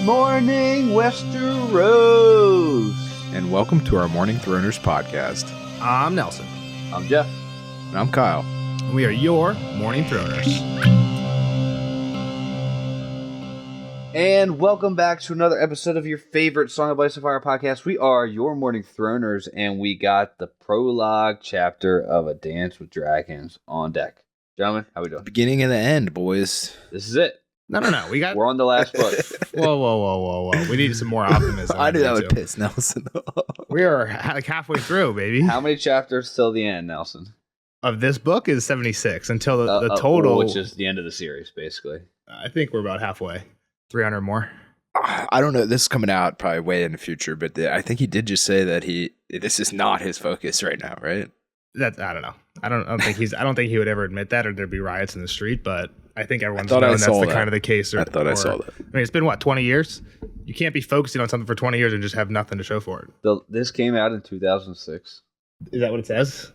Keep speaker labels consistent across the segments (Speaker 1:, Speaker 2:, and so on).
Speaker 1: morning, Westeros!
Speaker 2: And welcome to our Morning Throners podcast.
Speaker 3: I'm Nelson.
Speaker 1: I'm Jeff.
Speaker 2: And I'm Kyle.
Speaker 3: We are your Morning Throners.
Speaker 1: And welcome back to another episode of your favorite Song of Ice and Fire podcast. We are your Morning Throners, and we got the prologue chapter of A Dance with Dragons on deck. Gentlemen, how we doing?
Speaker 2: Beginning and the end, boys.
Speaker 1: This is it.
Speaker 3: No.
Speaker 1: We're on the last book.
Speaker 3: Whoa. We need some more optimism.
Speaker 2: I knew that would piss Nelson off.
Speaker 3: We are like halfway through, baby.
Speaker 1: How many chapters till the end, Nelson?
Speaker 3: Of this book is 76 until the total.
Speaker 1: Which is the end of the series, basically.
Speaker 3: I think we're about halfway. 300 more.
Speaker 2: I don't know. This is coming out probably way in the future, but I think he did just say that this is not his focus right now, right?
Speaker 3: I don't know. I don't think he would ever admit that, or there'd be riots in the street. But I think everyone's known that's kind of the case.
Speaker 2: I thought I saw that.
Speaker 3: I mean, it's been 20 years. You can't be focusing on something for 20 years and just have nothing to show for it.
Speaker 1: This came out in 2006.
Speaker 3: Is that what it says?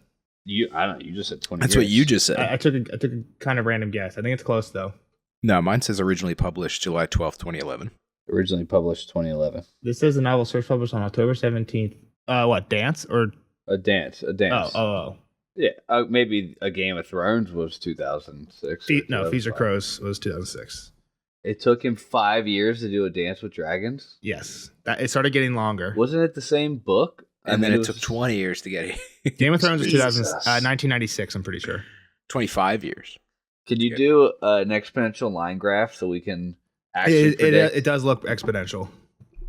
Speaker 1: I don't know. You just said 20
Speaker 2: That's
Speaker 1: years.
Speaker 2: what you just said.
Speaker 3: I took a kind of random guess. I think it's close though.
Speaker 2: No, mine says originally published July 12th, 2011.
Speaker 1: Originally published 2011.
Speaker 3: This says the novel was first published on October 17th. Dance or
Speaker 1: A Dance.
Speaker 3: Oh.
Speaker 1: Yeah, maybe A Game of Thrones was 2006.
Speaker 3: Feast or Crows was 2006.
Speaker 1: It took him 5 years to do A Dance with Dragons?
Speaker 3: Yes. It started getting longer.
Speaker 1: Wasn't it the same book?
Speaker 2: And then it took 20 years to get it.
Speaker 3: Game of Thrones was 1996, I'm pretty sure.
Speaker 2: 25 years.
Speaker 1: Can you do an exponential line graph so we can actually predict?
Speaker 3: It does look exponential.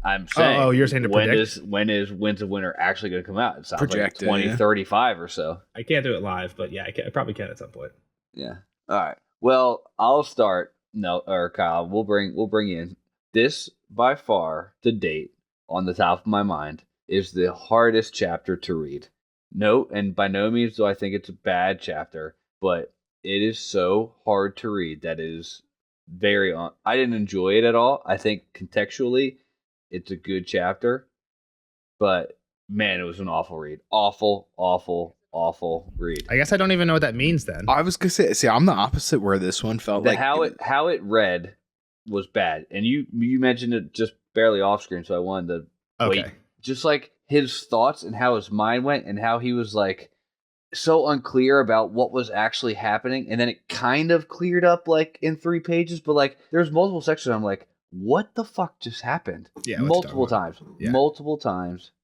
Speaker 1: I'm saying.
Speaker 3: You're saying to predict?
Speaker 1: When's the winter actually going to come out? It sounds
Speaker 2: Project
Speaker 1: like 2035 or so.
Speaker 3: I can't do it live, but yeah, I probably can at some point.
Speaker 1: Yeah. All right. Well, I'll start. No, or Kyle, we'll bring in. This, by far, to date, on the top of my mind, is the hardest chapter to read. No, and by no means do I think it's a bad chapter, but it is so hard to read that is I didn't enjoy it at all. I think contextually, it's a good chapter, but man, it was an awful read. Awful read.
Speaker 3: I guess I don't even know what that means then.
Speaker 2: I was going to say, I'm the opposite where this one felt like.
Speaker 1: How it read was bad. And you mentioned it just barely off screen, so I wanted to wait. Just like his thoughts and how his mind went and how he was like so unclear about what was actually happening. And then it kind of cleared up like in 3 pages, but like there's multiple sections. I'm like, what the fuck just happened?
Speaker 3: Yeah,
Speaker 1: multiple times.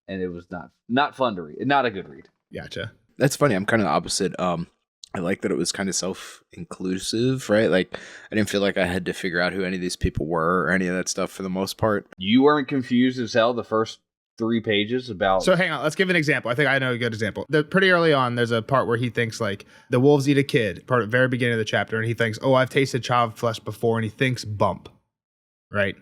Speaker 1: And it was not fun to read. Not a good read.
Speaker 3: Gotcha.
Speaker 2: That's funny. I'm kind of the opposite. I like that it was kind of self-inclusive, right? Like, I didn't feel like I had to figure out who any of these people were or any of that stuff for the most part.
Speaker 1: You weren't confused as hell the first 3 pages about...
Speaker 3: So hang on, let's give an example. I think I know a good example. Pretty early on, there's a part where he thinks like the wolves eat a kid, part at the very beginning of the chapter, and he thinks, oh, I've tasted child flesh before, and he thinks bump, right?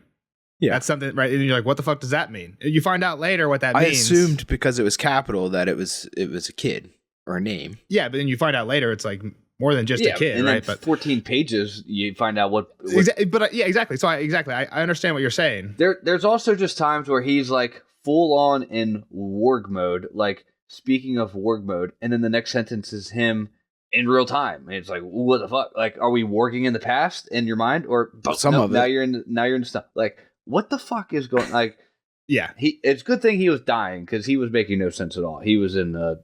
Speaker 2: Yeah.
Speaker 3: That's something, right? And you're like, what the fuck does that mean? You find out later what that means.
Speaker 2: I assumed because it was capital that it was a kid or a name.
Speaker 3: Yeah, but then you find out later it's like more than just a kid,
Speaker 1: and
Speaker 3: right?
Speaker 1: Then
Speaker 3: but
Speaker 1: 14 pages, you find out what
Speaker 3: yeah, exactly. So I understand what you're saying.
Speaker 1: There's also just times where he's like full on in warg mode, like speaking of warg mode, and then the next sentence is him in real time. And it's like, what the fuck? Like, are we warging in the past in your mind, or now you're in stuff? Like, what the fuck is going? Like,
Speaker 3: yeah,
Speaker 1: it's a good thing he was dying because he was making no sense at all. He was in a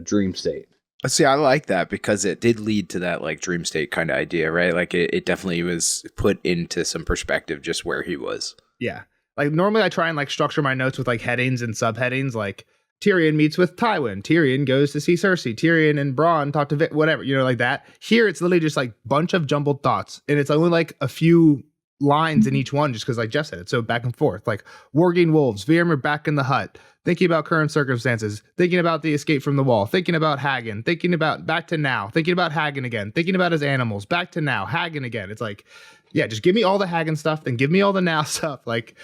Speaker 1: dream state.
Speaker 2: See, I like that because it did lead to that like dream state kind of idea, right? Like it definitely was put into some perspective just where he was.
Speaker 3: Yeah. Like normally I try and like structure my notes with like headings and subheadings, like Tyrion meets with Tywin, Tyrion goes to see Cersei, Tyrion and Bronn talk to Vic, whatever, like that. Here it's literally just like bunch of jumbled thoughts, and it's only like a few lines in each one, just because like Jeff said, it's so back and forth. Like warging wolves, Viramir back in the hut, thinking about current circumstances, thinking about the escape from the wall, thinking about Hagen, thinking about back to now, thinking about Hagen again, thinking about his animals, back to now, Hagen again. It's like, yeah, just give me all the Hagen stuff, then give me all the now stuff. Like,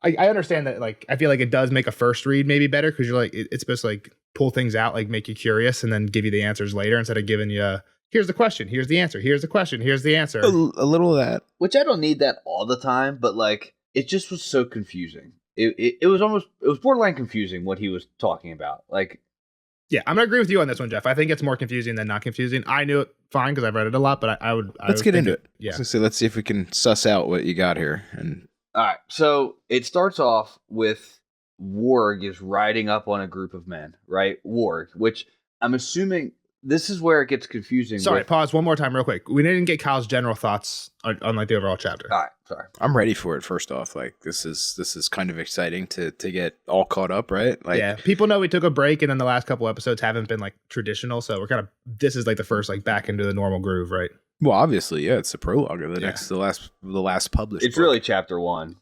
Speaker 3: I understand that, like, I feel like it does make a first read maybe better because you're like, it's supposed to like pull things out, like make you curious and then give you the answers later instead of giving you here's the question, here's the answer, here's the question, here's the answer.
Speaker 2: A little of that.
Speaker 1: Which I don't need that all the time, but like, it just was so confusing. It was borderline confusing what he was talking about. Like,
Speaker 3: yeah, I'm gonna agree with you on this one, Jeff. I think it's more confusing than not confusing. I knew it fine because I've read it a lot, but I would.
Speaker 2: Let's get into it.
Speaker 3: Yeah.
Speaker 2: Let's see if we can suss out what you got here. And
Speaker 1: All right. So it starts off with Warg is riding up on a group of men, right? Warg, which I'm assuming this is where it gets confusing.
Speaker 3: Sorry, pause one more time real quick. We didn't get Kyle's general thoughts on like the overall chapter.
Speaker 1: All right, sorry.
Speaker 2: I'm ready for it. First off, like this is kind of exciting to get all caught up, right? Like,
Speaker 3: yeah, people know we took a break, and then the last couple episodes haven't been like traditional, so we're kind of this is like the first like back into the normal groove, right?
Speaker 2: well, obviously, yeah, it's the prologue of the last published.
Speaker 1: It's
Speaker 2: book.
Speaker 1: really chapter 1.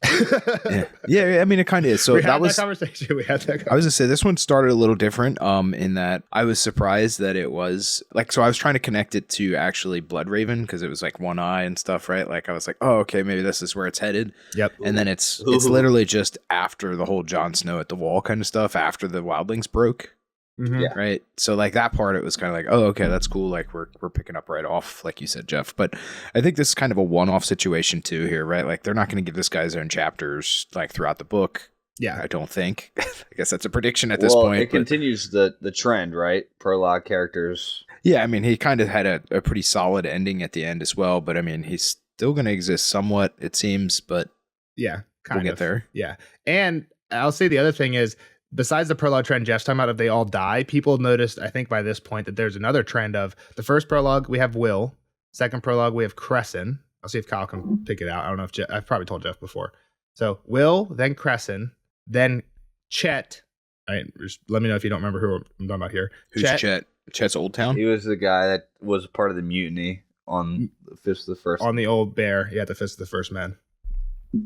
Speaker 2: yeah. I mean, it kind of is. So
Speaker 3: we
Speaker 2: that
Speaker 3: had
Speaker 2: was
Speaker 3: that conversation. We had that conversation.
Speaker 2: I was gonna say this one started a little different in that I was surprised that it was like, so I was trying to connect it to actually Bloodraven because it was like one eye and stuff, right? Like I was like, oh, okay, maybe this is where it's headed.
Speaker 3: Yep.
Speaker 2: And then it's literally just after the whole Jon Snow at the wall kind of stuff, after the wildlings broke.
Speaker 3: Mhm.
Speaker 1: Yeah.
Speaker 2: Right. So like that part, it was kind of like, oh, okay, that's cool. Like we're picking up right off, like you said, Jeff. But I think this is kind of a one-off situation too here, right? Like they're not going to give this guy his own chapters like throughout the book.
Speaker 3: Yeah.
Speaker 2: I don't think. I guess that's a prediction at this point.
Speaker 1: It continues the trend, right? Prologue characters.
Speaker 2: Yeah, I mean, he kind of had a pretty solid ending at the end as well. But I mean, he's still going to exist somewhat, it seems. But
Speaker 3: Yeah.
Speaker 2: we'll get there.
Speaker 3: Yeah. And I'll say the other thing is, besides the prologue trend Jeff's talking about, if they all die, people noticed, I think by this point, that there's another trend of the first prologue, we have Will. Second prologue, we have Crescent. I'll see if Kyle can pick it out. I don't know if I've probably told Jeff before. So Will, then Crescent, then Chet. All right, just let me know if you don't remember who I'm talking about here.
Speaker 2: Who's Chet? Chet's Old Town?
Speaker 1: He was the guy that was part of the mutiny on the Fist of the First.
Speaker 3: On the old bear. Yeah, the Fist of the First Man.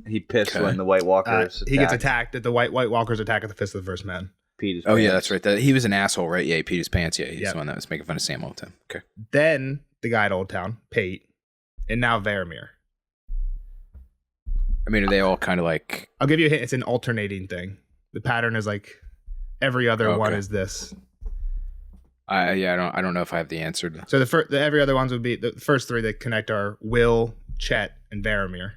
Speaker 1: He pissed
Speaker 2: Okay.
Speaker 1: when the White Walkers
Speaker 3: He gets attacked at the White Walkers attack at the Fist of the First Man.
Speaker 1: Peed his
Speaker 2: Oh, yeah,
Speaker 1: pants.
Speaker 2: that's right. He was an asshole, right? Yeah, he peed his pants. Yeah, he's
Speaker 3: Yep.
Speaker 2: the one that was making fun of Sam all the time. Okay.
Speaker 3: Then the guy at Old Town, Pate, and now Varamir.
Speaker 2: I mean, are they all kind of like...
Speaker 3: I'll give you a hint. It's an alternating thing. The pattern is like every other one
Speaker 2: Okay.
Speaker 3: is this.
Speaker 2: I don't know if I have the answer.
Speaker 3: So the every other ones would be the first three that connect are Will, Chet, and Varamir.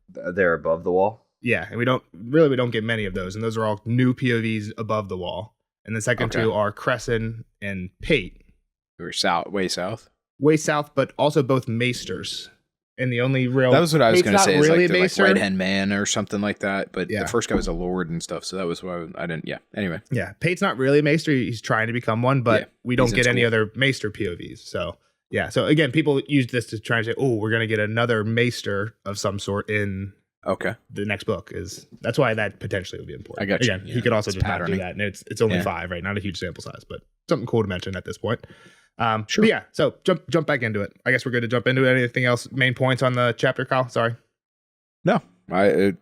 Speaker 1: They're above the wall.
Speaker 3: Yeah, and we don't get many of those, and those are all new POVs above the wall. And the second
Speaker 2: Okay.
Speaker 3: two are Crescent and Pate,
Speaker 2: We're south, way south.
Speaker 3: way south, but also both Maesters. And the only real
Speaker 2: That was what I was
Speaker 3: Pate's
Speaker 2: going to
Speaker 3: not
Speaker 2: say. Is
Speaker 3: really
Speaker 2: like the
Speaker 3: Maester.
Speaker 2: Red Hen Man or something like that. But
Speaker 3: Yeah.
Speaker 2: the first guy was a lord and stuff. So that was why I didn't. Yeah. Anyway.
Speaker 3: Yeah, Pate's not really a Maester. He's trying to become one, but
Speaker 2: Yeah,
Speaker 3: we don't
Speaker 2: he's in
Speaker 3: get any
Speaker 2: school.
Speaker 3: other Maester POVs. So yeah, so again, people use this to try and say, "Oh, we're going to get another Maester of some sort in
Speaker 2: Okay.
Speaker 3: the next book." That's why that potentially would be important.
Speaker 2: I got you.
Speaker 3: Again,
Speaker 2: Yeah,
Speaker 3: he could also
Speaker 2: it's
Speaker 3: just not do
Speaker 2: patterning.
Speaker 3: that, and it's only
Speaker 2: Yeah.
Speaker 3: 5, right? Not a huge sample size, but something cool to mention at this point.
Speaker 2: Sure.
Speaker 3: But yeah, so jump back into it. I guess we're good to jump into it. Anything else? Main points on the chapter, Kyle? Sorry.
Speaker 2: No, I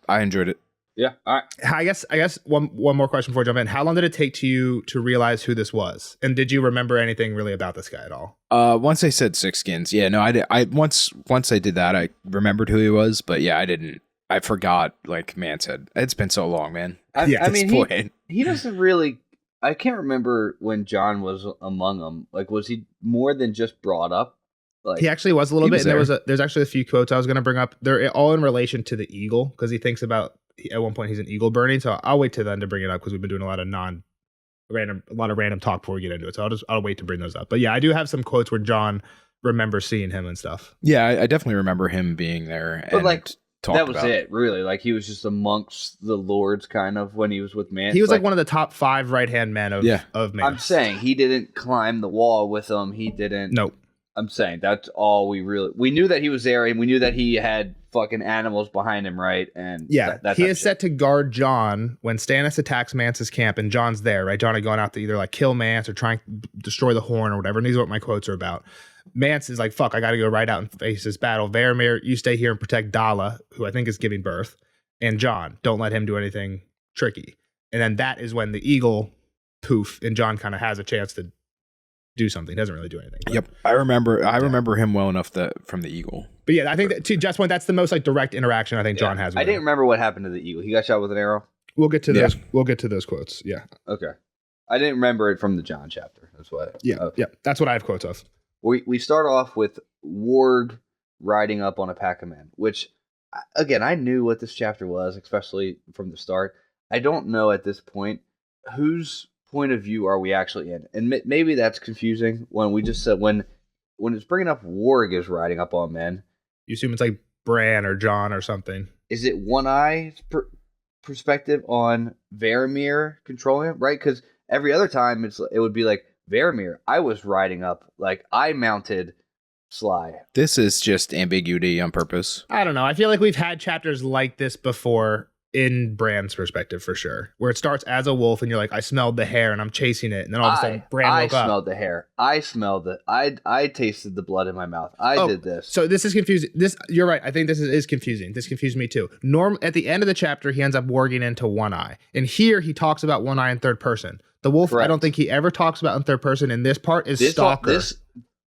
Speaker 2: enjoyed it.
Speaker 1: Yeah. All right.
Speaker 3: I guess one more question before I jump in. How long did it take you to realize who this was? And did you remember anything really about this guy at all?
Speaker 2: Once they said Six Skins, yeah, no, I did. Once I did that, I remembered who he was, but yeah, I didn't. I forgot. Like man said, it's been so long, man.
Speaker 1: I
Speaker 2: At
Speaker 1: mean,
Speaker 2: this point.
Speaker 1: he doesn't really. I can't remember when John was among them. Like, was he more than just brought up? Like,
Speaker 3: He actually was a little
Speaker 2: He
Speaker 3: bit.
Speaker 2: was
Speaker 3: And there's actually a few quotes I was going to bring up. They're all in relation to the eagle because he thinks about at one point he's an eagle burning. So I'll wait till then to bring it up because we've been doing a lot of random talk before we get into it. So I'll wait to bring those up. But yeah, I do have some quotes where John remembers seeing him and stuff.
Speaker 2: Yeah, I definitely remember him being there.
Speaker 1: But,
Speaker 2: and
Speaker 1: like,
Speaker 2: talked
Speaker 1: that was
Speaker 2: about.
Speaker 1: it, really. Like, he was just amongst the lords, kind of, when he was with Man.
Speaker 3: He was like one of the top 5 right hand men of man.
Speaker 1: I'm saying he didn't climb the wall with them. He didn't.
Speaker 3: Nope.
Speaker 1: I'm saying that's all we knew that he was there, and we knew that he had fucking animals behind him, right? And
Speaker 3: Yeah,
Speaker 1: that's
Speaker 3: he is set to guard Jon when Stannis attacks Mance's camp, and Jon's there, right? Jon had gone out to either like kill Mance or try and destroy the Horn or whatever. And these are what my quotes are about. Mance is like, "Fuck, I got to go right out and face this battle." Varamir, you stay here and protect Dala, who I think is giving birth, and Jon, don't let him do anything tricky. And then that is when the eagle poof, and Jon kind of has a chance to do something. He doesn't really do anything. But,
Speaker 2: Yep, I remember him well enough from the Eagle.
Speaker 3: but yeah, I think that, to Jeff's point, that's the most like direct interaction I think Jon has with
Speaker 1: I didn't
Speaker 3: him.
Speaker 1: remember what happened to the eagle. He got shot with an arrow.
Speaker 3: We'll get to
Speaker 2: Yeah.
Speaker 3: those. We'll get to those quotes. Yeah.
Speaker 1: Okay. I didn't remember it from the John chapter. That's why.
Speaker 3: Yeah. Yeah. That's what I have quotes of.
Speaker 1: We start off with Warg riding up on a pack of men, which, again, I knew what this chapter was, especially from the start. I don't know at this point whose point of view are we actually in, and maybe that's confusing when we just said when it's bringing up Warg is riding up on men.
Speaker 3: You assume it's like Bran or Jon or something.
Speaker 1: Is it One Eye's perspective on Varamir controlling him, right? Because every other time it would be like, Varamir, I was riding up, like I mounted Sly.
Speaker 2: This is just ambiguity on purpose.
Speaker 3: I don't know. I feel like we've had chapters like this before in Bran's perspective for sure, where it starts as a wolf and you're like, I smelled the hair and I'm chasing it, and then all of a sudden Bran woke up.
Speaker 1: I smelled the hair. I smelled it. I tasted the blood in my mouth. I did this.
Speaker 3: So this is confusing. You're right. I think this is confusing. This confused me too. At the end of the chapter, he ends up warging into One Eye, and here he talks about One Eye in third person. The wolf, correct. I don't think he ever talks about in third person. In this part is Stalker.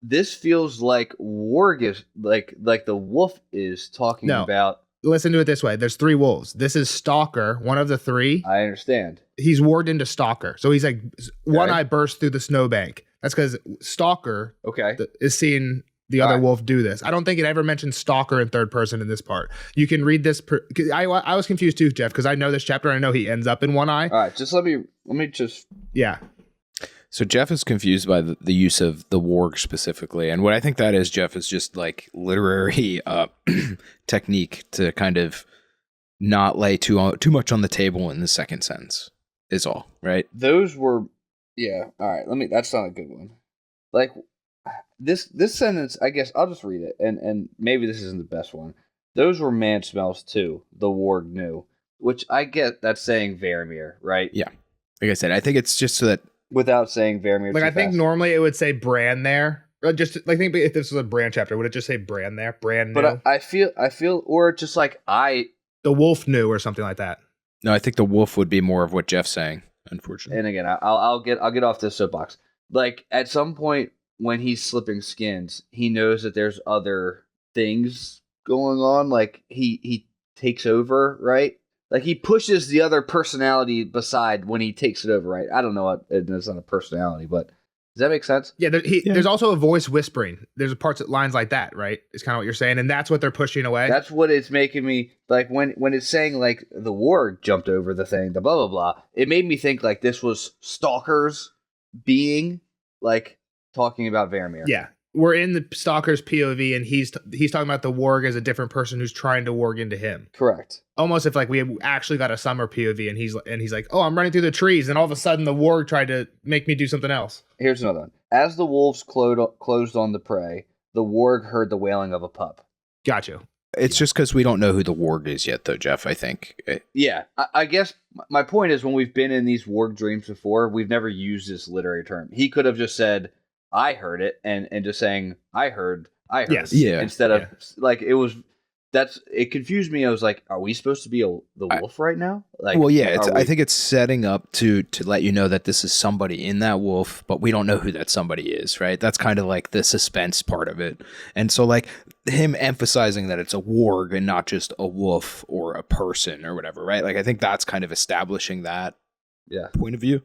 Speaker 1: This feels like warg is like the wolf is talking about.
Speaker 3: Listen to it this way. There's 3 wolves. This is Stalker, one of the 3.
Speaker 1: I understand.
Speaker 3: He's warged into Stalker. So he's like, One Eye bursts through the snowbank. That's because Stalker is seeing the other wolf do this. I don't think it ever mentions Stalker in third person in this part. You can read this. I was confused too, Jeff, because I know this chapter and I know he ends up in One Eye.
Speaker 1: All right, just let me just.
Speaker 3: Yeah.
Speaker 2: So Jeff is confused by the use of the warg specifically. And what I think that is, Jeff, is just like literary technique to kind of not lay too much on the table in the second sentence is all, right?
Speaker 1: Those were, yeah. All right, that's not a good one. Like this sentence, I guess I'll just read it. And maybe this isn't the best one. Those were man smells too, the warg knew, which I get that's saying Varamir, right?
Speaker 2: Yeah. Like I said, I think it's just so that,
Speaker 1: without saying Varamir.
Speaker 3: Like I think normally it would say Bran there. Or just like think if this was a Bran chapter, would it just say Bran there? Bran knew.
Speaker 1: But I feel, or just like
Speaker 3: the wolf knew or something like that.
Speaker 2: No, I think the wolf would be more of what Jeff's saying, unfortunately.
Speaker 1: And again, I'll get off this soapbox. Like at some point when he's slipping skins, he knows that there's other things going on. Like he takes over, right? Like, he pushes the other personality beside when he takes it over, right? I don't know what, it's not a personality, but does that make sense?
Speaker 3: Yeah, there's also a voice whispering. There's lines like that, right? It's kind of what you're saying, and that's what they're pushing away.
Speaker 1: That's what it's making me, like, when it's saying, like, the warg jumped over the thing, the blah, blah, blah, it made me think, like, this was Stalker's being, like, talking about Varamir.
Speaker 3: Yeah. We're in the Stalker's POV, and he's talking about the warg as a different person who's trying to warg into him.
Speaker 1: Correct. Almost
Speaker 3: if like we actually got a summer POV, and he's like, oh, I'm running through the trees, and all of a sudden the warg tried to make me do something else.
Speaker 1: Here's another one. As the wolves closed on the prey, the warg heard the wailing of a pup.
Speaker 3: Got you.
Speaker 2: It's just because we don't know who the warg is yet, though, Jeff, I think.
Speaker 1: Yeah. I guess my point is when we've been in these warg dreams before, we've never used this literary term. He could have just said, I heard it, and just saying, I heard.
Speaker 3: Yes.
Speaker 2: Yeah.
Speaker 1: Instead of, like, it confused me. I was like, are we supposed to be the wolf right now? Like,
Speaker 2: well, yeah, I think it's setting up to let you know that this is somebody in that wolf, but we don't know who that somebody is, right? That's kind of like the suspense part of it. And so, like, him emphasizing that it's a warg and not just a wolf or a person or whatever, right? Like, I think that's kind of establishing that point of view.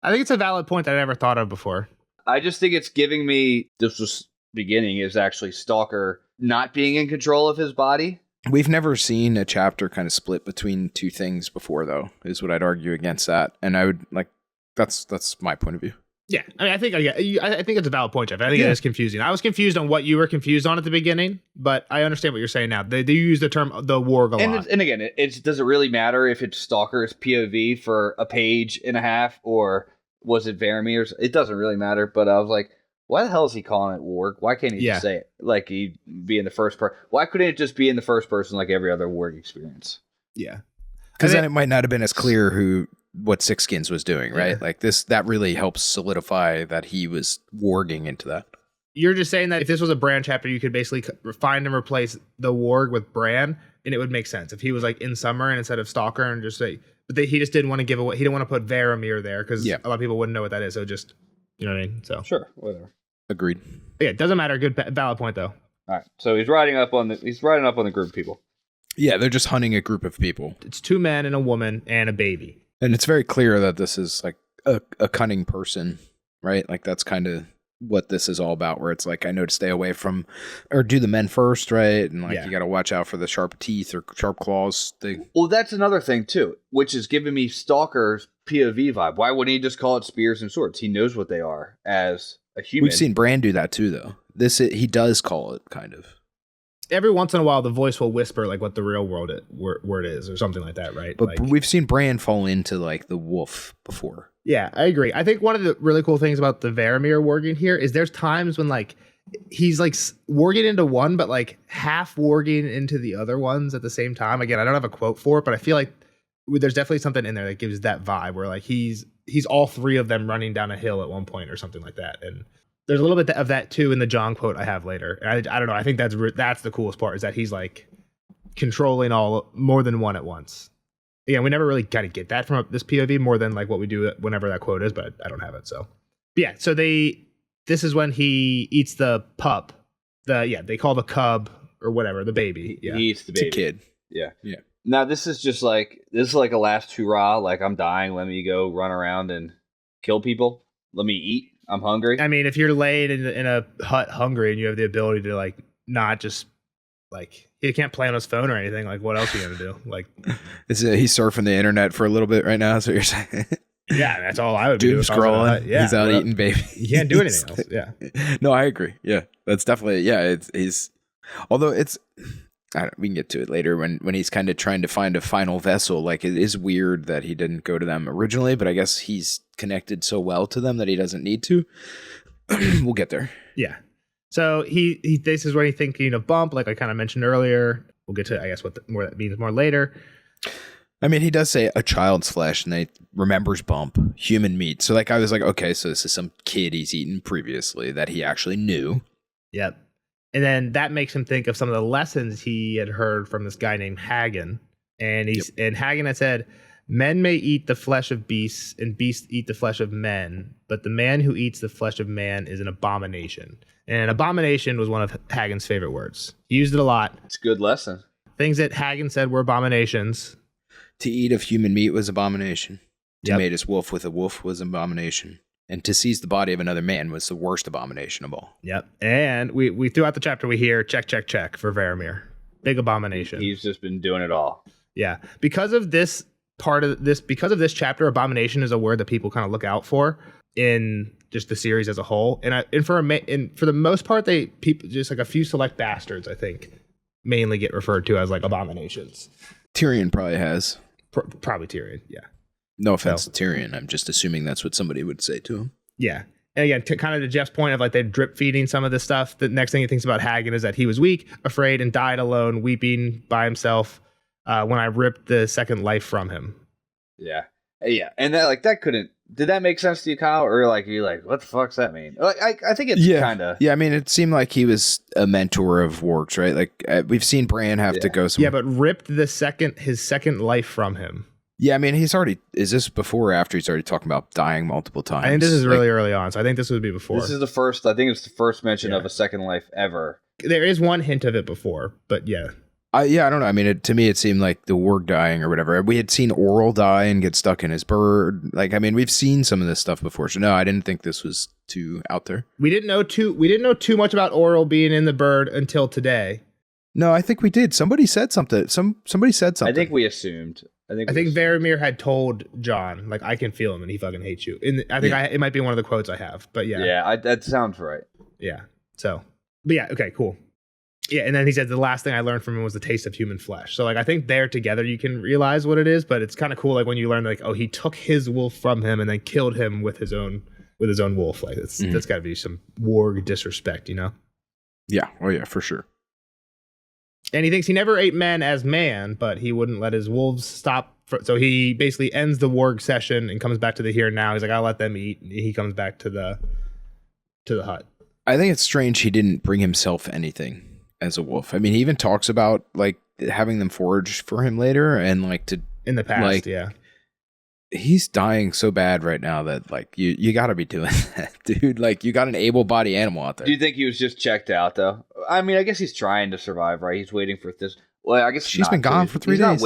Speaker 3: I think it's a valid point that I never thought of before.
Speaker 1: I just think it's giving me, this was beginning, is actually Stalker not being in control of his body.
Speaker 2: We've never seen a chapter kind of split between two things before, though, is what I'd argue against that. And I would, like, that's my point of view.
Speaker 3: Yeah, I mean, I think it's a valid point, Jeff. I think it is confusing. I was confused on what you were confused on at the beginning, but I understand what you're saying now. They use the term the warg a lot.
Speaker 1: And again, does it really matter if it's Stalker's POV for a page and a half, or was it Varamir's? It doesn't really matter, but I was like, why the hell is he calling it warg? Why can't he just say it? Like, he'd be in the first person. Why couldn't it just be in the first person like every other warg experience?
Speaker 3: Yeah.
Speaker 2: Because then it might not have been as clear what Six Skins was doing, right? Like, that really helps solidify that he was warging into that.
Speaker 3: You're just saying that if this was a Bran chapter, you could basically find and replace the warg with Bran, and it would make sense. If he was, like, in Summer and instead of Stalker, and just say... But he just didn't want to give away... He didn't want to put Varamir there, because a lot of people wouldn't know what that is, so just... You know what I mean? So
Speaker 1: sure, whatever.
Speaker 2: Agreed.
Speaker 3: Yeah, it doesn't matter. Good, valid point, though.
Speaker 1: All right, so he's riding up on the group of people.
Speaker 2: Yeah, they're just hunting a group of people.
Speaker 3: It's 2 men and a woman and a baby.
Speaker 2: And it's very clear that this is like a cunning person, right? Like, that's kind of what this is all about, where it's like, I know to stay away from, or do the men first, right? And like, you got to watch out for the sharp teeth or sharp claws thing.
Speaker 1: Well, that's another thing too, which is giving me Stalker's POV vibe. Why wouldn't he just call it spears and swords? He knows what they are as a human.
Speaker 2: We've seen Bran do that too, though. He does call it, kind of.
Speaker 3: every once in a while the voice will whisper like what the real word is or something like that, right?
Speaker 2: But
Speaker 3: Like,
Speaker 2: we've seen Bran fall into like the wolf before.
Speaker 3: yeah, I agree. I think one of the really cool things about the Varamir warging here is there's times when like he's like warging into one, but like half warging into the other ones at the same time. Again, I don't have a quote for it, but I feel like there's definitely something in there that gives that vibe where like he's all three of them running down a hill at one point or something like that. And there's a little bit of that too in the John quote I have later. And I don't know. I think that's the coolest part is that he's like controlling more than one at once. Again, we never really kind of get that from this POV more than like what we do whenever that quote is, but I don't have it. So yeah, so this is when he eats the pup. They call the cub or whatever, the baby. Yeah.
Speaker 1: He eats the baby.
Speaker 2: It's a kid.
Speaker 1: Yeah.
Speaker 2: Yeah.
Speaker 1: Now this is like a last hurrah. Like I'm dying. Let me go run around and kill people. Let me eat. I'm hungry.
Speaker 3: I mean, if you're laid in a hut hungry and you have the ability to like not just like he can't play on his phone or anything, like what else are you gonna do? Like
Speaker 2: He's surfing the internet for a little bit right now. That's what you're saying.
Speaker 3: yeah, that's all I would
Speaker 2: Doom
Speaker 3: do.
Speaker 2: scrolling.
Speaker 3: Yeah,
Speaker 2: he's out eating baby.
Speaker 3: You can't do anything else. Yeah.
Speaker 2: No, I agree. Yeah, that's definitely he's. Although we can get to it later when he's kind of trying to find a final vessel. Like it is weird that he didn't go to them originally, but I guess he's connected so well to them that he doesn't need to. We'll get there.
Speaker 3: Yeah. So this is when he's thinking of Bump, like I kind of mentioned earlier. We'll get to I guess what more that means more later.
Speaker 2: I mean, he does say a child's flesh, and he remembers Bump, human meat. So like I was like, okay, so this is some kid he's eaten previously that he actually knew.
Speaker 3: Yep. And then that makes him think of some of the lessons he had heard from this guy named Hagen. And and Hagen had said, men may eat the flesh of beasts and beasts eat the flesh of men, but the man who eats the flesh of man is an abomination. And an abomination was one of Hagen's favorite words. He used it a lot.
Speaker 1: It's a good lesson.
Speaker 3: Things that Hagen said were abominations.
Speaker 2: To eat of human meat was abomination. To
Speaker 3: Yep.
Speaker 2: mate his wolf with a wolf was abomination. And to seize the body of another man was the worst abomination of all.
Speaker 3: Yep. And we throughout the chapter we hear check for Varamir. Big abomination.
Speaker 1: He's just been doing it all.
Speaker 3: Yeah. Because of this chapter, abomination is a word that people kind of look out for in just the series as a whole. And for the most part, people just like a few select bastards, I think, mainly get referred to as like abominations.
Speaker 2: Tyrion probably has.
Speaker 3: Probably Tyrion. Yeah.
Speaker 2: No offense to Tyrion. I'm just assuming that's what somebody would say to him.
Speaker 3: Yeah. And again, kind of to Jeff's point of like they're drip feeding some of this stuff. The next thing he thinks about Hagen is that he was weak, afraid, and died alone, weeping by himself when I ripped the second life from him.
Speaker 1: Yeah. Yeah. And that couldn't. Did that make sense to you, Kyle? Or like you're like, what the fuck's that mean? Like I think it's kind of.
Speaker 2: Yeah, I mean, it seemed like he was a mentor of Wargs, right? Like we've seen Bran have to go somewhere.
Speaker 3: Yeah, but ripped his second life from him.
Speaker 2: Yeah, I mean, is this before or after he's already talking about dying multiple times?
Speaker 3: I think this is really early on, so I think this would be before.
Speaker 1: This is I think it's the first mention of a second life ever.
Speaker 3: There is one hint of it before, but yeah.
Speaker 2: I don't know. I mean, to me, it seemed like the Warg dying or whatever. We had seen Oral die and get stuck in his bird. Like, I mean, we've seen some of this stuff before. So no, I didn't think this was too out there.
Speaker 3: We didn't know too much about Oral being in the bird until today.
Speaker 2: No, I think we did. Somebody said something. Somebody said something.
Speaker 1: I think we assumed. I think
Speaker 3: Varamir had told John, like, I can feel him and he fucking hates you. And I think it might be one of the quotes I have, but yeah.
Speaker 1: Yeah, that sounds right.
Speaker 3: Yeah. So, but yeah, okay, cool. Yeah, and then he said the last thing I learned from him was the taste of human flesh. So, like, I think there together you can realize what it is, but it's kind of cool, like, when you learn, like, oh, he took his wolf from him and then killed him with his own wolf. Like, that's got to be some Warg disrespect, you know?
Speaker 2: Yeah. Oh, yeah, for sure.
Speaker 3: And he thinks he never ate men as man, but he wouldn't let his wolves stop. So he basically ends the Warg session and comes back to the here and now. He's like, I'll let them eat. And he comes back to the hut.
Speaker 2: I think it's strange he didn't bring himself anything as a wolf. I mean, he even talks about like having them forage for him later and like to
Speaker 3: in the past,
Speaker 2: like,
Speaker 3: yeah.
Speaker 2: He's dying so bad right now that like you got to be doing that, dude. Like you got an able-bodied animal out there.
Speaker 1: Do you think he was just checked out though? I mean, I guess he's trying to survive, right? He's waiting for this. Well, I guess
Speaker 2: she's been gone for 3 days.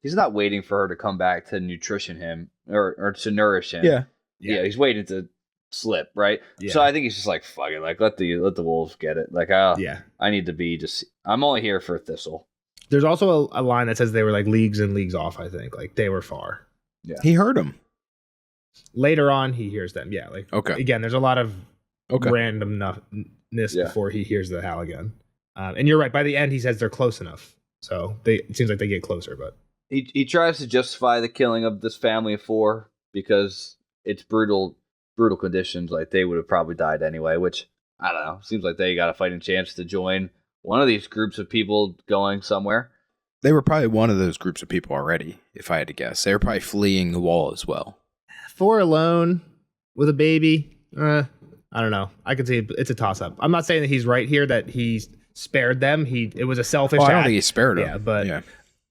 Speaker 1: He's not waiting for her to come back to nutrition him or to nourish him.
Speaker 2: Yeah.
Speaker 1: He's waiting to slip, right?
Speaker 3: Yeah.
Speaker 1: So I think he's just like, fuck it, like let the wolves get it. Like, I need to be just. I'm only here for Thistle.
Speaker 3: There's also a line that says they were like leagues and leagues off. I think like they were far.
Speaker 1: Yeah.
Speaker 2: He heard him.
Speaker 3: Later on, he hears them. Yeah. Like,
Speaker 2: okay.
Speaker 3: Again, there's a lot of randomness before he hears the howl again. And you're right. By the end, he says they're close enough. So it seems like they get closer. But
Speaker 1: he tries to justify the killing of this family of 4 because it's brutal conditions. Like they would have probably died anyway, which I don't know. Seems like they got a fighting chance to join one of these groups of people going somewhere.
Speaker 2: They were probably one of those groups of people already, if I had to guess. They were probably fleeing the wall as well.
Speaker 3: 4 alone with a baby. I don't know. I could see it's a toss-up. I'm not saying that he's right here, that he's spared them. It was a selfish act.
Speaker 2: I don't think he spared them.
Speaker 3: Yeah, but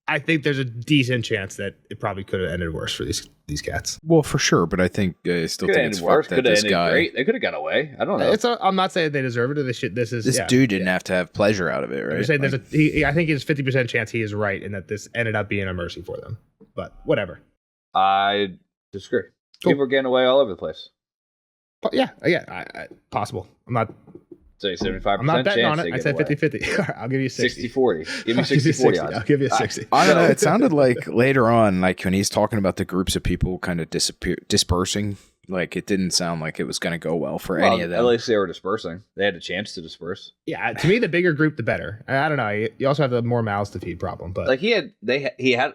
Speaker 3: I think there's a decent chance that it probably could have ended worse for these cats.
Speaker 2: Well, for sure, but I think I still think it's fucked that this guy.
Speaker 1: Great. They could have got away. I don't know.
Speaker 3: I'm not saying they deserve it or this
Speaker 2: dude didn't have to have pleasure out of it, right?
Speaker 3: I'm saying I think there's 50% chance he is right and that this ended up being a mercy for them. But whatever.
Speaker 1: I disagree. Cool. People are getting away all over the place.
Speaker 3: But yeah, possible. I'm not.
Speaker 1: Say 75%.
Speaker 3: I'm not betting on it. I said 50-50. I'll give you
Speaker 1: 60-40. Give me 60-40 odds.
Speaker 3: I'll give you 60.
Speaker 2: I don't know. It sounded like later on, like when he's talking about the groups of people kind of dispersing, like it didn't sound like it was going to go well for any of them.
Speaker 1: At least they were dispersing. They had a chance to disperse.
Speaker 3: Yeah, to me, the bigger group, the better. I don't know. You also have the more mouths to feed problem, but
Speaker 1: like he had.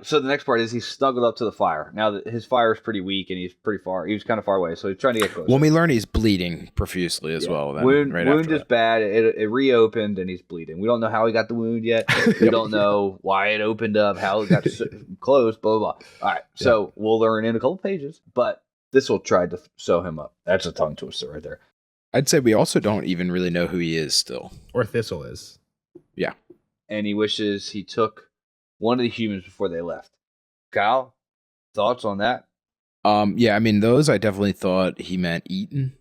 Speaker 1: So the next part is he snuggled up to the fire. Now his fire is pretty weak and he's pretty far. He was kind of far away, so he's trying to get closer.
Speaker 2: Well, we learn he's bleeding profusely as well. Then,
Speaker 1: wound is bad. It reopened and he's bleeding. We don't know how he got the wound yet. We don't know why it opened up, how it got closed. Blah blah blah. All right, so we'll learn in a couple pages, but. This will try to sew him up. That's a tongue twister right there.
Speaker 2: I'd say we also don't even really know who he is still.
Speaker 3: Or Thistle is.
Speaker 2: Yeah.
Speaker 1: And he wishes he took one of the humans before they left. Kyle, thoughts on that?
Speaker 2: Yeah, I mean, those I definitely thought he meant Eaton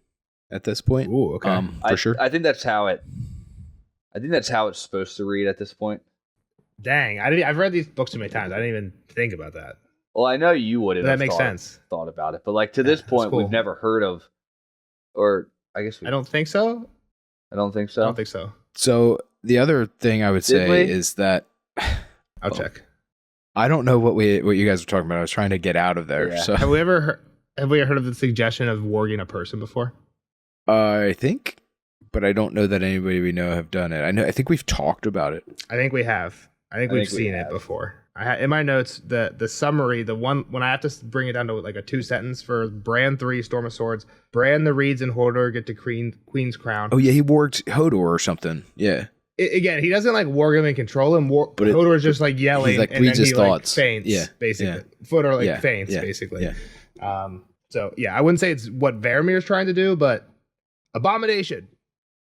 Speaker 2: at this point.
Speaker 3: Ooh, okay.
Speaker 2: For sure.
Speaker 1: I think that's how it's supposed to read at this point.
Speaker 3: Dang, I've read these books too many times. I didn't even think about that.
Speaker 1: Well, I know you wouldn't
Speaker 3: that
Speaker 1: have
Speaker 3: makes sense.
Speaker 1: Thought about it. But like to this point,
Speaker 3: cool.
Speaker 1: We've never heard of, or I guess
Speaker 3: I don't think so.
Speaker 1: I don't think so.
Speaker 2: So the other thing I would say is that
Speaker 3: I'll check.
Speaker 2: I don't know what you guys were talking about. I was trying to get out of there.
Speaker 1: Yeah.
Speaker 2: So
Speaker 3: have we heard of the suggestion of warging a person before?
Speaker 2: I think, but I don't know that anybody we know have done it. I think we've talked about it.
Speaker 3: I think we have. I think we've seen it before. In my notes, the summary, the one when I have to bring it down to like a 2-sentence for Bran 3, Storm of Swords, Bran the Reeds and Hodor get to Queen's Crown.
Speaker 2: Oh yeah, he warged Hodor or something. Yeah.
Speaker 3: Again, he doesn't like warg him and control him. Hodor is just like yelling,
Speaker 2: he, like,
Speaker 3: and
Speaker 2: reads
Speaker 3: then
Speaker 2: his
Speaker 3: he
Speaker 2: thoughts.
Speaker 3: Like faints, basically. Hodor faints, basically.
Speaker 2: Yeah.
Speaker 3: So yeah, I wouldn't say it's what Varamir's trying to do, but abomination.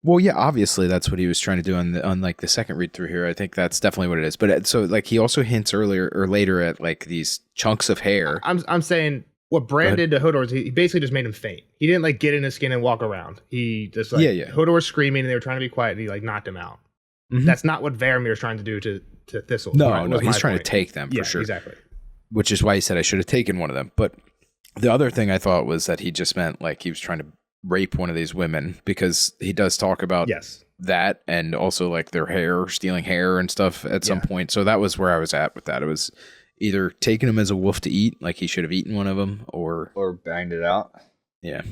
Speaker 2: Well, yeah, obviously that's what he was trying to do on like the second read through here. I think that's definitely what it is. But so like he also hints earlier or later at like these chunks of hair.
Speaker 3: I'm saying what Bran did to Hodor is he basically just made him faint. He didn't like get in his skin and walk around. He just like Hodor was screaming and they were trying to be quiet and he like knocked him out. Mm-hmm. That's not what Varamir's trying to do to Thistle.
Speaker 2: No, he's trying to take them for sure.
Speaker 3: Exactly.
Speaker 2: Which is why he said I should have taken one of them. But the other thing I thought was that he just meant like he was trying to rape one of these women because he does talk about that and also like their hair, stealing hair and stuff at some point. So that was where I was at with that. It was either taking him as a wolf to eat, like he should have eaten one of them, or
Speaker 1: banged it out.
Speaker 2: Yeah.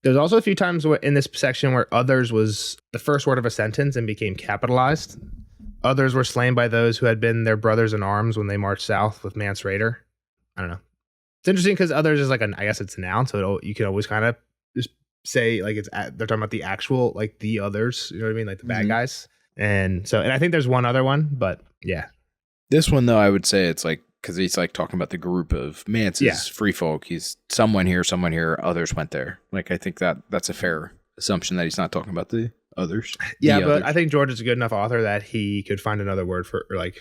Speaker 3: There's also a few times in this section where others was the first word of a sentence and became capitalized. Others were slain by those who had been their brothers in arms when they marched south with Mance Rayder. I don't know. It's interesting because others is like I guess it's a noun, so you can always kind of just say like they're talking about the actual like the others, you know what I mean, like the bad guys. And I think there's one other one, but yeah.
Speaker 2: This one though, I would say it's like because he's like talking about the group of Mance's free folk. He's someone here, others went there. Like I think that's a fair assumption that he's not talking about the others.
Speaker 3: Yeah, but I think George is a good enough author that he could find another word for, or like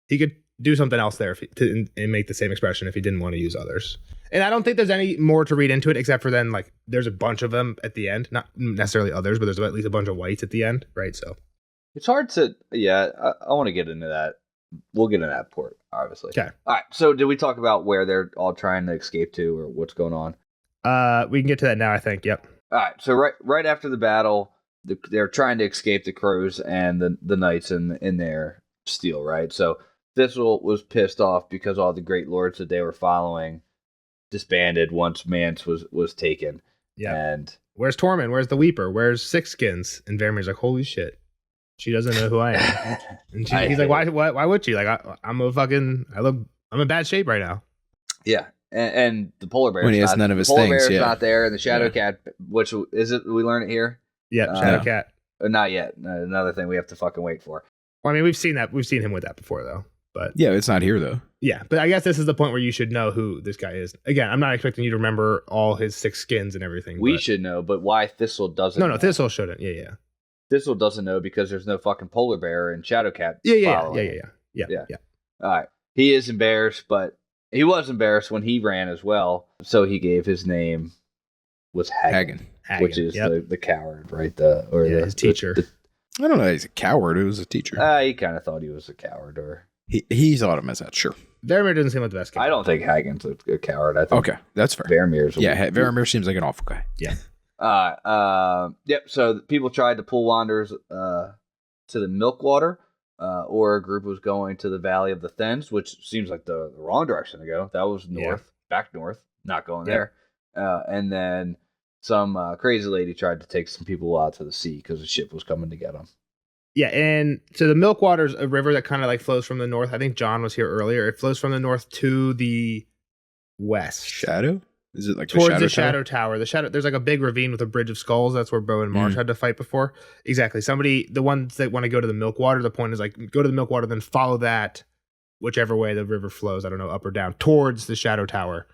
Speaker 3: he could do something else there and make the same expression if he didn't want to use others. And I don't think there's any more to read into it except for then like there's a bunch of them at the end, not necessarily others, but there's at least a bunch of whites at the end, right? So
Speaker 1: it's hard to I want to get into that. We'll get into that part, obviously.
Speaker 3: Okay.
Speaker 1: All right. So did we talk about where they're all trying to escape to or what's going on?
Speaker 3: We can get to that now, I think. Yep.
Speaker 1: All right. So right after the battle, they're trying to escape the crows and the knights in their steel, right? So Thistle was pissed off because all the great lords that they were following disbanded once Mance was taken. Yeah. And
Speaker 3: where's Tormund? Where's the Weeper? Where's Six Skins? And Varamir's like, holy shit. She doesn't know who I am. And he's like, why would she? Like, I'm in bad shape right now.
Speaker 1: Yeah. And the polar bear.
Speaker 2: When he has none of his
Speaker 1: polar
Speaker 2: things,
Speaker 1: bear's not there, and the shadow cat, which is it? We learn it here.
Speaker 3: Yeah, shadow cat.
Speaker 1: Not yet. Another thing we have to fucking wait for.
Speaker 3: Well, I mean, we've seen that. We've seen him with that before, though. But
Speaker 2: yeah, it's not here though.
Speaker 3: Yeah, but I guess this is the point where you should know who this guy is. Again, I'm not expecting you to remember all his 6 skins and everything.
Speaker 1: We should know, but why Thistle doesn't?
Speaker 3: No, Thistle shouldn't. Yeah.
Speaker 1: Thistle doesn't know because there's no fucking polar bear and shadow cat.
Speaker 3: Yeah. All
Speaker 1: right. He is embarrassed, but he was embarrassed when he ran as well. So he gave his name was Hagen. Which is the coward, right?
Speaker 3: His teacher.
Speaker 2: I don't know. He's a coward. It was a teacher.
Speaker 1: He kind of thought he was a coward, or
Speaker 2: he thought him as that. Sure.
Speaker 3: Verimir doesn't seem like the best guy.
Speaker 1: I don't think Hagen's a coward. I think
Speaker 2: that's fair.
Speaker 1: Verimir's
Speaker 2: Verimir seems like an awful guy.
Speaker 3: Yeah.
Speaker 1: Yep. So people tried to pull wanderers to the Milkwater, or a group was going to the Valley of the Thens, which seems like the wrong direction to go. That was north, back north, not going there. And then some crazy lady tried to take some people out to the sea because the ship was coming to get them.
Speaker 3: Yeah, and so the Milkwater is a river that kind of like flows from the north. I think John was here earlier. It flows from the north to the west.
Speaker 2: Shadow? Is it like
Speaker 3: towards the Shadow Tower? The Shadow. There's like a big ravine with a bridge of skulls. That's where Bo and Marsh had to fight before. Exactly. The ones that want to go to the Milkwater. The point is like go to the Milkwater, then follow that, whichever way the river flows. I don't know, up or down towards the Shadow Tower.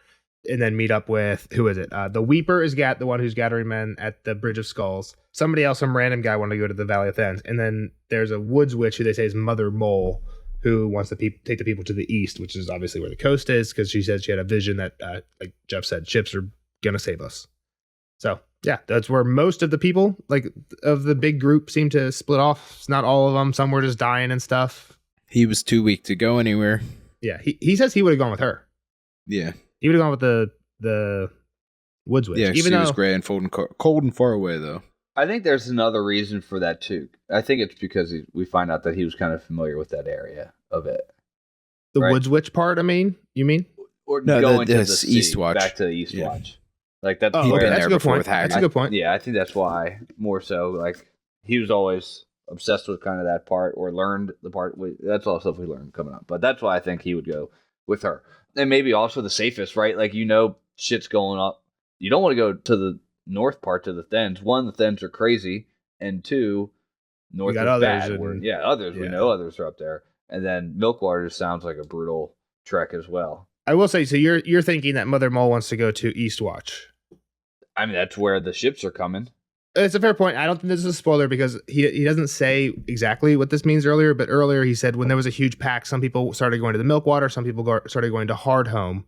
Speaker 3: And then meet up with, who is it? The Weeper is the one who's gathering men at the Bridge of Skulls. Somebody else, some random guy, wanted to go to the Valley of Thens. And then there's a woods witch who they say is Mother Mole, who wants to take the people to the east, which is obviously where the coast is, because she said she had a vision that, like Jeff said, ships are going to save us. So, yeah, that's where most of the people, like, of the big group seem to split off. It's not all of them. Some were just dying and stuff.
Speaker 2: He was too weak to go anywhere.
Speaker 3: Yeah, he says he would have gone with her.
Speaker 2: Yeah.
Speaker 3: He would have gone with the Woods Witch.
Speaker 2: Yeah, even though she was gray and cold and far away, though.
Speaker 1: I think there's another reason for that, too. I think it's because we find out that he was kind of familiar with that area of it.
Speaker 3: The Woods Witch part, you mean?
Speaker 1: Or no, going to the
Speaker 2: East Watch.
Speaker 1: Back to the East Watch. Like that's
Speaker 3: that's a good point. That's a good point.
Speaker 1: Yeah, I think that's why more so. Like he was always obsessed with kind of that part, or learned the part. That's all stuff we learned coming up. But that's why I think he would go with her. And maybe also the safest, right? Like, shit's going up. You don't want to go to the north part to the Thens. One, the Thens are crazy. And two, north is bad. Others. We know others are up there. And then Milkwater sounds like a brutal trek as well.
Speaker 3: I will say, so you're thinking that Mother Mole wants to go to Eastwatch.
Speaker 1: I mean, that's where the ships are coming.
Speaker 3: It's a fair point. I don't think this is a spoiler because he doesn't say exactly what this means earlier, but earlier he said when there was a huge pack, some people started going to the Milkwater, some people started going to Hardhome,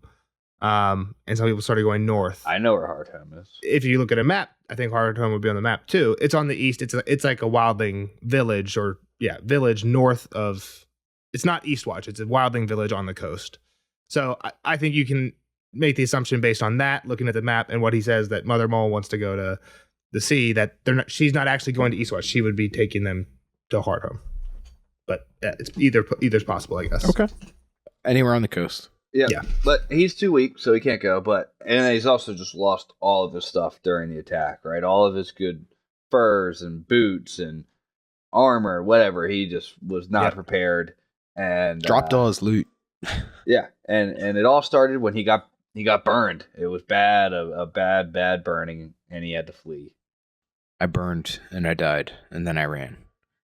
Speaker 3: and some people started going north.
Speaker 1: I know where Hardhome is.
Speaker 3: If you look at a map, I think Hardhome would be on the map too. It's on the east. It's like a wildling village village north of. It's not Eastwatch. It's a wildling village on the coast. So I think you can make the assumption based on that, looking at the map and what he says that Mother Mole wants to go to the sea, that she's not actually going to Eastwatch. She would be taking them to Hardhome. But it's either's possible, I guess.
Speaker 2: Okay. Anywhere on the coast.
Speaker 1: Yeah. But he's too weak, so he can't go. And he's also just lost all of his stuff during the attack, right? All of his good furs and boots and armor, whatever. He just was not prepared and
Speaker 2: dropped all his loot.
Speaker 1: Yeah, and it all started when he got burned. It was bad, a bad burning, and he had to flee.
Speaker 2: I burned and I died, and then I ran,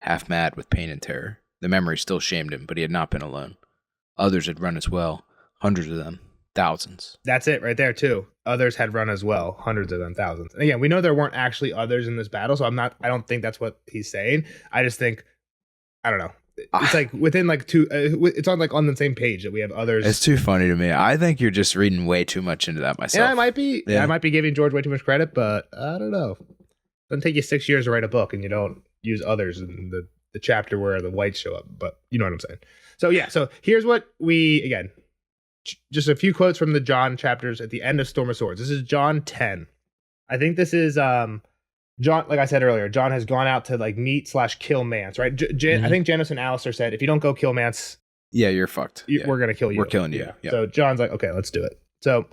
Speaker 2: half mad with pain and terror. The memory still shamed him, but he had not been alone. Others had run as well, hundreds of them, thousands.
Speaker 3: That's it right there too. Others had run as well, hundreds of them, thousands. And again, we know there weren't actually others in this battle, so I don't think that's what he's saying. I just think, I don't know. It's like within like two. It's on the same page that we have others.
Speaker 2: It's too funny to me. I think you're just reading way too much into that myself.
Speaker 3: And I might be. Yeah. I might be giving George way too much credit, but I don't know. It doesn't take you 6 years to write a book, and you don't use others in the chapter where the whites show up. But you know what I'm saying. So yeah. So here's what just a few quotes from the John chapters at the end of Storm of Swords. This is John 10. I think this is John, like I said earlier, John has gone out to like meet/kill Mance, right? I think Janice and Alistair said, if you don't go kill Mance,
Speaker 2: you're fucked.
Speaker 3: We're going to kill you.
Speaker 2: We're killing you. Yeah.
Speaker 3: So John's like, okay, let's do it. So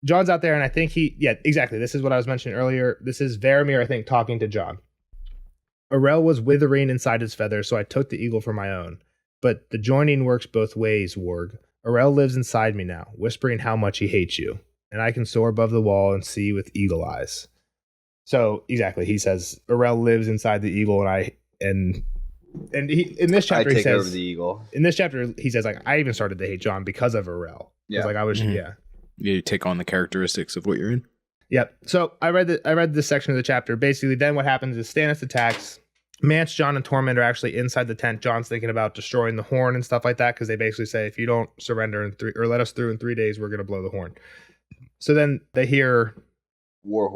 Speaker 3: John's out there, and I think exactly. This is what I was mentioning earlier. This is Verimir, I think, talking to John. Arel was withering inside his feathers, so I took the eagle for my own. But the joining works both ways, Warg. Arel lives inside me now, whispering how much he hates you. And I can soar above the wall and see with eagle eyes. So, exactly, he says, Arel lives inside the eagle, and he, in this chapter,
Speaker 1: I take
Speaker 3: he says,
Speaker 1: over the eagle.
Speaker 3: in this chapter, he says, like, I even started to hate John because of Arel.
Speaker 1: Yeah.
Speaker 3: Like, I was,
Speaker 2: Mhm. You take on the characteristics of what you're in.
Speaker 3: Yep. So I read this section of the chapter. Basically, then what happens is Stannis attacks. Mance, John, and Tormund are actually inside the tent. John's thinking about destroying the horn and stuff like that because they basically say, if you don't surrender or let us through in 3 days, we're going to blow the horn. So then they hear war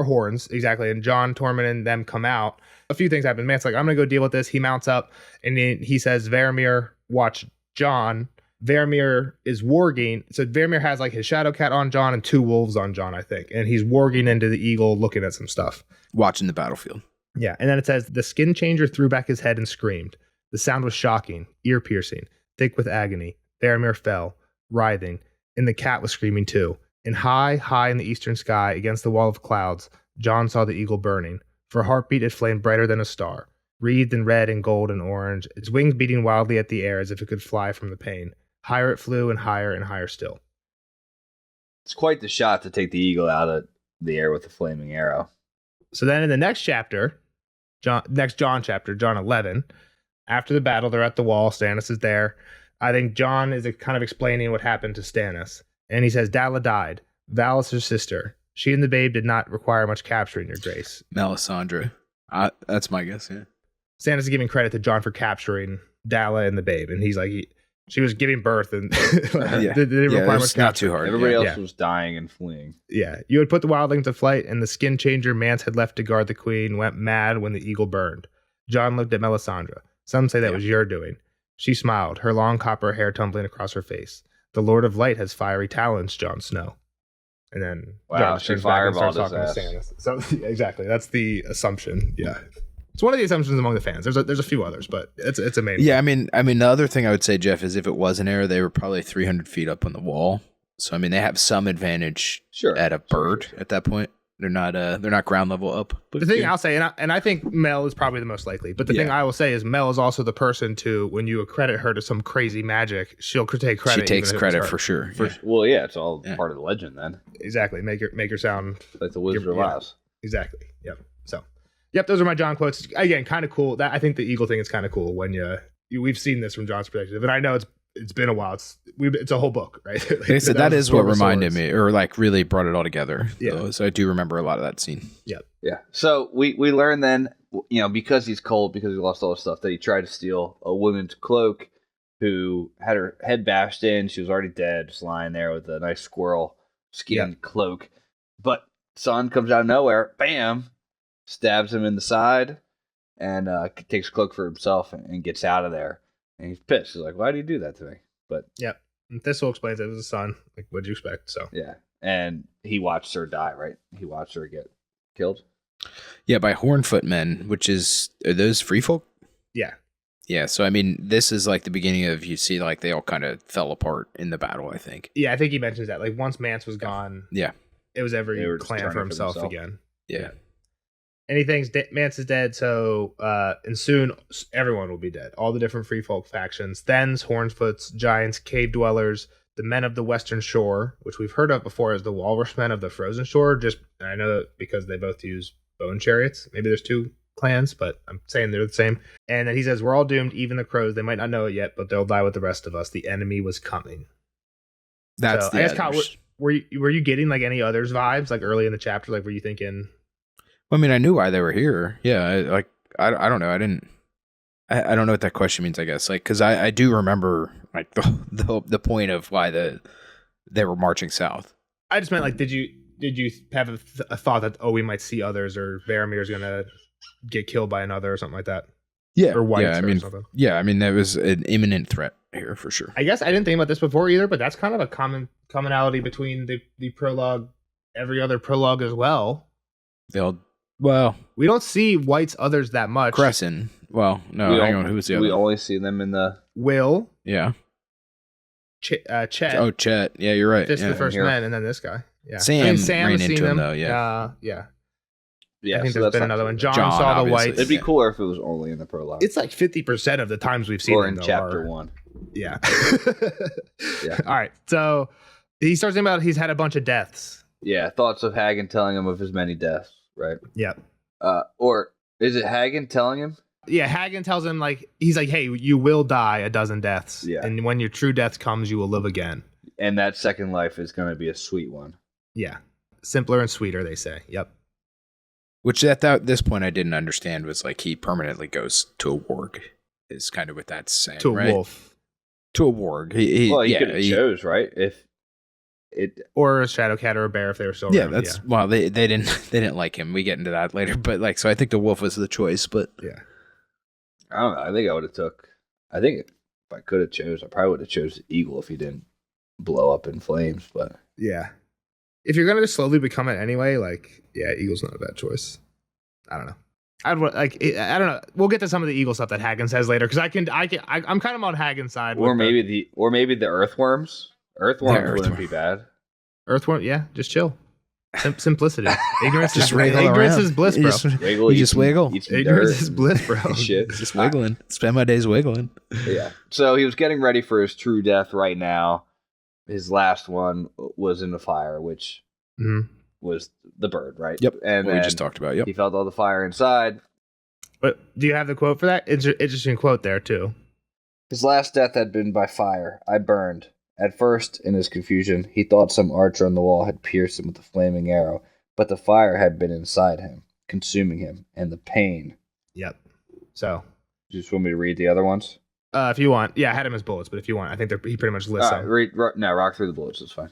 Speaker 3: horns, exactly. And John, Tormund, and them come out. A few things happen. Mance's like, I'm going to go deal with this. He mounts up and he says, Varamir, watch John. Varamir is warging. So Varamir has like his shadow cat on John and 2 wolves on John, I think. And he's warging into the eagle, looking at some stuff.
Speaker 2: Watching the battlefield.
Speaker 3: Yeah. And then it says, the skin changer threw back his head and screamed. The sound was shocking, ear piercing, thick with agony. Varamir fell, writhing, and the cat was screaming too. And high, high in the eastern sky, against the wall of clouds, John saw the eagle burning. For a heartbeat, it flamed brighter than a star, wreathed in red and gold and orange, its wings beating wildly at the air as if it could fly from the pain. Higher it flew and higher still.
Speaker 1: It's quite the shot to take the eagle out of the air with a flaming arrow.
Speaker 3: So then in the next chapter, John 11, after the battle, they're at the wall. Stannis is there. I think John is kind of explaining what happened to Stannis. And he says, Dalla died. Val is her sister. She and the babe did not require much capturing, your grace.
Speaker 2: Melisandre. That's my guess, yeah.
Speaker 3: Stannis is giving credit to John for capturing Dalla and the babe. And he's like, she was giving birth and didn't require much
Speaker 2: not too hard.
Speaker 1: Everybody else was dying and fleeing.
Speaker 3: Yeah. You had put the wildling to flight, and the skin changer Mance had left to guard the queen went mad when the eagle burned. John looked at Melisandre. Some say that was your doing. She smiled, her long copper hair tumbling across her face. The Lord of Light has fiery talons, Jon Snow. And then John
Speaker 1: she
Speaker 3: turns back and starts
Speaker 1: fireballed
Speaker 3: talking
Speaker 1: his
Speaker 3: to Stannis. So exactly, that's the assumption. Yeah, it's one of the assumptions among the fans. There's a few others, but it's a main.
Speaker 2: Yeah,
Speaker 3: one.
Speaker 2: I mean, the other thing I would say, Jeff, is if it was an arrow, they were probably 300 feet up on the wall. So I mean, they have some advantage at a bird at that point. They're not ground level up. But
Speaker 3: the thing I'll say, and I think Mel is probably the most likely. But the thing I will say is Mel is also the person to, when you accredit her to some crazy magic, she'll take credit.
Speaker 2: She takes credit for sure.
Speaker 1: Well, it's all part of the legend then.
Speaker 3: Exactly. Make her sound
Speaker 1: like the Wizard of Oz.
Speaker 3: Exactly. Yep. So, those are my John quotes. Again, kind of cool. That I think the eagle thing is kind of cool when we've seen this from John's perspective, and I know it's been a while. It's a whole book, right?
Speaker 2: Like, so that is what reminded me, or like really brought it all together.
Speaker 3: Yeah.
Speaker 2: So I do remember a lot of that scene.
Speaker 3: Yeah.
Speaker 1: Yeah. So we learned then, because he's cold, because he lost all his stuff, that he tried to steal a woman's cloak who had her head bashed in. She was already dead, just lying there with a nice squirrel skin cloak. But Son comes out of nowhere, bam, stabs him in the side, and takes a cloak for himself and gets out of there. And he's pissed. He's like, why do you do that to me? But
Speaker 3: and Thistle explains it was a son. Like, what'd you expect? So
Speaker 1: and he watched her die, right? He watched her get killed.
Speaker 2: Yeah, by Hornfoot men, which are those free folk?
Speaker 3: Yeah.
Speaker 2: Yeah, so I mean, this is like the beginning of, you see, like they all kind of fell apart in the battle, I think.
Speaker 3: Yeah, I think he mentions that. Like, once Mance was gone, it was every clan for himself again.
Speaker 2: Yeah.
Speaker 3: And he thinks Mance is dead, so and soon everyone will be dead. All the different free folk factions, Thens, Hornfoots, Giants, Cave Dwellers, the Men of the Western Shore, which we've heard of before as the Walrus Men of the Frozen Shore. And I know that because they both use bone chariots. Maybe there's 2 clans, but I'm saying they're the same. And then he says, we're all doomed, even the crows. They might not know it yet, but they'll die with the rest of us. The enemy was coming.
Speaker 2: That's the
Speaker 3: I guess, Kyle, were you getting like any others vibes like early in the chapter? Like, were you thinking...
Speaker 2: Well, I mean, I knew why they were here. Yeah, I don't know. I don't know what that question means, I guess. Like, because I do remember like the point of why they were marching south.
Speaker 3: I just meant like, did you have a thought that we might see others, or Varamir's gonna get killed by another or something like that?
Speaker 2: Yeah,
Speaker 3: or whites
Speaker 2: or something. Yeah, I mean, there was an imminent threat here for sure.
Speaker 3: I guess I didn't think about this before either, but that's kind of a commonality between the prologue, every other prologue as well. We don't see whites others that much.
Speaker 2: Crescent. Well, no, hang on. Who was the other?
Speaker 1: We only see them in the
Speaker 3: Will.
Speaker 2: Yeah.
Speaker 3: Chet.
Speaker 2: Oh, Chet. Yeah, you're right.
Speaker 3: This is the first man, and then this guy. Yeah.
Speaker 2: Sam
Speaker 3: ran
Speaker 2: into him though. Yeah.
Speaker 3: Yeah.
Speaker 1: Yeah,
Speaker 3: I think
Speaker 1: so
Speaker 3: there's
Speaker 1: that's
Speaker 3: been
Speaker 1: not
Speaker 3: another
Speaker 1: too
Speaker 3: one.
Speaker 1: bad.
Speaker 3: John
Speaker 2: John,
Speaker 3: saw the
Speaker 2: obviously.
Speaker 3: whites.
Speaker 1: It'd be cooler if it was only in the prologue.
Speaker 3: It's like 50% of the times we've seen
Speaker 1: or
Speaker 3: them,
Speaker 1: in
Speaker 3: though,
Speaker 1: chapter
Speaker 3: are-
Speaker 1: 1.
Speaker 3: Yeah.
Speaker 1: Yeah.
Speaker 3: All right. So he starts thinking about he's had a bunch of deaths.
Speaker 1: Yeah, thoughts of Hagen telling him of his many deaths, right?
Speaker 3: Yep.
Speaker 1: Or is it Hagen telling him?
Speaker 3: Yeah, Hagen tells him, like, he's like, hey, you will die a dozen deaths.
Speaker 1: Yeah.
Speaker 3: And when your true death comes, you will live again.
Speaker 1: And that second life is going to be a sweet one.
Speaker 3: Yeah. Simpler and sweeter, they say. Yep.
Speaker 2: Which at this point I didn't understand was like he permanently goes to a warg. Is kind of what that's saying.
Speaker 3: To a
Speaker 2: right?
Speaker 3: wolf.
Speaker 2: To a warg.
Speaker 1: He could have chose, right? If it.
Speaker 3: Or a shadow cat or a bear if they were still
Speaker 2: Yeah,
Speaker 3: around.
Speaker 2: that's well. They didn't like him. We get into that later, but like so I think the wolf was the choice. But
Speaker 3: Yeah.
Speaker 1: I don't know. I think I would have took. I think if I could have chose, I probably would have chose the eagle if he didn't blow up in flames. But
Speaker 3: Yeah. If you're gonna just slowly become it anyway, like, yeah, eagle's not a bad choice. I don't know. I don't know. We'll get to some of the eagle stuff that Hagen says later because I'm kind of on Hagen's side.
Speaker 1: or
Speaker 3: with
Speaker 1: maybe the earthworms. Earthworms wouldn't
Speaker 2: earthworm.
Speaker 1: be bad.
Speaker 3: earthworm. Yeah, just chill. Simplicity. Ignorance.
Speaker 2: just
Speaker 3: is,
Speaker 2: wriggle
Speaker 3: ignorance
Speaker 2: around.
Speaker 3: is bliss,
Speaker 2: You
Speaker 3: bro.
Speaker 2: just-
Speaker 1: Wiggle,
Speaker 2: You
Speaker 1: eat
Speaker 2: just
Speaker 1: some-
Speaker 2: wiggle.
Speaker 1: eat some
Speaker 3: Ignorance
Speaker 1: dirt
Speaker 3: is bliss, bro.
Speaker 1: and shit.
Speaker 2: just wiggling. Spend my days wiggling.
Speaker 1: Yeah. So he was getting ready for his true death right now. His last one was in the fire, which
Speaker 3: Mhm.
Speaker 1: was the bird, right?
Speaker 2: Yep.
Speaker 1: And
Speaker 2: What we
Speaker 1: then
Speaker 2: just talked about. Yep.
Speaker 1: he felt all the fire inside.
Speaker 3: But do you have the quote for that? Interesting quote there too.
Speaker 1: His last death had been by fire. I burned. At first, in his confusion, he thought some archer on the wall had pierced him with a flaming arrow, but the fire had been inside him, consuming him, and the pain.
Speaker 3: Yep. So,
Speaker 1: You just want me to read the other ones?
Speaker 3: if you want, yeah, I had him as bullets, but if you want, I think he pretty much lists
Speaker 1: All right,
Speaker 3: them.
Speaker 1: no, rock through the bullets. It's fine.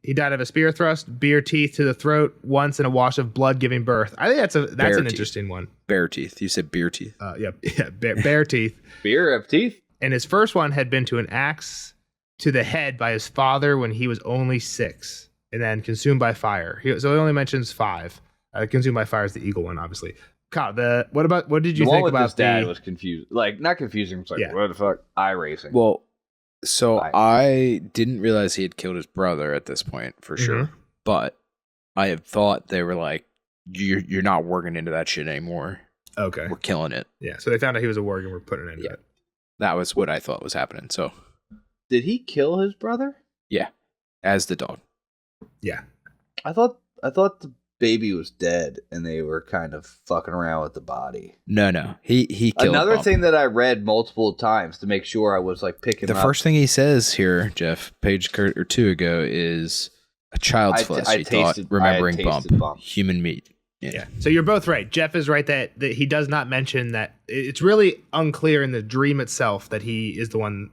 Speaker 3: He died of a spear thrust, beer teeth to the throat, once in a wash of blood giving birth. I think that's
Speaker 2: Bear
Speaker 3: an
Speaker 2: teeth.
Speaker 3: interesting one.
Speaker 2: Bear teeth. You said beer teeth.
Speaker 3: Bear teeth.
Speaker 1: Beer have teeth?
Speaker 3: And his first one had been to an axe to the head by his father when he was only 6, and then consumed by fire. So he only mentions 5. Consumed by fire is the eagle one, obviously. Kyle, what did you
Speaker 1: The one
Speaker 3: think
Speaker 1: with
Speaker 3: about
Speaker 1: his dad was confused. Like, not confusing. It's like,
Speaker 3: Yeah.
Speaker 1: what the fuck? Eye racing.
Speaker 2: Well, so
Speaker 1: Right.
Speaker 2: I didn't realize he had killed his brother at this point for sure, but I had thought they were like, "You're not working into that shit anymore.
Speaker 3: Okay.
Speaker 2: We're killing it."
Speaker 3: Yeah. So they found out he was a warg and we're putting it into
Speaker 2: Yeah.
Speaker 3: it.
Speaker 2: That was what I thought was happening. So,
Speaker 1: Did he kill his brother?
Speaker 2: as the dog,
Speaker 3: Yeah.
Speaker 1: I thought the baby was dead and they were kind of fucking around with the body.
Speaker 2: no, he killed
Speaker 1: Another
Speaker 2: Bump.
Speaker 1: thing that I read multiple times to make sure I was like picking
Speaker 2: The
Speaker 1: up.
Speaker 2: first thing he says here, Jeff, page or two ago, is a child's flesh. He thought, remembering
Speaker 1: tasted
Speaker 2: bump, human meat.
Speaker 3: Yeah. So you're both right. Jeff is right that he does not mention that. It's really unclear in the dream itself that he is the one,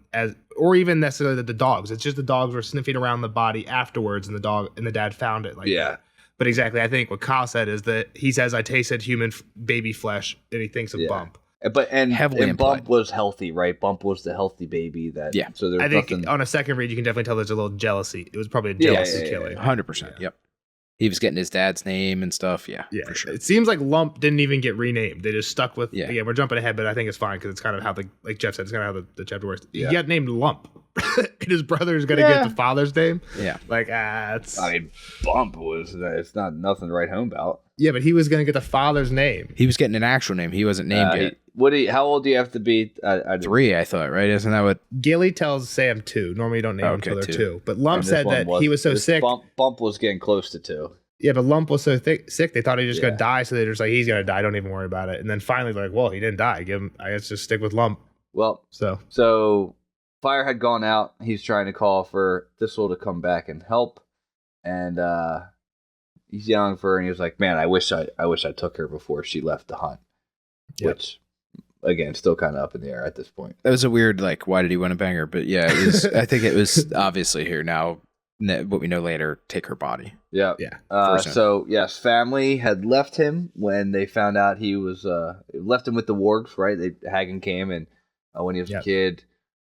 Speaker 3: or even necessarily that the dogs. It's just the dogs were sniffing around the body afterwards, and the dad found it. Like
Speaker 1: Yeah.
Speaker 3: that. But exactly, I think what Kyle said is that he says, "I tasted human baby flesh," and he thinks of
Speaker 1: Yeah.
Speaker 3: Bump.
Speaker 1: And
Speaker 2: Heavily
Speaker 1: Bump
Speaker 2: implied.
Speaker 1: was healthy, right? Bump was the healthy baby that.
Speaker 2: Yeah.
Speaker 1: So there was
Speaker 3: I think
Speaker 1: nothing.
Speaker 3: on a second read, you can definitely tell there's a little jealousy. It was probably a
Speaker 1: Yeah,
Speaker 3: jealousy
Speaker 1: yeah,
Speaker 3: killing.
Speaker 2: 100%. Yep. He was getting his dad's name and stuff. Yeah,
Speaker 3: Yeah,
Speaker 2: for sure.
Speaker 3: It seems like Lump didn't even get renamed. They just stuck with.
Speaker 2: Yeah.
Speaker 3: Yeah, we're jumping ahead, but I think it's fine because it's kind of how like Jeff said, it's kind of how the chapter works.
Speaker 1: Yeah.
Speaker 3: He got named Lump, and his brother's gonna
Speaker 1: Yeah.
Speaker 3: get the father's name.
Speaker 2: Yeah.
Speaker 3: Like, it's
Speaker 1: I mean, Bump was. It's not nothing to write home about.
Speaker 3: yeah, but he was gonna get the father's name.
Speaker 2: He was getting an actual name. He wasn't named yet.
Speaker 1: How old do you have to be? I
Speaker 2: 3, I thought, right? Isn't that what?
Speaker 3: Gilly tells Sam 2. Normally, you don't name them
Speaker 2: Okay,
Speaker 3: until they're
Speaker 2: 2.
Speaker 3: 2. But Lump
Speaker 1: and this
Speaker 3: said
Speaker 1: one
Speaker 3: that he was so
Speaker 1: this
Speaker 3: sick.
Speaker 1: Bump was getting close to 2.
Speaker 3: Yeah, but Lump was so sick they thought he was just
Speaker 1: Yeah.
Speaker 3: gonna die. So they're just like, he's gonna die. Don't even worry about it. And then finally, they're like, well, he didn't die. I guess just stick with Lump.
Speaker 1: Well, so fire had gone out. He's trying to call for Thistle to come back and help, and he's yelling for her. And he was like, "Man, I wish I took her before she left the hunt."
Speaker 3: Yep.
Speaker 1: Which, again, still kind of up in the air at this point.
Speaker 2: That was a weird, like, why did he want to bang her? But yeah, it was. I think it was obviously here now. What we know later, take her body.
Speaker 1: Yeah,
Speaker 3: Yeah.
Speaker 2: First
Speaker 1: so yes, family had left him when they found out he was left him with the wargs. Right, Hagen came and when he was
Speaker 3: Yep.
Speaker 1: a kid.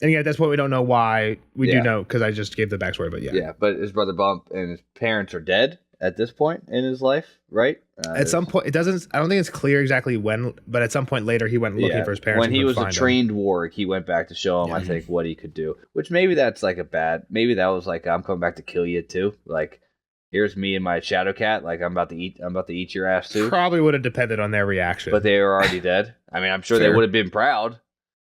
Speaker 3: And yeah, at this point, we don't know why. We
Speaker 1: Yeah.
Speaker 3: do know because I just gave the backstory. But
Speaker 1: Yeah, but his brother Bump and his parents are dead at this point in his life, right?
Speaker 3: At some point, it doesn't. I don't think it's clear exactly when, but at some point later, he went looking for his parents.
Speaker 1: When
Speaker 3: and
Speaker 1: he
Speaker 3: couldn't
Speaker 1: was a
Speaker 3: find them.
Speaker 1: trained warg, he went back to show him, I think, what he could do. Which maybe that's like maybe that was like, I'm coming back to kill you too. Like, here's me and my shadow cat. Like I'm about to eat your ass too.
Speaker 3: Probably would have depended on their reaction.
Speaker 1: But they were already dead. I mean, I'm sure they would have been proud.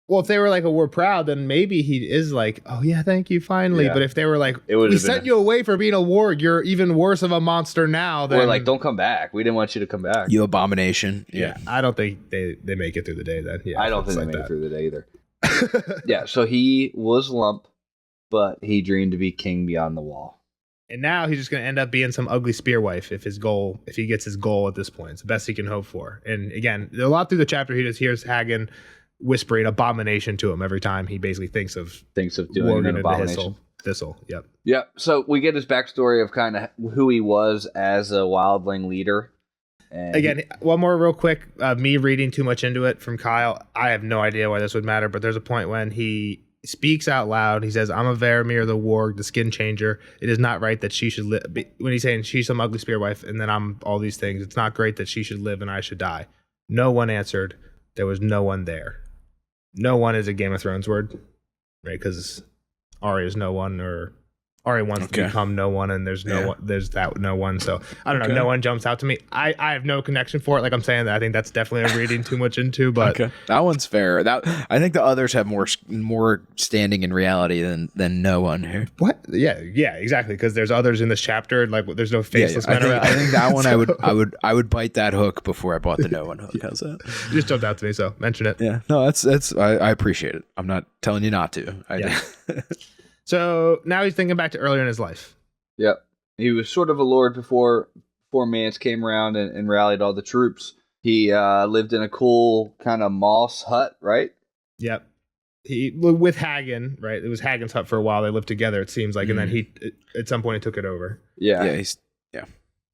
Speaker 3: Well, if they were like, we're proud, then maybe he is like, oh yeah, thank you, finally.
Speaker 1: Yeah.
Speaker 3: But if they were like, we sent you away for being a warg, you're even worse of a monster now. Then
Speaker 1: or like, don't come back. We didn't want you to come back.
Speaker 2: You abomination.
Speaker 3: Yeah, I don't think they make it through the day then. Yeah,
Speaker 1: I don't think they make it through the day either. Yeah, so he was Lump, but he dreamed to be king beyond the wall.
Speaker 3: And now he's just going to end up being some ugly spear wife if he gets his goal at this point. It's the best he can hope for. And again, a lot through the chapter, he just hears Hagen whispering abomination to him every time he basically thinks of
Speaker 1: doing an abomination.
Speaker 3: Thistle.
Speaker 1: Yep. So we get his backstory of kind of who he was as a wildling leader. And
Speaker 3: again, one more real quick. Me reading too much into it from Kyle. I have no idea why this would matter, but there's a point when he speaks out loud. He says, "I'm a Varamir the warg, the skin changer. It is not right that she should live." When he's saying she's some ugly spear wife, and then I'm all these things. It's not great that she should live and I should die. No one answered. There was no one there. No one is a Game of Thrones word, right? Because Arya is no one, or Arya wants to become no one, and there's no one. There's that no one. So I don't know. No one jumps out to me. I have no connection for it. Like I'm saying, that I think that's definitely a reading too much into. But
Speaker 2: that one's fair. That I think the others have more standing in reality than no one here.
Speaker 3: What? Yeah, exactly. Because there's others in this chapter. Like there's no faceless men around.
Speaker 2: I think that one I would bite that hook before I bought the no one hook. How's that?
Speaker 3: You just jumped out to me, so mention it.
Speaker 2: Yeah. No, that's I appreciate it. I'm not telling you not to.
Speaker 3: So now he's thinking back to earlier in his life.
Speaker 1: Yep. He was sort of a lord before Mance came around and rallied all the troops. He lived in a cool kind of moss hut, right?
Speaker 3: Yep. He with Hagen, right? It was Hagen's hut for a while. They lived together, it seems like, and then he at some point he took it over.
Speaker 1: Yeah.
Speaker 2: Yeah.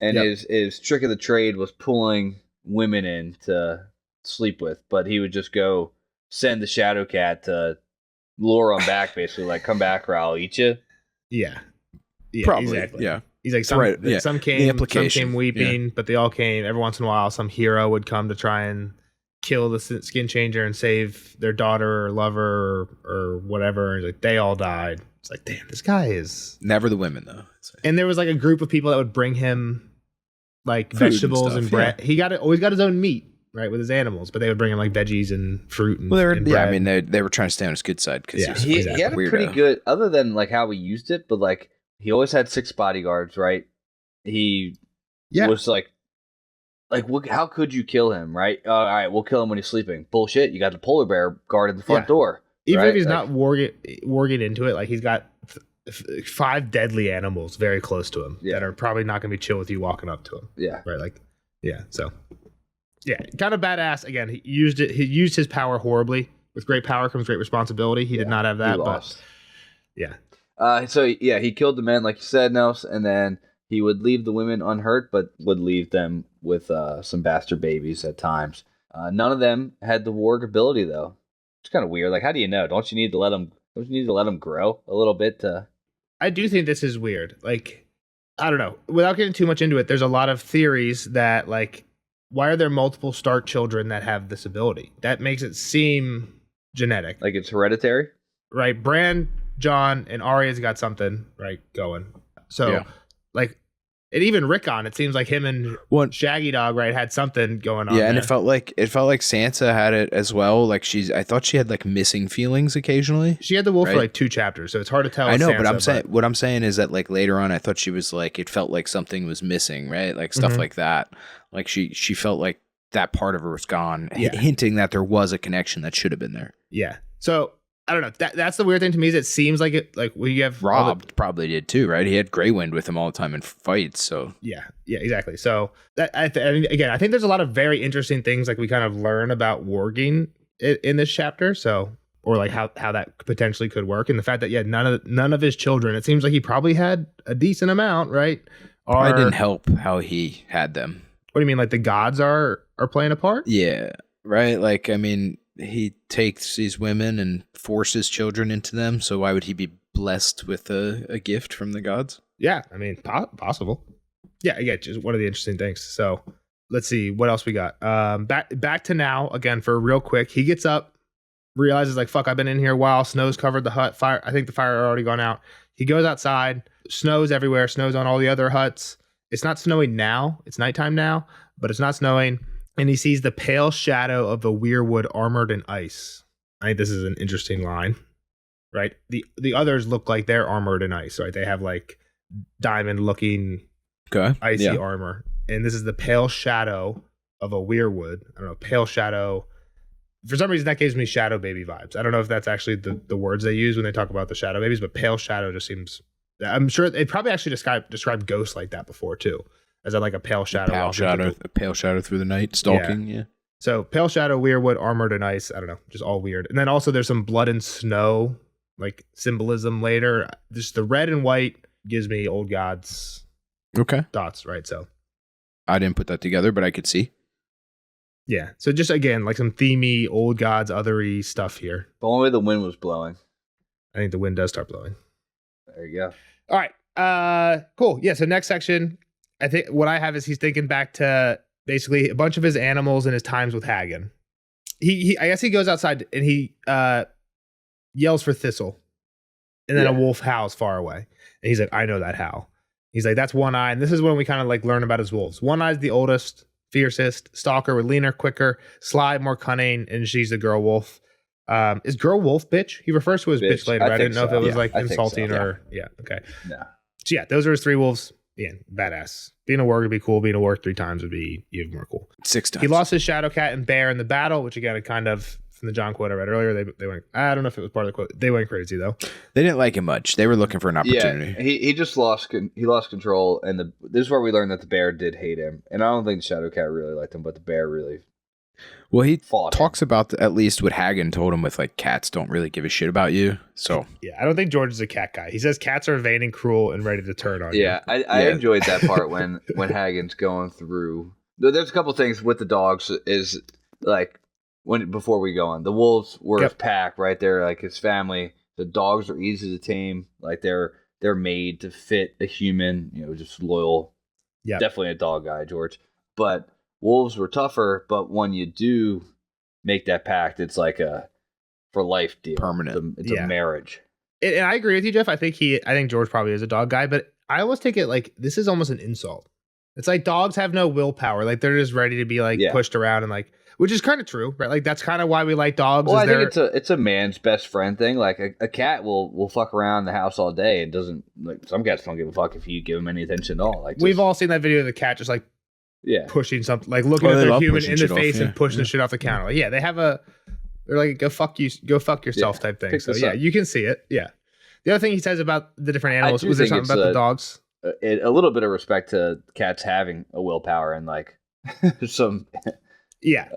Speaker 1: And his trick of the trade was pulling women in to sleep with, but he would just go send the shadow cat to lure them back, basically, like, come back or I'll eat you.
Speaker 3: Yeah,
Speaker 2: probably.
Speaker 3: Exactly.
Speaker 2: Yeah,
Speaker 3: he's like some came weeping, but they all came. Every once in a while, some hero would come to try and kill the skin changer and save their daughter or lover or whatever. And like they all died. It's like, damn, this guy is
Speaker 2: never the women though.
Speaker 3: And there was like a group of people that would bring him like food vegetables and bread. Yeah. He always got his own meat. Right, with his animals, but they would bring him like veggies and fruit and, and bread.
Speaker 2: I mean, they were trying to stay on his good side because
Speaker 1: he had a pretty good, other than like how he used it, but like he always had 6 bodyguards, right? He was like, how could you kill him, right? All right, we'll kill him when he's sleeping. Bullshit, you got the polar bear guarding the front door.
Speaker 3: Even if he's not warging into it, like he's got 5 deadly animals very close to him that are probably not going to be chill with you walking up to him.
Speaker 1: Yeah,
Speaker 3: right. Like, so. Yeah, kind of badass. Again, he used his power horribly. With great power comes great responsibility. He did not have that, but
Speaker 1: he killed the men, like you said, Nels, and then he would leave the women unhurt, but would leave them with some bastard babies at times. None of them had the warg ability, though. It's kind of weird. Like, how do you know? Don't you need to let them grow a little bit?
Speaker 3: I do think this is weird. Like, I don't know. Without getting too much into it, there's a lot of theories that like. Why are there multiple Stark children that have this ability? That makes it seem genetic.
Speaker 1: Like it's hereditary?
Speaker 3: Right. Bran, Jon, and Arya's got something, right, going. So, like, and even Rickon, it seems like him and Shaggy Dog, right, had something going on.
Speaker 2: Yeah, and it felt like Sansa had it as well. Like I thought she had like missing feelings occasionally.
Speaker 3: She had the wolf for like 2 chapters, so it's hard to tell.
Speaker 2: I know, Sansa, but what I'm saying is that like later on, I thought she was like it felt like something was missing, right? Like stuff like that. Like she felt like that part of her was gone, hinting that there was a connection that should have been there.
Speaker 3: Yeah. So I don't know. That's the weird thing to me is it seems like it. Like we have
Speaker 2: Rob probably did too, right? He had Grey Wind with him all the time in fights. So
Speaker 3: yeah, exactly. So that I think there's a lot of very interesting things like we kind of learn about warging in this chapter. So or like how that potentially could work, and the fact that none of his children. It seems like he probably had a decent amount, right?
Speaker 2: I didn't help how he had them.
Speaker 3: What do you mean? Like the gods are playing a part?
Speaker 2: Yeah, right. Like I mean. He takes these women and forces children into them. So why would he be blessed with a gift from the gods?
Speaker 3: Yeah, I mean, possible. Yeah, just one of the interesting things. So let's see what else we got. Back to now again for real quick. He gets up realizes like, fuck, I've been in here a while. Snow's covered the hut. Fire. I think the fire had already gone out. He goes outside. Snow's everywhere. Snow's on all the other huts. It's not snowing now. It's nighttime now, but it's not snowing. And he sees the pale shadow of a weirwood armored in ice. I think this is an interesting line, right? The others look like they're armored in ice, right? They have like diamond looking icy armor. And this is the pale shadow of a weirwood. I don't know, pale shadow. For some reason, that gives me shadow baby vibes. I don't know if that's actually the words they use when they talk about the shadow babies, but pale shadow just seems... I'm sure they probably actually described ghosts like that before, too. As like a pale shadow.
Speaker 2: A pale shadow through the night, stalking, yeah.
Speaker 3: So, pale shadow, weirwood, armored in ice. I don't know, just all weird. And then also there's some blood and snow, like symbolism later. Just the red and white gives me old gods thoughts, right? So
Speaker 2: I didn't put that together, but I could see.
Speaker 3: Yeah. So just again, like some themey, old gods, othery stuff here.
Speaker 1: The only way the wind was blowing.
Speaker 3: I think the wind does start blowing.
Speaker 1: There you go.
Speaker 3: All right. Cool. Yeah. So next section, I think what I have is he's thinking back to basically a bunch of his animals and his times with Hagen. I guess he goes outside and he yells for Thistle. And then a wolf howls far away. And he's like, I know that howl. He's like, that's One Eye. And this is when we kind of like learn about his wolves. One Eye's the oldest, fiercest. Stalker with leaner, quicker. Sly, more cunning. And she's the girl wolf. Is girl wolf bitch? He refers to as bitch later. I didn't know if it was like insulting or... Yeah, okay.
Speaker 1: No.
Speaker 3: So yeah, those are his 3 wolves. Yeah, badass. Being a warg would be cool. Being a warg 3 times would be even more cool.
Speaker 2: 6 times.
Speaker 3: He lost his shadow cat and bear in the battle, which again, kind of from the John quote I read earlier, they went. I don't know if it was part of the quote. They went crazy though.
Speaker 2: They didn't like him much. They were looking for an opportunity.
Speaker 1: Yeah, he just lost control, and this is where we learned that the bear did hate him, and I don't think the shadow cat really liked him, but the bear really.
Speaker 2: Well, he talks about at least what Hagen told him with like cats don't really give a shit about you. So
Speaker 3: yeah, I don't think George is a cat guy. He says cats are vain and cruel and ready to turn on you.
Speaker 1: Yeah, I enjoyed that part when Hagen's going through. There's a couple things with the dogs is like before we go on, the wolves were his pack, right? They're like his family. The dogs are easy to tame. Like they're made to fit a human. Just loyal. Yeah, definitely a dog guy, George. But wolves were tougher, but when you do make that pact, it's like a for life deal.
Speaker 2: Permanent.
Speaker 1: It's a marriage.
Speaker 3: And I agree with you, Jeff. I think George probably is a dog guy, but I always take it like this is almost an insult. It's like dogs have no willpower. Like they're just ready to be like pushed around and like, which is kind of true, right? Like that's kind of why we like dogs.
Speaker 1: Well, I think it's a man's best friend thing. Like a cat will fuck around the house all day and doesn't like some cats don't give a fuck if you give them any attention at all. Like
Speaker 3: we've all seen that video of the cat just like pushing something, like looking at their human in the face and pushing the shit off the counter. Like, yeah, they're like go fuck yourself type thing. So yeah, you can see it. Yeah. The other thing he says about the different animals was there something about the dogs.
Speaker 1: A little bit of respect to cats having a willpower and like some.
Speaker 3: Yeah.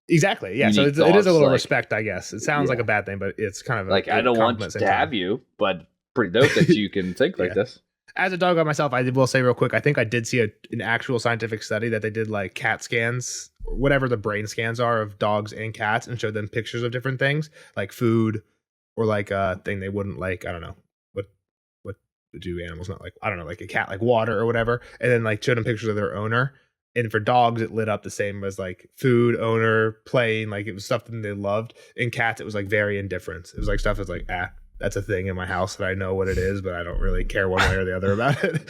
Speaker 3: Exactly. Yeah. So it is a little respect, I guess. It sounds like a bad thing, but it's kind of
Speaker 1: like I don't want to have you, but pretty dope that you can think like this.
Speaker 3: As a dog guy myself, I will say real quick, I think I did see an actual scientific study that they did like cat scans, or whatever the brain scans are of dogs and cats, and showed them pictures of different things like food or like a thing they wouldn't like. I don't know what do animals not like. I don't know, like a cat like water or whatever, and then like showed them pictures of their owner. And for dogs, it lit up the same as like food, owner, playing. Like it was something they loved. In cats, it was like very indifference. It was like stuff that's like, that's a thing in my house that I know what it is, but I don't really care one way or the other about it.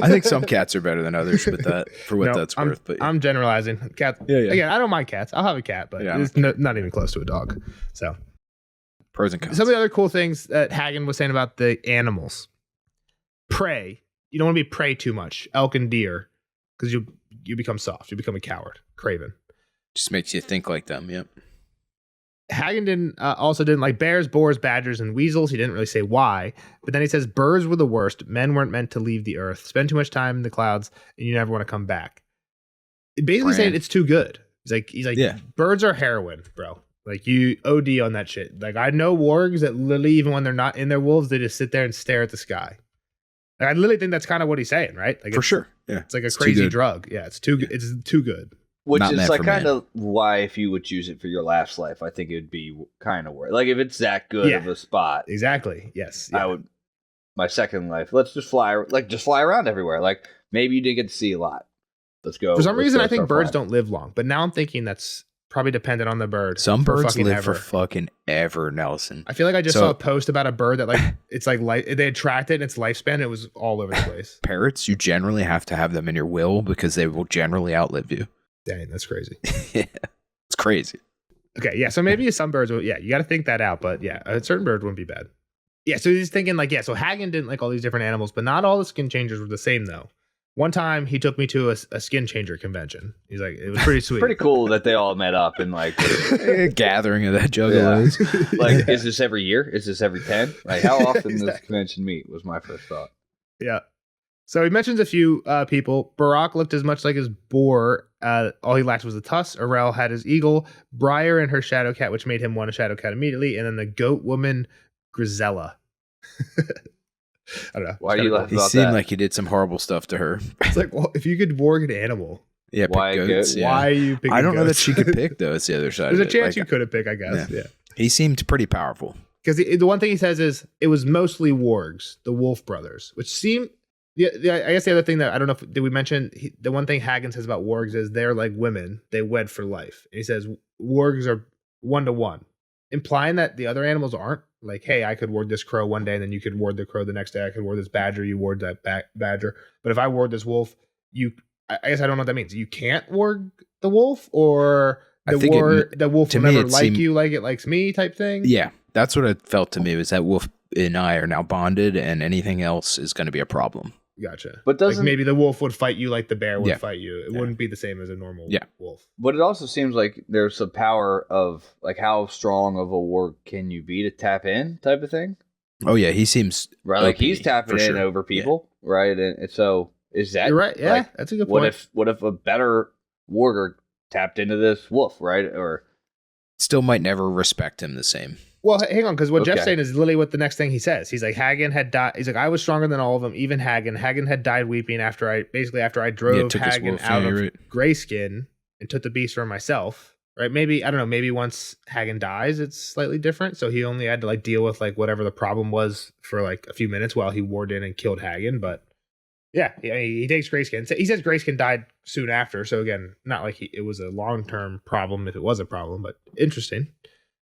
Speaker 2: I think some cats are better than others with that, for what that's worth. But
Speaker 3: I'm generalizing. Cats. Yeah. Again, I don't mind cats. I'll have a cat, but it's not even close to a dog. So
Speaker 2: pros and cons.
Speaker 3: Some of the other cool things that Hagen was saying about the animals. Prey. You don't want to be prey too much. Elk and deer, because you become soft. You become a coward. Craven.
Speaker 2: Just makes you think like them. Yep.
Speaker 3: Hagen also didn't like bears, boars, badgers, and weasels. He didn't really say why, but then he says birds were the worst. Men weren't meant to leave the earth. Spend too much time in the clouds, and you never want to come back. Basically saying it's too good. He's like, birds are heroin, bro. Like you OD on that shit. Like I know wargs that literally, even when they're not in their wolves, they just sit there and stare at the sky. Like, I literally think that's kind of what he's saying, right? Like
Speaker 2: for sure. Yeah,
Speaker 3: it's like a crazy drug. Yeah, it's too good. It's too good.
Speaker 1: Which is like kind of why if you would choose it for your last life, I think it would be kind of worth. Like if it's that good of a spot,
Speaker 3: exactly. Yes,
Speaker 1: I would. My second life, let's just fly around everywhere. Like maybe you didn't get to see a lot. Let's go.
Speaker 3: For some reason, I think birds don't live long, but now I'm thinking that's probably dependent on the bird.
Speaker 2: Some
Speaker 3: for
Speaker 2: birds
Speaker 3: fucking
Speaker 2: live
Speaker 3: ever.
Speaker 2: for fucking ever, Nelson.
Speaker 3: I feel like I just
Speaker 2: So-
Speaker 3: saw a post about a bird that like it's like they had tracked it and its lifespan. It was all over the place.
Speaker 2: Parrots, you generally have to have them in your will because they will generally outlive you.
Speaker 3: Dang, that's crazy.
Speaker 2: Yeah, it's crazy.
Speaker 3: Okay, yeah. So maybe some birds will, yeah, you got to think that out. But yeah, a certain bird wouldn't be bad. Yeah, so he's thinking like, yeah, so Hagen didn't like all these different animals, but not all the skin changers were the same though. One time he took me to a skin changer convention. He's like, it was pretty sweet.
Speaker 1: Pretty cool that they all met up and like,
Speaker 2: Gathering of that juggalos.
Speaker 1: like, is this every year? Is this every 10? Like, how often does this convention meet? Was my first thought.
Speaker 3: Yeah. So he mentions a few people. Barak looked as much like his boar. All he lacked was the tusk. Arel had his eagle. Briar and her shadow cat, which made him want a shadow cat immediately. And then the goat woman, Grisella. I don't know.
Speaker 1: Why do you laugh
Speaker 2: He
Speaker 1: about
Speaker 2: seemed
Speaker 1: that?
Speaker 2: like he did some horrible stuff to her.
Speaker 3: It's like, well, if you could warg an animal,
Speaker 2: Yeah,
Speaker 1: Why
Speaker 2: pick goats.
Speaker 1: goat?
Speaker 2: Yeah.
Speaker 3: why are you picking
Speaker 2: I don't know that
Speaker 3: goats?
Speaker 2: she could pick though. It's the other side.
Speaker 3: There's a
Speaker 2: of it.
Speaker 3: chance
Speaker 2: Like,
Speaker 3: you could have picked, I guess. Yeah.
Speaker 2: He seemed pretty powerful.
Speaker 3: Because the one thing he says is it was mostly wargs, the Wolf brothers, which seem. I guess the other thing that I don't know if did we mention the one thing Hagen says about wargs is they're like women, they wed for life. And he says wargs are 1-to-1, implying that the other animals aren't. Like, hey, I could ward this crow one day, and then you could ward the crow the next day. I could ward this badger, you ward that badger. But if I ward this wolf, I guess I don't know what that means. You can't ward the wolf, or
Speaker 2: I think
Speaker 3: the wolf
Speaker 2: to
Speaker 3: will
Speaker 2: me,
Speaker 3: never
Speaker 2: it
Speaker 3: like
Speaker 2: seemed-
Speaker 3: you like it likes me type thing.
Speaker 2: Yeah, that's what it felt to me. Was that Wolf and I are now bonded, and anything else is going to be a problem.
Speaker 3: Gotcha.
Speaker 1: But
Speaker 3: Like
Speaker 1: doesn't
Speaker 3: maybe the wolf would fight you like the bear would
Speaker 2: Yeah.
Speaker 3: fight you. It
Speaker 2: Yeah.
Speaker 3: wouldn't be the same as a normal
Speaker 2: Yeah.
Speaker 3: wolf.
Speaker 1: But it also seems like there's some power of like how strong of a warg can you be to tap in type of thing,
Speaker 2: Oh yeah, he seems
Speaker 1: right? Like
Speaker 2: OP,
Speaker 1: he's tapping
Speaker 2: for
Speaker 1: in
Speaker 2: sure.
Speaker 1: over people, right? And so is that
Speaker 3: You're right. Yeah,
Speaker 1: like,
Speaker 3: that's a good
Speaker 1: what
Speaker 3: point.
Speaker 1: if a better warger tapped into this wolf, right? Or
Speaker 2: still might never respect him the same.
Speaker 3: Well, hang on, because what Jeff's
Speaker 1: Okay.
Speaker 3: saying is literally what the next thing he says. He's like, Hagen had died. He's like, I was stronger than all of them, even Hagen. Hagen had died weeping after I drove
Speaker 2: took his
Speaker 3: Hagen
Speaker 2: wolf.
Speaker 3: out
Speaker 2: Yeah,
Speaker 3: of
Speaker 2: you're right.
Speaker 3: Grayskin and took the beast for myself. Right? Maybe I don't know. Maybe once Hagen dies, it's slightly different. So he only had to like deal with like whatever the problem was for like a few minutes while he warded in and killed Hagen. But yeah, he takes Grayskin. He says Grayskin died soon after. So again, not like it was a long term problem if it was a problem, but interesting.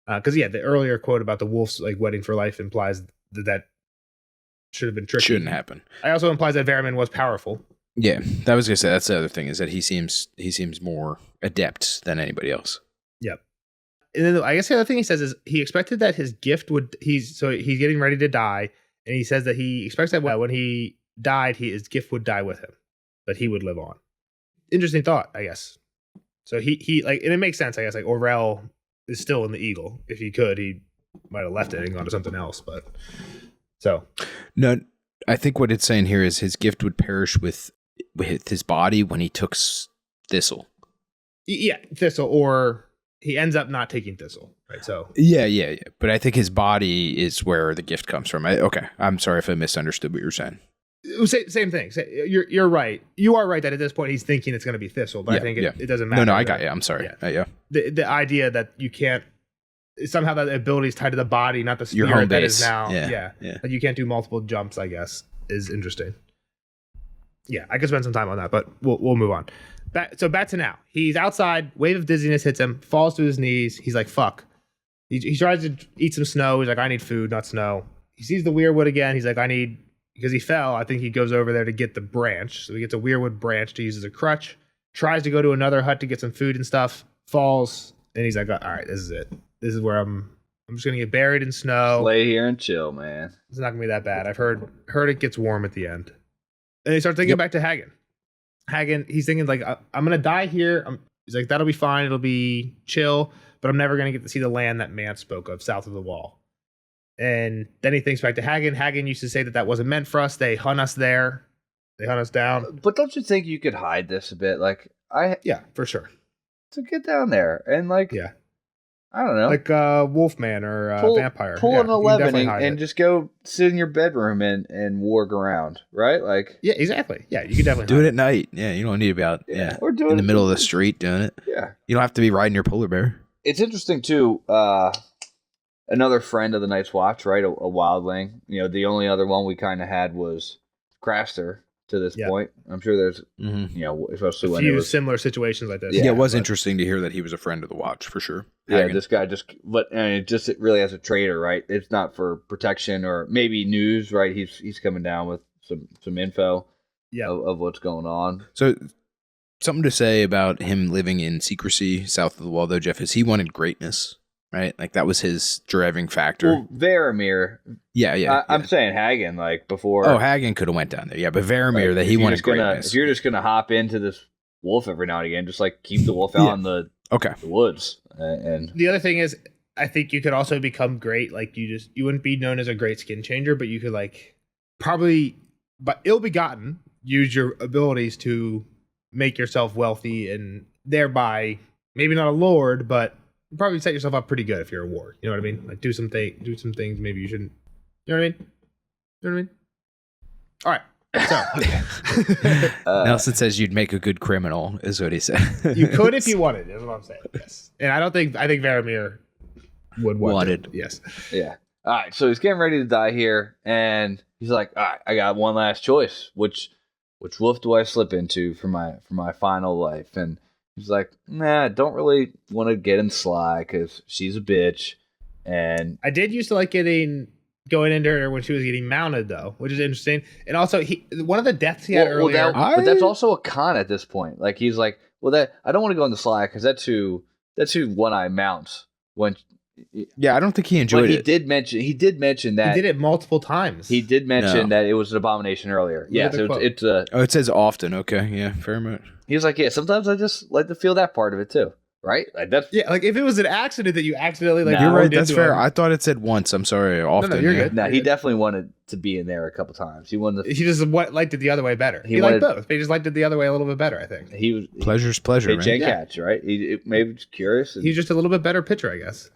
Speaker 3: Because yeah, the earlier quote about the wolf's like wedding for life implies that should have been tricky.
Speaker 2: Shouldn't happen.
Speaker 3: I also implies that Variman was powerful.
Speaker 2: Yeah, that was gonna say that's the other thing is that he seems more adept than anybody else.
Speaker 3: And then I guess the other thing he says is he expected that his gift would he's getting ready to die, and he says that he expects that when he died, his gift would die with him, but he would live on. Interesting thought, I guess. So he like, and it makes sense, I guess. Like Orel is still in the Eagle. If he could, he might have left it and gone to something else. But so
Speaker 2: No, I think what it's saying here is his gift would perish with his body when he took Thistle.
Speaker 3: yeah, Thistle, or he ends up not taking Thistle, right? So
Speaker 2: Yeah. But I think his body is where the gift comes from. Okay, I'm sorry if I misunderstood what you were saying.
Speaker 3: same thing. You're right. You are right that at this point he's thinking it's going to be Thistle, but I think it doesn't matter.
Speaker 2: No, I got you. I'm sorry. Yeah.
Speaker 3: The idea that you can't somehow that ability is tied to the body, not the
Speaker 2: Your
Speaker 3: spirit
Speaker 2: home
Speaker 3: that
Speaker 2: base.
Speaker 3: is now.
Speaker 2: Yeah.
Speaker 3: That you can't do multiple jumps, I guess, is interesting. Yeah, I could spend some time on that, but we'll move on. Back to now. He's outside. Wave of dizziness hits him. Falls to his knees. He's like, "Fuck." He tries to eat some snow. He's like, "I need food, not snow." He sees the weirwood again. He's like, "I need." Because he fell, I think he goes over there to get the branch. So he gets a weirwood branch to use as a crutch. Tries to go to another hut to get some food and stuff. Falls, and he's like, "All right, this is it. This is where I'm just gonna get buried in snow.
Speaker 1: lay here and chill, man.
Speaker 3: It's not gonna be that bad." I've heard it gets warm at the end. And he starts thinking back to Hagen. Hagen, he's thinking like, I'm gonna die here. He's like, that'll be fine. It'll be chill, but I'm never gonna get to see the land that Mance spoke of south of the wall. And then he thinks back to Hagen. Hagen used to say that wasn't meant for us. They hunt us there. They hunt us down.
Speaker 1: But don't you think you could hide this a bit? Like
Speaker 3: Yeah, for sure.
Speaker 1: to get down there and like
Speaker 3: Yeah.
Speaker 1: I don't know,
Speaker 3: Like Wolfman or Vampire.
Speaker 1: Pull
Speaker 3: Yeah,
Speaker 1: an
Speaker 3: you can
Speaker 1: 11
Speaker 3: definitely
Speaker 1: and,
Speaker 3: hide
Speaker 1: and
Speaker 3: it.
Speaker 1: just go sit in your bedroom and warg around, right? Like
Speaker 3: Yeah, exactly. Yeah, you can definitely
Speaker 2: Do
Speaker 3: hide
Speaker 2: it at night. Yeah, you don't need to be out. Yeah,
Speaker 1: or do it
Speaker 2: in the middle of the street doing it.
Speaker 1: Yeah,
Speaker 2: You don't have to be riding your polar bear.
Speaker 1: it's interesting too. Another friend of the Night's Watch, right? A wildling. You know, the only other one we kind of had was Craster to this
Speaker 3: Yeah.
Speaker 1: point. I'm sure there's,
Speaker 2: Mhm.
Speaker 1: you know, especially
Speaker 3: A
Speaker 1: when it
Speaker 3: few
Speaker 1: was
Speaker 3: similar situations like this.
Speaker 2: Yeah, it was
Speaker 3: but-
Speaker 2: interesting to hear that he was a friend of the Watch for sure.
Speaker 1: Yeah,
Speaker 2: Hagen.
Speaker 1: this guy just really as a trader, right? It's not for protection or maybe news, right? He's coming down with some info
Speaker 3: Yeah.
Speaker 1: of what's going on.
Speaker 2: So, something to say about him living in secrecy south of the wall, though, Jeff, is he wanted greatness, right? Like that was his driving factor.
Speaker 1: Well, Varamir,
Speaker 2: yeah.
Speaker 1: I'm saying Hagen, like before.
Speaker 2: Oh, Hagen could have went down there, yeah, but Varamir,
Speaker 1: like,
Speaker 2: that
Speaker 1: if
Speaker 2: he
Speaker 1: you're
Speaker 2: wanted
Speaker 1: just gonna-
Speaker 2: greatness.
Speaker 1: If you're just gonna hop into this wolf every now and again, just like keep the wolf out
Speaker 2: Yeah.
Speaker 1: in the
Speaker 2: Okay.
Speaker 1: woods, and
Speaker 3: The other thing is, I think you could also become great. Like you wouldn't be known as a great skin changer, but you could like probably, but ill-begotten, use your abilities to make yourself wealthy and thereby maybe not a lord, but you probably set yourself up pretty good if you're a ward. You know what I mean? Like do some things maybe you shouldn't. You know what I mean? You know what I mean? All right. So
Speaker 2: Nelson says you'd make a good criminal, is what he said.
Speaker 3: you could if you wanted. Is what I'm saying. Yes, and I think Varamir would want
Speaker 2: Wanted.
Speaker 3: it. Yes.
Speaker 1: yeah. All right, so he's getting ready to die here, and he's like, "All right, I got one last choice. Which wolf do I slip into for my final life?" And he's like, "Nah, I don't really want to get in Sly because she's a bitch." And
Speaker 3: I did used to like going into her when she was getting mounted though, which is interesting. And also one of the deaths he had earlier.
Speaker 1: but that's also a con at this point. Like he's like, "Well, that I don't want to go in the Sly because that's who One Eye mounts when."
Speaker 2: Yeah, I don't think he enjoyed
Speaker 1: But
Speaker 2: it.
Speaker 1: he did mention that
Speaker 3: He did it multiple times.
Speaker 1: He did mention
Speaker 2: No.
Speaker 1: that it was an abomination earlier.
Speaker 3: Look
Speaker 1: Yeah,
Speaker 3: at the
Speaker 1: so
Speaker 3: quote.
Speaker 1: it's
Speaker 2: Oh, it says often. Okay, yeah, fair enough.
Speaker 1: he was like, yeah, sometimes I just like to feel that part of it too, right? Like that's
Speaker 3: Yeah, like if it was an accident that you accidentally like
Speaker 1: Nah.
Speaker 2: You're right.
Speaker 3: rolled
Speaker 2: That's
Speaker 3: into
Speaker 2: fair.
Speaker 3: him,
Speaker 2: I thought it said once. I'm sorry. Often.
Speaker 3: you're
Speaker 2: yeah.
Speaker 3: good.
Speaker 1: no, he definitely wanted to be in there a couple times. He wanted to,
Speaker 3: he just liked it the other way better.
Speaker 1: He
Speaker 3: He liked
Speaker 1: wanted-
Speaker 3: both. But he just liked it the other way a little bit better, I think.
Speaker 1: he was
Speaker 2: Pleasure's pleasure,
Speaker 1: Hey,
Speaker 2: man.
Speaker 1: Jen
Speaker 3: Yeah.
Speaker 1: Catch, right? He maybe just curious. And,
Speaker 3: He's just a little bit better pitcher, I guess.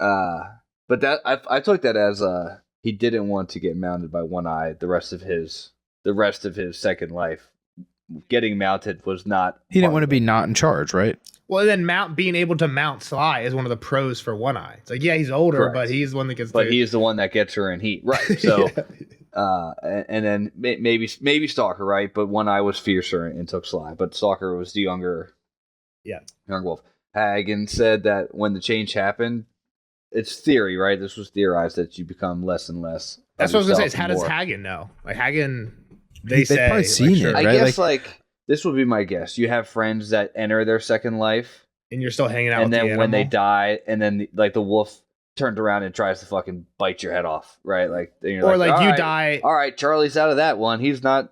Speaker 1: but that I took that as he didn't want to get mounted by One Eye the rest of his second life. Getting mounted was not.
Speaker 2: He didn't
Speaker 1: part
Speaker 2: want to
Speaker 1: of
Speaker 2: be
Speaker 1: it.
Speaker 2: not in charge, right?
Speaker 3: Well, then being able to mount Sly is one of the pros for One Eye. It's like, yeah, he's older,
Speaker 1: Correct.
Speaker 3: but he's the one that gets.
Speaker 1: But
Speaker 3: to-
Speaker 1: he's the one that gets her in heat, right? So.
Speaker 3: Yeah.
Speaker 1: And then maybe Stalker, right? But One Eye was fiercer and took Sly, but Stalker was the younger wolf. Hagen said that when the change happened, it's theory, right? This was theorized that you become less and less.
Speaker 3: That's
Speaker 1: of
Speaker 3: what I was gonna say.
Speaker 1: yourself
Speaker 3: Is how
Speaker 1: and
Speaker 3: does
Speaker 1: more.
Speaker 3: Hagen know? Like Hagen,
Speaker 2: They've
Speaker 3: say
Speaker 2: probably
Speaker 3: like,
Speaker 2: seen it,
Speaker 3: sure.
Speaker 1: I
Speaker 2: right?
Speaker 1: guess like this would be my guess. You have friends that enter their second life,
Speaker 3: and you're still hanging out.
Speaker 1: and
Speaker 3: with
Speaker 1: then
Speaker 3: the
Speaker 1: when they
Speaker 3: animal.
Speaker 1: die, and then the wolf turns around and tries to fucking bite your head off, right? Like, then you're
Speaker 3: or like
Speaker 1: "All
Speaker 3: you
Speaker 1: right,
Speaker 3: die,
Speaker 1: All right, Charlie's out of that one. He's not.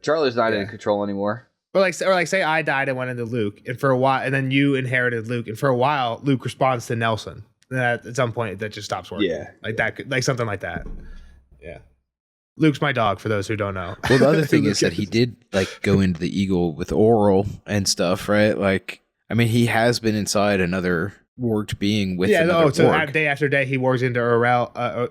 Speaker 1: Charlie's not
Speaker 3: Yeah.
Speaker 1: in control anymore.
Speaker 3: or like say I died and went into Luke, and for a while, and then you inherited Luke, and for a while Luke responds to Nelson. And at some point, that just stops working.
Speaker 1: Yeah.
Speaker 3: like that, like something like that. Yeah, Luke's my dog. For those who don't know.
Speaker 2: Well, the other thing
Speaker 3: Luke
Speaker 2: is that he did like go into the eagle with Oral and stuff, right? Like, I mean, he has been inside another warged being with another
Speaker 3: so
Speaker 2: warg.
Speaker 3: day after day he wargs into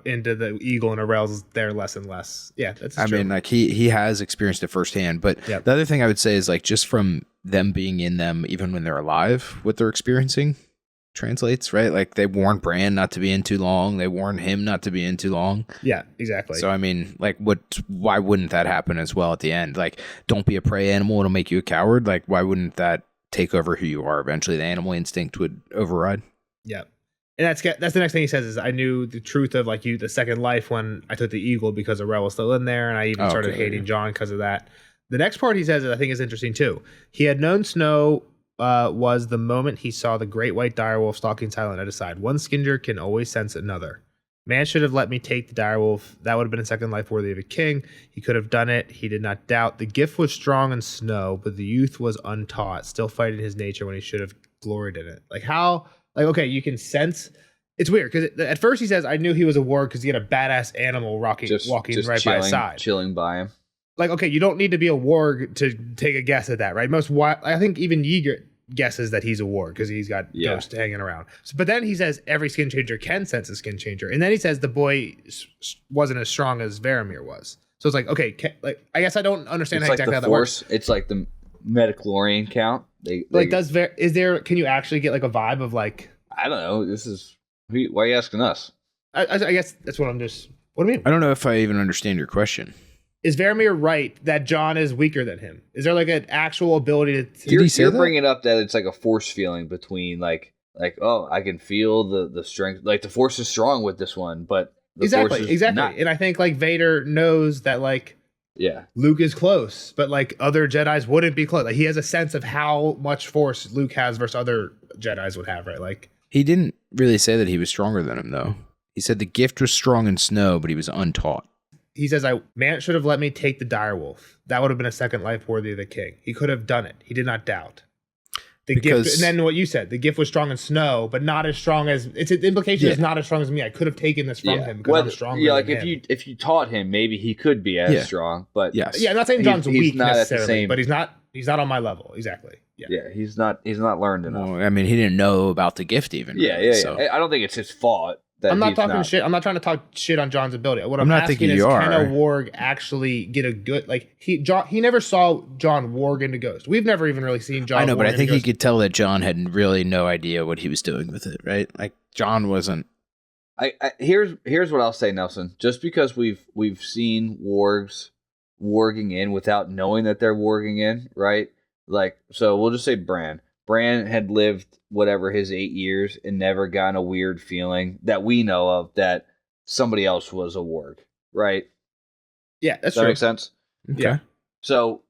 Speaker 3: into the eagle, and Orel's there less and less. Yeah, that's true.
Speaker 2: I mean, like he has experienced it firsthand. But
Speaker 3: Yep.
Speaker 2: the other thing I would say is like just from them being in them, even when they're alive, what they're experiencing translates, right? Like they warned Bran not to be in too long. They warned him not to be in too long.
Speaker 3: yeah, exactly.
Speaker 2: So I mean, like, why wouldn't that happen as well at the end? Like, don't be a prey animal; it'll make you a coward. Like, why wouldn't that take over who you are? Eventually, the animal instinct would override.
Speaker 3: Yeah. And that's the next thing he says is I knew the truth of like the second life when I took the eagle because Orel was still in there, and I even started
Speaker 2: Okay.
Speaker 3: hating Jon because of that. The next part he says I think is interesting too. He had known Snow was the moment he saw the great white direwolf stalking silent at his side. One skinger can always sense another. Man should have let me take the direwolf. That would have been a second life worthy of a king. He could have done it. He did not doubt. The gift was strong in Snow, but the youth was untaught, still fighting his nature when he should have gloried in it. Like how? Like, okay, you can sense. It's weird because at first he says, I knew he was a warg because he had a badass animal walking right by his side.
Speaker 1: chilling by him.
Speaker 3: Like, okay, you don't need to be a warg to take a guess at that, right? I think even Yeager guesses that he's a warg because he's got ghosts hanging around. But then he says every skin changer can sense a skin changer. And then he says the boy wasn't as strong as Varamir was. So it's like, okay, I guess I don't understand
Speaker 1: It's like
Speaker 3: exactly
Speaker 1: the
Speaker 3: how that
Speaker 1: force.
Speaker 3: works.
Speaker 1: It's like the metachlorian count. They
Speaker 3: Can you actually get like a vibe of like,
Speaker 1: I don't know. Why are you asking us?
Speaker 3: I guess that's what I'm just, what do you mean?
Speaker 2: I don't know if I even understand your question.
Speaker 3: is Varamir right that Jon is weaker than him? Is there like an actual ability to?
Speaker 1: You're bringing up that it's like a force feeling between like oh, I can feel the strength, like the force is strong with this one, but
Speaker 3: exactly.
Speaker 1: Not.
Speaker 3: And I think like Vader knows that like Luke is close, but like other Jedis wouldn't be close. Like he has a sense of how much force Luke has versus other Jedis would have, right? Like
Speaker 2: he didn't really say that he was stronger than him though. He said the gift was strong in snow, but he was untaught.
Speaker 3: He says, man should have let me take the direwolf. That would have been a second life worthy of the king. He could have done it. He did not doubt. The gift, and then what you said, the gift was strong in snow, but not as strong as the implication is not as strong as me. I could have taken this from him because I'm stronger. Yeah,
Speaker 1: like if you taught him, maybe he could be as strong. But
Speaker 3: yeah, I'm not saying Jon's weak necessarily, but he's not on my level. Exactly.
Speaker 1: Yeah, he's not learned enough.
Speaker 2: Well, I mean, he didn't know about the gift even.
Speaker 1: Yeah. I don't think it's his fault.
Speaker 3: I'm not talking shit. I'm not trying to talk shit on Jon's ability. What I'm asking is, can a warg actually get a good he never saw Jon warg into Ghost. We've never even really seen Jon.
Speaker 2: I know, but I think he could tell that Jon had really no idea what he was doing with it, right? Like Jon wasn't.
Speaker 1: Here's what I'll say, Nelson. Just because we've seen wargs warging in without knowing that they're warging in, right? Like, so we'll just say Bran. Bran had lived whatever his 8 years and never gotten a weird feeling that we know of that somebody else was a warg, right?
Speaker 3: Yeah, that's
Speaker 1: Does that
Speaker 3: true.
Speaker 1: make sense?
Speaker 2: Okay.
Speaker 3: Yeah.
Speaker 1: So,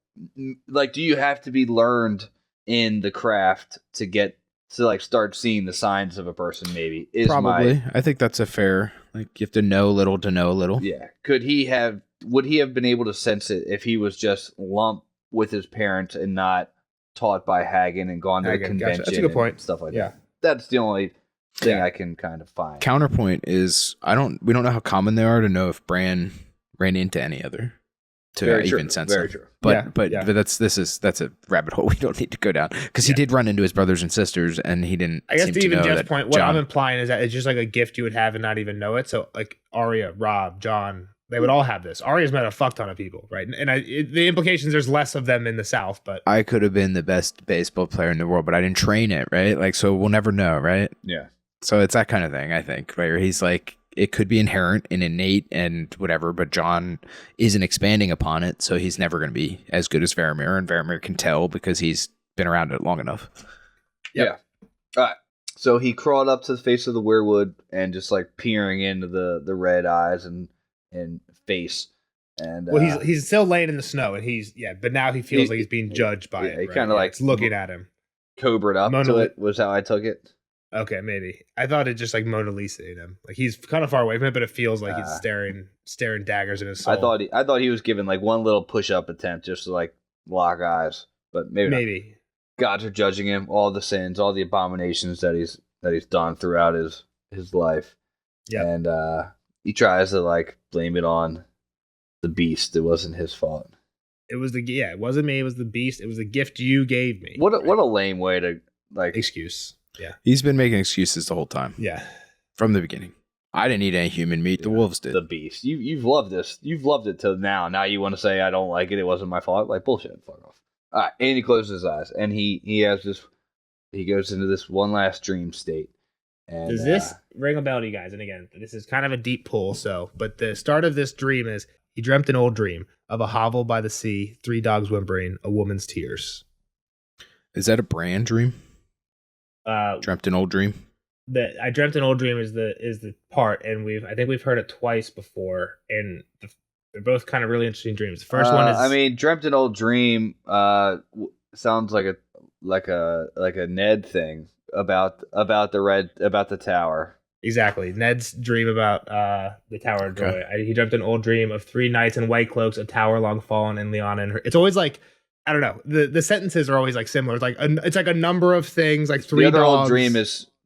Speaker 1: like, do you have to be learned in the craft to get to like start seeing the signs of a person? Maybe
Speaker 2: probably. I think that's a fair. Like, you have to know little to know little.
Speaker 1: Yeah. Would he have been able to sense it if he was just lumped with his parents and not taught by Hagen and gone to a convention?
Speaker 3: That's a good point.
Speaker 1: Stuff like that. That's the only thing I can kind of find.
Speaker 2: Counterpoint is we don't know how common they are to know if Bran ran into any other to even sense
Speaker 1: Very
Speaker 2: them.
Speaker 1: true.
Speaker 2: But that's a rabbit hole we don't need to go down because he did run into his brothers and sisters and he didn't.
Speaker 3: I guess
Speaker 2: seem
Speaker 3: to
Speaker 2: to
Speaker 3: even
Speaker 2: know
Speaker 3: Jeff's
Speaker 2: that
Speaker 3: point, what I'm implying is that it's just like a gift you would have and not even know it. So like Arya, Robb, Jon, they would all have this. Arya's met a fuck ton of people, right? And the implications, there's less of them in the South, but
Speaker 2: I could have been the best baseball player in the world, but I didn't train it, right? Like, so we'll never know, right?
Speaker 1: Yeah.
Speaker 2: So it's that kind of thing, I think, right? Where he's like, it could be inherent and innate and whatever, but Jon isn't expanding upon it, so he's never going to be as good as Varamir, and Varamir can tell because he's been around it long enough.
Speaker 1: Yep. Yeah. All right. So he crawled up to the face of the weirwood and just like peering into the red eyes and face, and
Speaker 3: well, he's still laying in the snow, and but now he feels like he's being judged by it.
Speaker 1: He kind of like
Speaker 3: it's looking at him.
Speaker 1: Cobra'd up to it was how I took it.
Speaker 3: Okay, maybe I thought it just like Mona Lisa in him. Like he's kind of far away from it, but it feels like he's staring daggers in his soul.
Speaker 1: I thought he was giving like one little push up attempt just to like lock eyes, but maybe not. Gods are judging him, all the sins, all the abominations that he's done throughout his life.
Speaker 3: Yeah,
Speaker 1: and he tries to like blame it on the beast. It wasn't his fault.
Speaker 3: It wasn't me. It was the beast. It was a gift you gave me.
Speaker 1: What a lame way to like
Speaker 3: excuse. Yeah,
Speaker 2: he's been making excuses the whole time.
Speaker 3: Yeah,
Speaker 2: from the beginning. I didn't eat any human meat. The wolves did.
Speaker 1: The beast. You've loved this. You've loved it till now. Now you want to say I don't like it. It wasn't my fault. Like bullshit. Fuck off. All right. And he closes his eyes and he has this. He goes into this one last dream state. And,
Speaker 3: does this ring a bell to you guys? And again, this is kind of a deep pull. But the start of this dream is he dreamt an old dream of a hovel by the sea, 3 dogs whimpering, a woman's tears.
Speaker 2: Is that a Bran dream? Dreamt an old dream.
Speaker 3: I dreamt an old dream is the part, and I think we've heard it twice before, and they're both kind of really interesting dreams. The first one is,
Speaker 1: I mean, dreamt an old dream. Sounds like a Ned thing about the tower.
Speaker 3: Exactly, Ned's dream about the Tower of Joy.
Speaker 2: Okay.
Speaker 3: He dreamt an old dream of 3 knights in white cloaks, a tower long fallen, and Lyanna and her. It's always like, I don't know. The sentences are always like similar. It's like a number of things, like 3 dogs.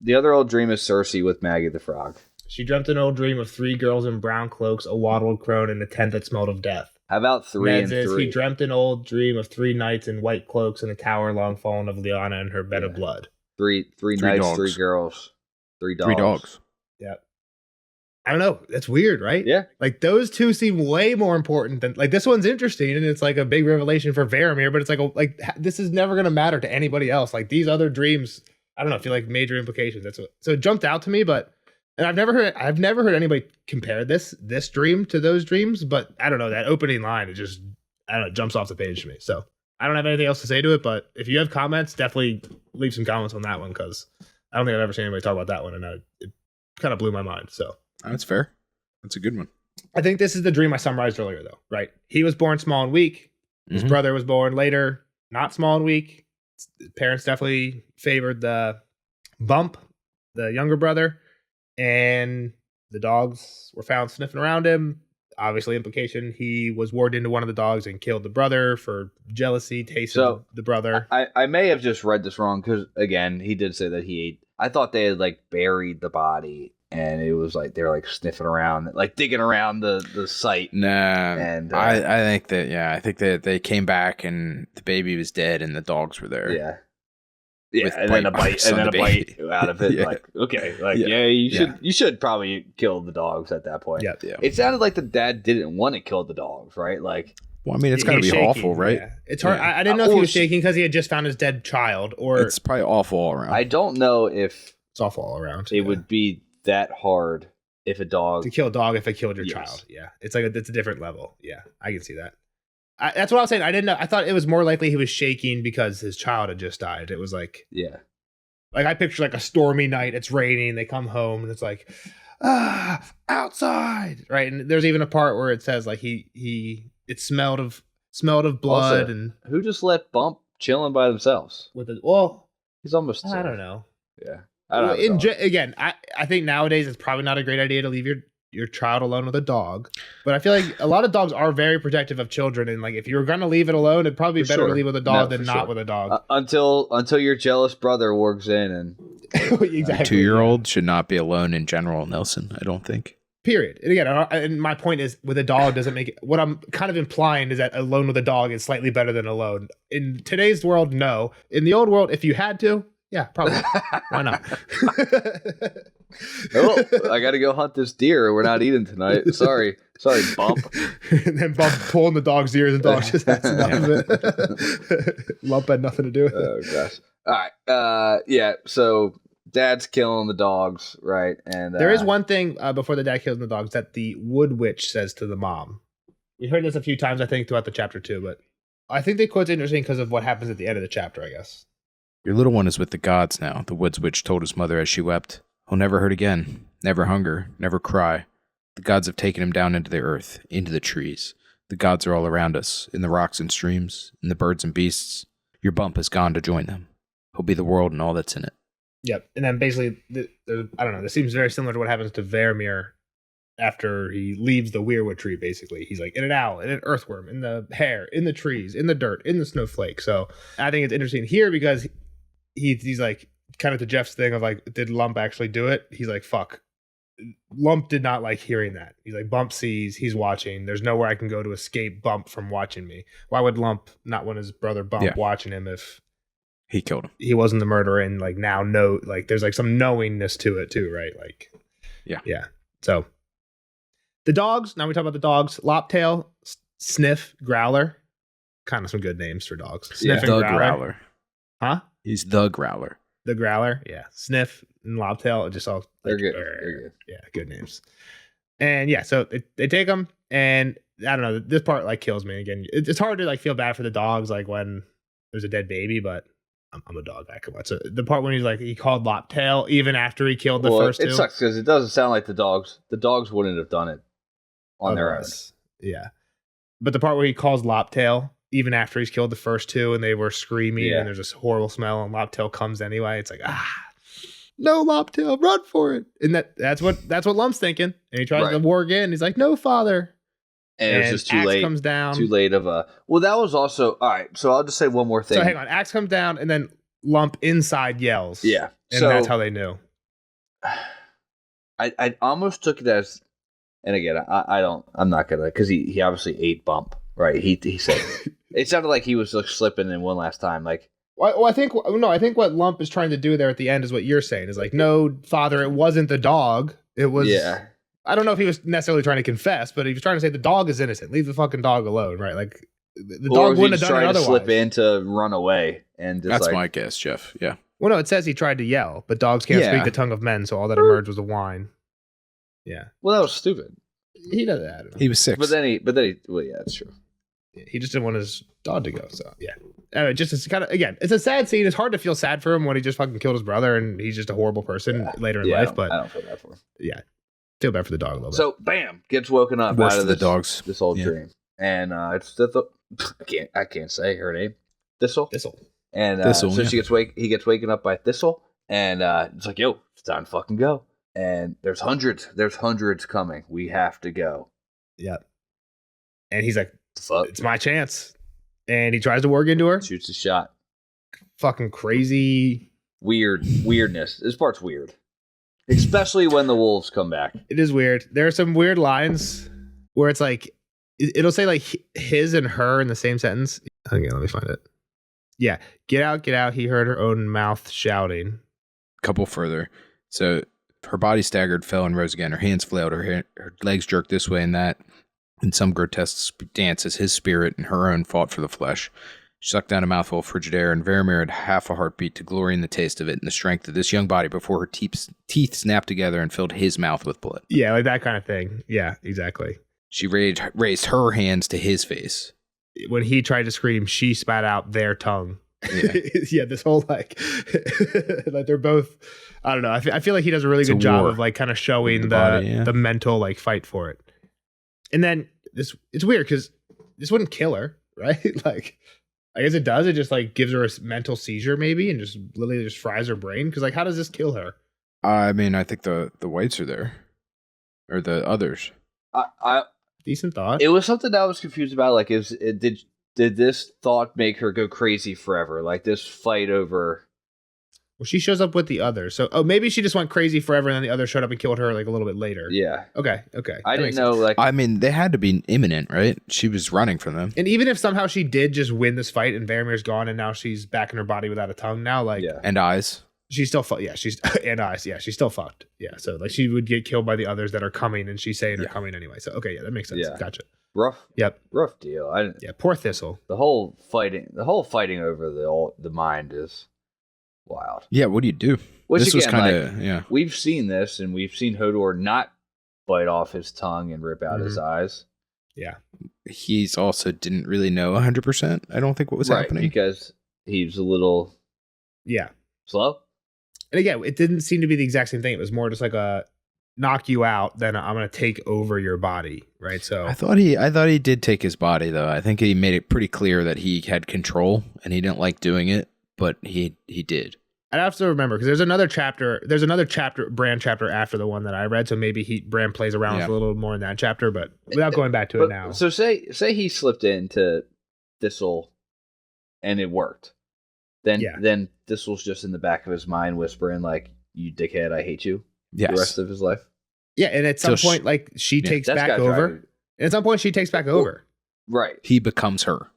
Speaker 3: The
Speaker 1: other old dream is Cersei with Maggie the Frog.
Speaker 3: She dreamt an old dream of 3 girls in brown cloaks, a wattled crone, and a tent that smelled of death.
Speaker 1: How about 3 and 3?
Speaker 3: He dreamt an old dream of 3 knights in white cloaks and a tower long fallen of Lyanna and her bed of blood.
Speaker 1: 3 knights,
Speaker 2: dogs.
Speaker 1: 3 girls, 3 dogs.
Speaker 2: 3 dogs.
Speaker 3: Yep. I don't know. That's weird, right?
Speaker 1: Yeah.
Speaker 3: Like those 2 seem way more important than like this one's interesting and it's like a big revelation for Varamir, but it's like this is never gonna matter to anybody else. Like these other dreams, I don't know, feel like major implications. So it jumped out to me, but And I've never heard anybody compare this dream to those dreams, but I don't know, that opening line, it just, I don't know, jumps off the page to me. So I don't have anything else to say to it, but if you have comments, definitely leave some comments on that one, because I don't think I've ever seen anybody talk about that one, and it kind of blew my mind. So
Speaker 2: That's fair. That's a good one.
Speaker 3: I think this is the dream I summarized earlier, though, right? He was born small and weak. His brother was born later, not small and weak. His parents definitely favored the bump, the younger brother, and the dogs were found sniffing around him. Obviously, implication, he was warped into one of the dogs and killed the brother for jealousy, tasted the brother.
Speaker 1: I may have just read this wrong, because, again, he did say that he ate. I thought they had, like, buried the body, and it was like they were, like, sniffing around, like, digging around the site.
Speaker 2: Nah,
Speaker 1: and
Speaker 2: I think that they came back and the baby was dead and the dogs were there.
Speaker 1: Yeah. Yeah,
Speaker 2: With
Speaker 1: and then a bite out of it.
Speaker 2: Yeah.
Speaker 1: Like, okay,
Speaker 2: Yeah.
Speaker 1: you should probably kill the dogs at that point.
Speaker 3: Yeah.
Speaker 1: It sounded like the dad didn't want to kill the dogs, right? Like,
Speaker 2: Well, I mean, it's
Speaker 3: He
Speaker 2: got to
Speaker 3: was
Speaker 2: be
Speaker 3: shaking,
Speaker 2: awful, right?
Speaker 3: yeah. It's hard.
Speaker 2: Yeah.
Speaker 3: I didn't know if he was shaking because he had just found his dead child, or
Speaker 2: It's probably awful all around.
Speaker 1: I don't know if
Speaker 3: it's awful all around.
Speaker 1: it would be that hard if a dog.
Speaker 3: to kill a dog if it killed your
Speaker 1: Yes.
Speaker 3: child. Yeah, it's like it's a different level. Yeah, I can see that. That's what I was saying. I didn't know. I thought it was more likely he was shaking because his child had just died. It was like I picture like a stormy night. It's raining. They come home and it's like, outside, right? And there's even a part where it says like it smelled of blood.
Speaker 1: Also,
Speaker 3: and
Speaker 1: who just let Bump chilling by themselves?
Speaker 3: with it. Well,
Speaker 1: He's almost.
Speaker 3: I don't know.
Speaker 1: Yeah, I don't know.
Speaker 3: Again, I think nowadays it's probably not a great idea to leave your child alone with a dog, but I feel like a lot of dogs are very protective of children, and like if you're gonna leave it alone, it'd probably be better to leave with a dog than not with a dog.
Speaker 1: Until your jealous brother walks in and
Speaker 3: Exactly.
Speaker 2: A 2-year-old should not be alone in general, Nelson. I don't think.
Speaker 3: Period. And again, and my point is, with a dog doesn't make it. What I'm kind of implying is that alone with a dog is slightly better than alone. In today's world, no. In the old world, if you had to, yeah, probably. Why not?
Speaker 1: oh, I got to go hunt this deer. We're not eating tonight. Sorry, Bump.
Speaker 3: And then Bump pulling the dog's ears, and the dog just has enough of it. Lump had nothing to do with it.
Speaker 1: Oh gosh. All right. Yeah. So dad's killing the dogs, right? And
Speaker 3: there is one thing before the dad kills the dogs that the wood witch says to the mom. We heard this a few times, I think, throughout the chapter too, but I think the quote's interesting because of what happens at the end of the chapter, I guess.
Speaker 2: Your little one is with the gods now, the woods witch told his mother as she wept. He'll never hurt again, never hunger, never cry. The gods have taken him down into the earth, into the trees. The gods are all around us, in the rocks and streams, in the birds and beasts. Your Bump has gone to join them. He'll be the world and all that's in it.
Speaker 3: Yep. And then basically, I don't know, this seems very similar to what happens to Vermeer after he leaves the weirwood tree, basically. He's like in an owl, in an earthworm, in the hare, in the trees, in the dirt, in the snowflake. So I think it's interesting here because he's like, kind of to Jeff's thing of like, did Lump actually do it? He's like, fuck. Lump did not like hearing that. He's like, Bump sees, he's watching. There's nowhere I can go to escape Bump from watching me. Why would Lump not want his brother Bump watching him if
Speaker 2: he killed him?
Speaker 3: He wasn't the murderer, and like now like there's like some knowingness to it too, right? Like, yeah. So the dogs. Now we talk about the dogs. Loptail, Sniff, Growler. Kind of some good names for dogs. Sniff and Growler. Huh?
Speaker 2: He's the Growler.
Speaker 3: The Growler, yeah. Sniff and Loptail, just all
Speaker 1: they're good. They're good.
Speaker 3: Yeah, good names. And yeah, so they take them, and I don't know. This part like kills me again. It's hard to like feel bad for the dogs, like when there's a dead baby, but I'm a dog guy. Come on. So the part when he called Loptail even after he killed the first two.
Speaker 1: It sucks because it doesn't sound like the dogs wouldn't have done it on their own.
Speaker 3: Yeah, but the part where he calls Loptail even after he's killed the first two and they were screaming and there's this horrible smell and Loptail comes anyway. It's like, no, Loptail, run for it. And that's what Lump's thinking. And he tries to war again. He's like, no, father.
Speaker 1: And it's just too
Speaker 3: Axe
Speaker 1: late.
Speaker 3: Comes down.
Speaker 1: Too late of a. Well, that was also all right. So I'll just say one more thing.
Speaker 3: So hang on, Axe comes down and then Lump inside yells.
Speaker 1: Yeah,
Speaker 3: and that's how they knew.
Speaker 1: I almost took it as, and again, I'm not gonna, because he obviously ate Bump, right? He said it sounded like he was like slipping in one last time, like.
Speaker 3: Well, I think what Lump is trying to do there at the end is what you're saying is like, no, father, it wasn't the dog. It was. Yeah. I don't know if he was necessarily trying to confess, but he was trying to say the dog is innocent. Leave the fucking dog alone, right? Like the dog wouldn't have done it otherwise.
Speaker 1: Slip in to run away, and just
Speaker 2: that's my guess, Jeff. Yeah.
Speaker 3: Well, no, it says he tried to yell, but dogs can't speak the tongue of men, so all that emerged was a whine. Yeah.
Speaker 1: Well, that was stupid.
Speaker 3: He does that.
Speaker 2: He was 6.
Speaker 1: But then he, well, yeah, that's true.
Speaker 3: He just didn't want his dog to go. So yeah. Anyway, just it's kind of again, it's a sad scene. It's hard to feel sad for him when he just fucking killed his brother and he's just a horrible person later in life. But
Speaker 1: I don't feel bad for him.
Speaker 3: Yeah, feel bad for the dog a little bit.
Speaker 1: So bam, gets woken up
Speaker 2: Worse
Speaker 1: out
Speaker 2: for
Speaker 1: of
Speaker 2: the dogs.
Speaker 1: this old dream, and it's I can't say her name, Thistle. And
Speaker 2: Thistle,
Speaker 1: so he gets waken up by Thistle, and it's like, yo, it's time to fucking go. And there's hundreds coming. We have to go.
Speaker 3: Yep. And he's like,
Speaker 1: Fuck.
Speaker 3: it's my chance. And he tries to work into her.
Speaker 1: Shoots a shot.
Speaker 3: Fucking crazy.
Speaker 1: Weirdness. This part's weird. Especially when the wolves come back.
Speaker 3: It is weird. There are some weird lines where it's like, it'll say like his and her in the same sentence. Okay, let me find it. Yeah. Get out. He heard her own mouth shouting.
Speaker 2: Couple further. So her body staggered, fell, and rose again. Her hands flailed. Her legs jerked this way and that. In some grotesque dance as his spirit and her own fought for the flesh. She sucked down a mouthful of frigid air, and Verimir had half a heartbeat to glory in the taste of it and the strength of this young body before her teeth snapped together and filled his mouth with blood.
Speaker 3: Yeah, like that kind of thing. Yeah, exactly.
Speaker 2: She raised her hands to his face.
Speaker 3: When he tried to scream, she spat out their tongue.
Speaker 2: Yeah,
Speaker 3: yeah, this whole like they're both, I don't know. I feel like he does a really
Speaker 2: It's
Speaker 3: good
Speaker 2: a
Speaker 3: job
Speaker 2: war
Speaker 3: of like kind of showing
Speaker 2: the body, yeah.
Speaker 3: the mental like fight for it. And then it's weird because this wouldn't kill her, right? Like, I guess it does. It just like gives her a mental seizure maybe and just literally just fries her brain. Because like, how does this kill her?
Speaker 2: I mean, I think the whites are there, or the others.
Speaker 3: Decent thought.
Speaker 1: It was something that I was confused about. Like, did this thought make her go crazy forever? Like this fight over.
Speaker 3: Well, she shows up with the others. So, maybe she just went crazy forever and then the others showed up and killed her like a little bit later.
Speaker 1: Yeah.
Speaker 3: Okay.
Speaker 1: I didn't know. Like,
Speaker 2: I mean, they had to be imminent, right? She was running from them.
Speaker 3: And even if somehow she did just win this fight and Varamir's gone and now she's back in her body without a tongue now, like,
Speaker 1: yeah.
Speaker 2: And eyes.
Speaker 3: She's still fucked. Yeah, she's and eyes. Yeah, she's still fucked. Yeah, so like she would get killed by the others that are coming, and she's saying they're coming anyway. So okay, yeah, that makes sense.
Speaker 1: Yeah.
Speaker 3: Gotcha.
Speaker 1: Rough.
Speaker 3: Yep.
Speaker 1: Rough deal. I didn't.
Speaker 3: Yeah, poor Thistle.
Speaker 1: The whole fighting over the mind is wild.
Speaker 2: Yeah, what do you do?
Speaker 1: Which
Speaker 2: this
Speaker 1: again,
Speaker 2: was kind of yeah.
Speaker 1: We've seen this, and we've seen Hodor not bite off his tongue and rip out his eyes.
Speaker 3: Yeah.
Speaker 2: He's also didn't really know 100%. I don't think what was happening
Speaker 1: because he's a little slow.
Speaker 3: And again, it didn't seem to be the exact same thing. It was more just like a knock you out, then I'm going to take over your body, right? So
Speaker 2: I thought he did take his body though. I think he made it pretty clear that he had control and he didn't like doing it, but he did.
Speaker 3: I'd have to remember because there's another chapter, Bran chapter after the one that I read. So maybe Bran plays around with a little more in that chapter, but without going back to it now.
Speaker 1: So say he slipped into Thistle and it worked. Then Thistle's just in the back of his mind whispering like, "You dickhead, I hate you."
Speaker 2: Yes.
Speaker 1: The rest of his life.
Speaker 3: Yeah, and at some point, like she takes back over. And at some point, she takes back over.
Speaker 1: Right.
Speaker 2: He becomes her.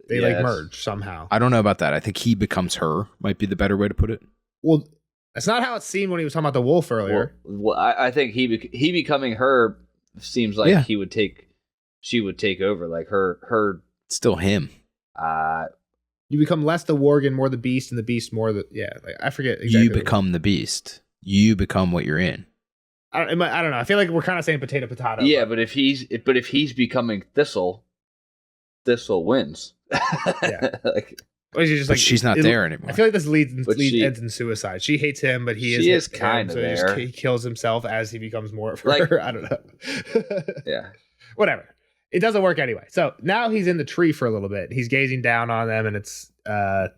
Speaker 3: They like merge somehow.
Speaker 2: I don't know about that. I think he becomes her. Might be the better way to put it.
Speaker 3: Well, that's not how it seemed when he was talking about the wolf earlier.
Speaker 1: Well, I think he becoming her seems like she would take over. Like her.
Speaker 2: Still him.
Speaker 3: You become less the Worgen, more the beast, and the beast more the Like, I forget exactly.
Speaker 2: You become the beast. You become what you're in.
Speaker 3: I don't know. I feel like we're kind of saying potato.
Speaker 1: Yeah, but if he's becoming Thistle wins.
Speaker 3: Yeah.
Speaker 2: She's not there anymore.
Speaker 3: I feel like this ends in suicide. She hates him, but he is
Speaker 1: kind of there.
Speaker 3: He kills himself as he becomes more of her. I don't know.
Speaker 1: Yeah. Whatever.
Speaker 3: It doesn't work anyway. So now he's in the tree for a little bit. He's gazing down on them, and it's a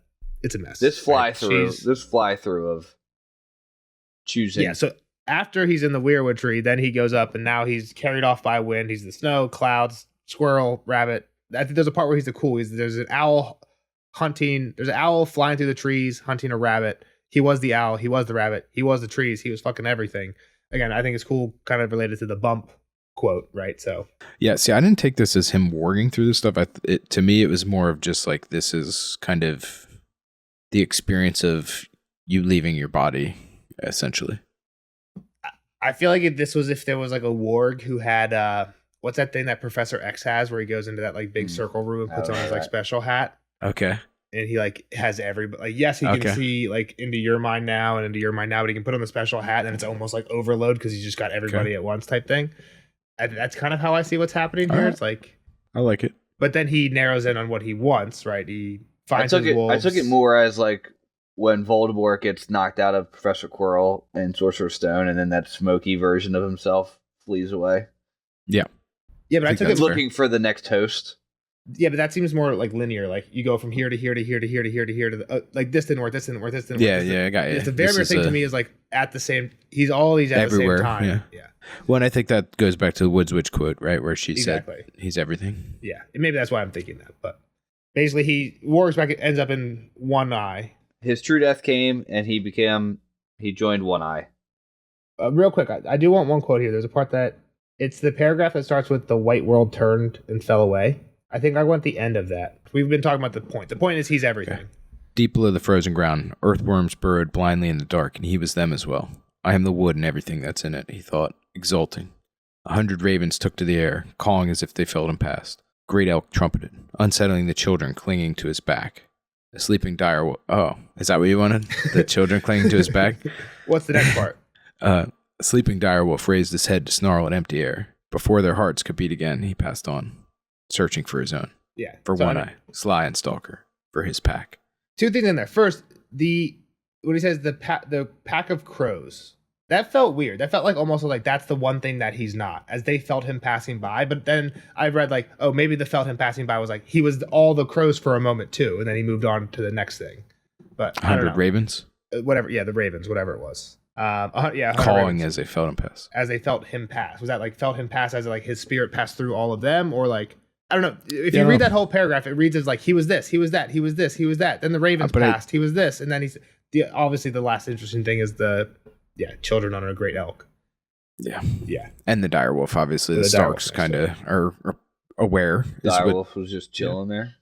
Speaker 3: mess.
Speaker 1: This fly through of choosing.
Speaker 3: Yeah. So after he's in the weirwood tree, then he goes up, and now he's carried off by wind. He's the snow, clouds, squirrel, rabbit. I think there's a part where he's there's an owl hunting. There's an owl flying through the trees hunting a rabbit. He was the owl. He was the rabbit. He was the trees. He was fucking everything. Again, I think it's cool, kind of related to the bump quote, right? So
Speaker 2: yeah, see, I didn't take this as him warging through this stuff. To me, it was more of just like, this is kind of the experience of you leaving your body, essentially.
Speaker 3: I feel like if there was like a warg who had what's that thing that Professor X has where he goes into that like big circle room and puts on his like special hat.
Speaker 2: Okay.
Speaker 3: and he like has everybody. Like, yes, he can see like into your mind now and into your mind now, but he can put on the special hat, and it's almost like overload because he's just got everybody at once type thing. That's kind of how I see what's happening here. It's like
Speaker 2: I like it,
Speaker 3: but then he narrows in on what he wants. Right? He finds
Speaker 1: I
Speaker 3: his wolves.
Speaker 1: took it more as like when Voldemort gets knocked out of Professor Quirrell and Sorcerer's Stone, and then that smoky version of himself flees away.
Speaker 2: Yeah,
Speaker 3: but I took it
Speaker 1: looking for the next host.
Speaker 3: Yeah, but that seems more like linear. Like you go from here to here to here to here to here to here to the, like this didn't work, this didn't work, this didn't work.
Speaker 2: Yeah, I got you.
Speaker 3: The Varamir thing to me is like at the same. He's all these at
Speaker 2: everywhere,
Speaker 3: the same time. Yeah.
Speaker 2: Well, and I think that goes back to the Woods Witch quote, right, where she said he's everything.
Speaker 3: Yeah, and maybe that's why I'm thinking that. But basically, Warwick's ends up in One Eye.
Speaker 1: His true death came, and he joined One Eye.
Speaker 3: Real quick, I do want one quote here. There's a part that it's the paragraph that starts with the white world turned and fell away. I think I want the end of that. We've been talking about the point. The point is he's everything. Okay.
Speaker 2: Deep below the frozen ground, earthworms burrowed blindly in the dark, and he was them as well. I am the wood and everything that's in it, he thought, exulting. 100 ravens took to the air, calling as if they felt him past. Great elk trumpeted, unsettling the children clinging to his back. A sleeping dire oh, is that what you wanted? The children clinging to his back?
Speaker 3: What's the next part?
Speaker 2: A sleeping direwolf raised his head to snarl at empty air. Before their hearts could beat again, he passed on, searching for his own.
Speaker 3: Yeah.
Speaker 2: For One Eye, sly and stalker, for his pack.
Speaker 3: Two things in there. First, when he says the pack of crows, that felt weird. That felt like almost like that's the one thing that he's not, as they felt him passing by. But then I read like, oh, maybe the felt him passing by was like he was all the crows for a moment too, and then he moved on to the next thing. But
Speaker 2: 100 ravens?
Speaker 3: Whatever. Yeah, the ravens, whatever it was. Yeah,
Speaker 2: calling as they felt him pass.
Speaker 3: As they felt him pass. Was that like felt him pass as like his spirit passed through all of them, or like I don't know. If you read that whole paragraph, it reads as like he was this, he was that, he was this, he was that. Then the ravens passed, he was this, and then he's obviously the last interesting thing is the children under a great elk. Yeah.
Speaker 2: And the direwolf, obviously, the Starks kind of are aware.
Speaker 1: Direwolf was just chilling there.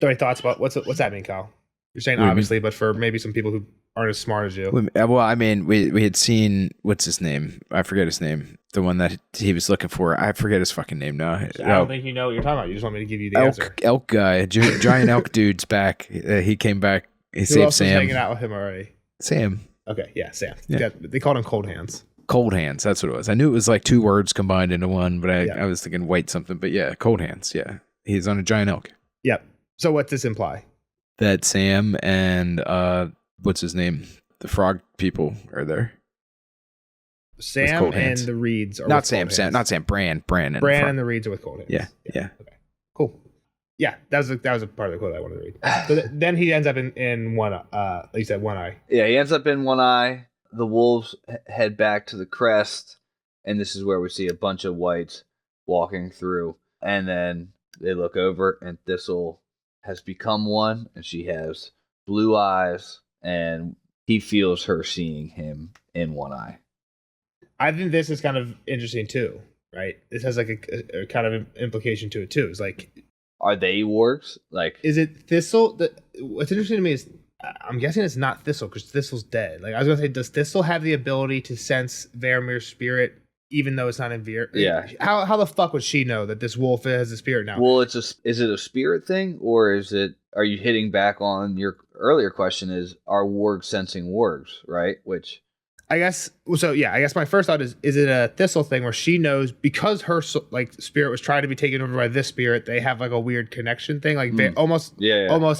Speaker 3: So any thoughts about what's that mean, Kyle? You're saying obviously, but for maybe some people who aren't as smart as you.
Speaker 2: Well, I mean, we had seen, what's his name? I forget his name. The one that he was looking for. I forget his fucking name now.
Speaker 3: I don't think you know what you're talking about. You just want me to give you the answer.
Speaker 2: Elk guy. Giant elk dude's back. He came back. He saved Sam.
Speaker 3: Was hanging out with him already?
Speaker 2: Sam.
Speaker 3: Okay, yeah, Sam. Yeah. They called him Cold Hands.
Speaker 2: Cold Hands, that's what it was. I knew it was like two words combined into one, but I was thinking white something. But yeah, Cold Hands, yeah. He's on a giant elk.
Speaker 3: Yep. So what's this imply?
Speaker 2: That Sam and, what's his name? The frog people are there.
Speaker 3: Sam and the Reeds are
Speaker 2: not Sam, Bran and
Speaker 3: the Reeds are with Cold Hands.
Speaker 2: Yeah.
Speaker 3: Okay. Cool. Yeah, that was a part of the quote I wanted to read. So then he ends up in one, like you said, One Eye.
Speaker 1: Yeah, he ends up in One Eye. The wolves head back to the crest, and this is where we see a bunch of whites walking through. And then they look over, and Thistle has become one, and she has blue eyes, and he feels her seeing him in One Eye.
Speaker 3: I think this is kind of interesting too, right? This has like a kind of implication to it too. It's like,
Speaker 1: are they wargs? Like,
Speaker 3: is it Thistle? What's interesting to me is I'm guessing it's not Thistle because Thistle's dead. Like I was gonna say, does Thistle have the ability to sense Varamir's spirit even though it's not in Vir?
Speaker 1: Yeah.
Speaker 3: How the fuck would she know that this wolf has a spirit now?
Speaker 1: Well, is it a spirit thing, or are you hitting back on your earlier question? Are wargs sensing wargs, right? Which
Speaker 3: I guess so. Yeah, I guess my first thought is it a Thistle thing where she knows because her like spirit was trying to be taken over by this spirit? They have like a weird connection thing, like almost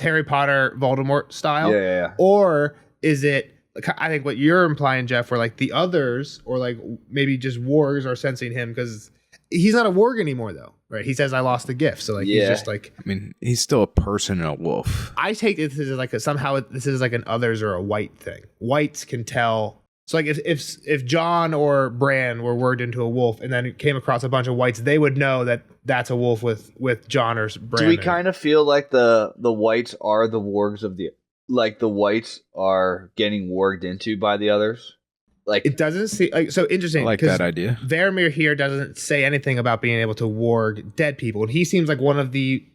Speaker 3: Harry Potter Voldemort style.
Speaker 1: Yeah.
Speaker 3: Or is it? I think what you're implying, Jeff, where like the others, or like maybe just wargs are sensing him because he's not a warg anymore, though, right? He says, "I lost the gift," so like he's just like.
Speaker 2: I mean, he's still a person and a wolf.
Speaker 3: I take this as like this is like an others or a white thing. Whites can tell. So like if John or Bran were warged into a wolf and then came across a bunch of whites, they would know that that's a wolf with John or Bran.
Speaker 1: Do we kind of feel like the whites are the wargs of the? Like the whites are getting warged into by the others? Like
Speaker 3: it doesn't seem like so interesting.
Speaker 2: I like that idea.
Speaker 3: Varamir here doesn't say anything about being able to warg dead people, and he seems like one of the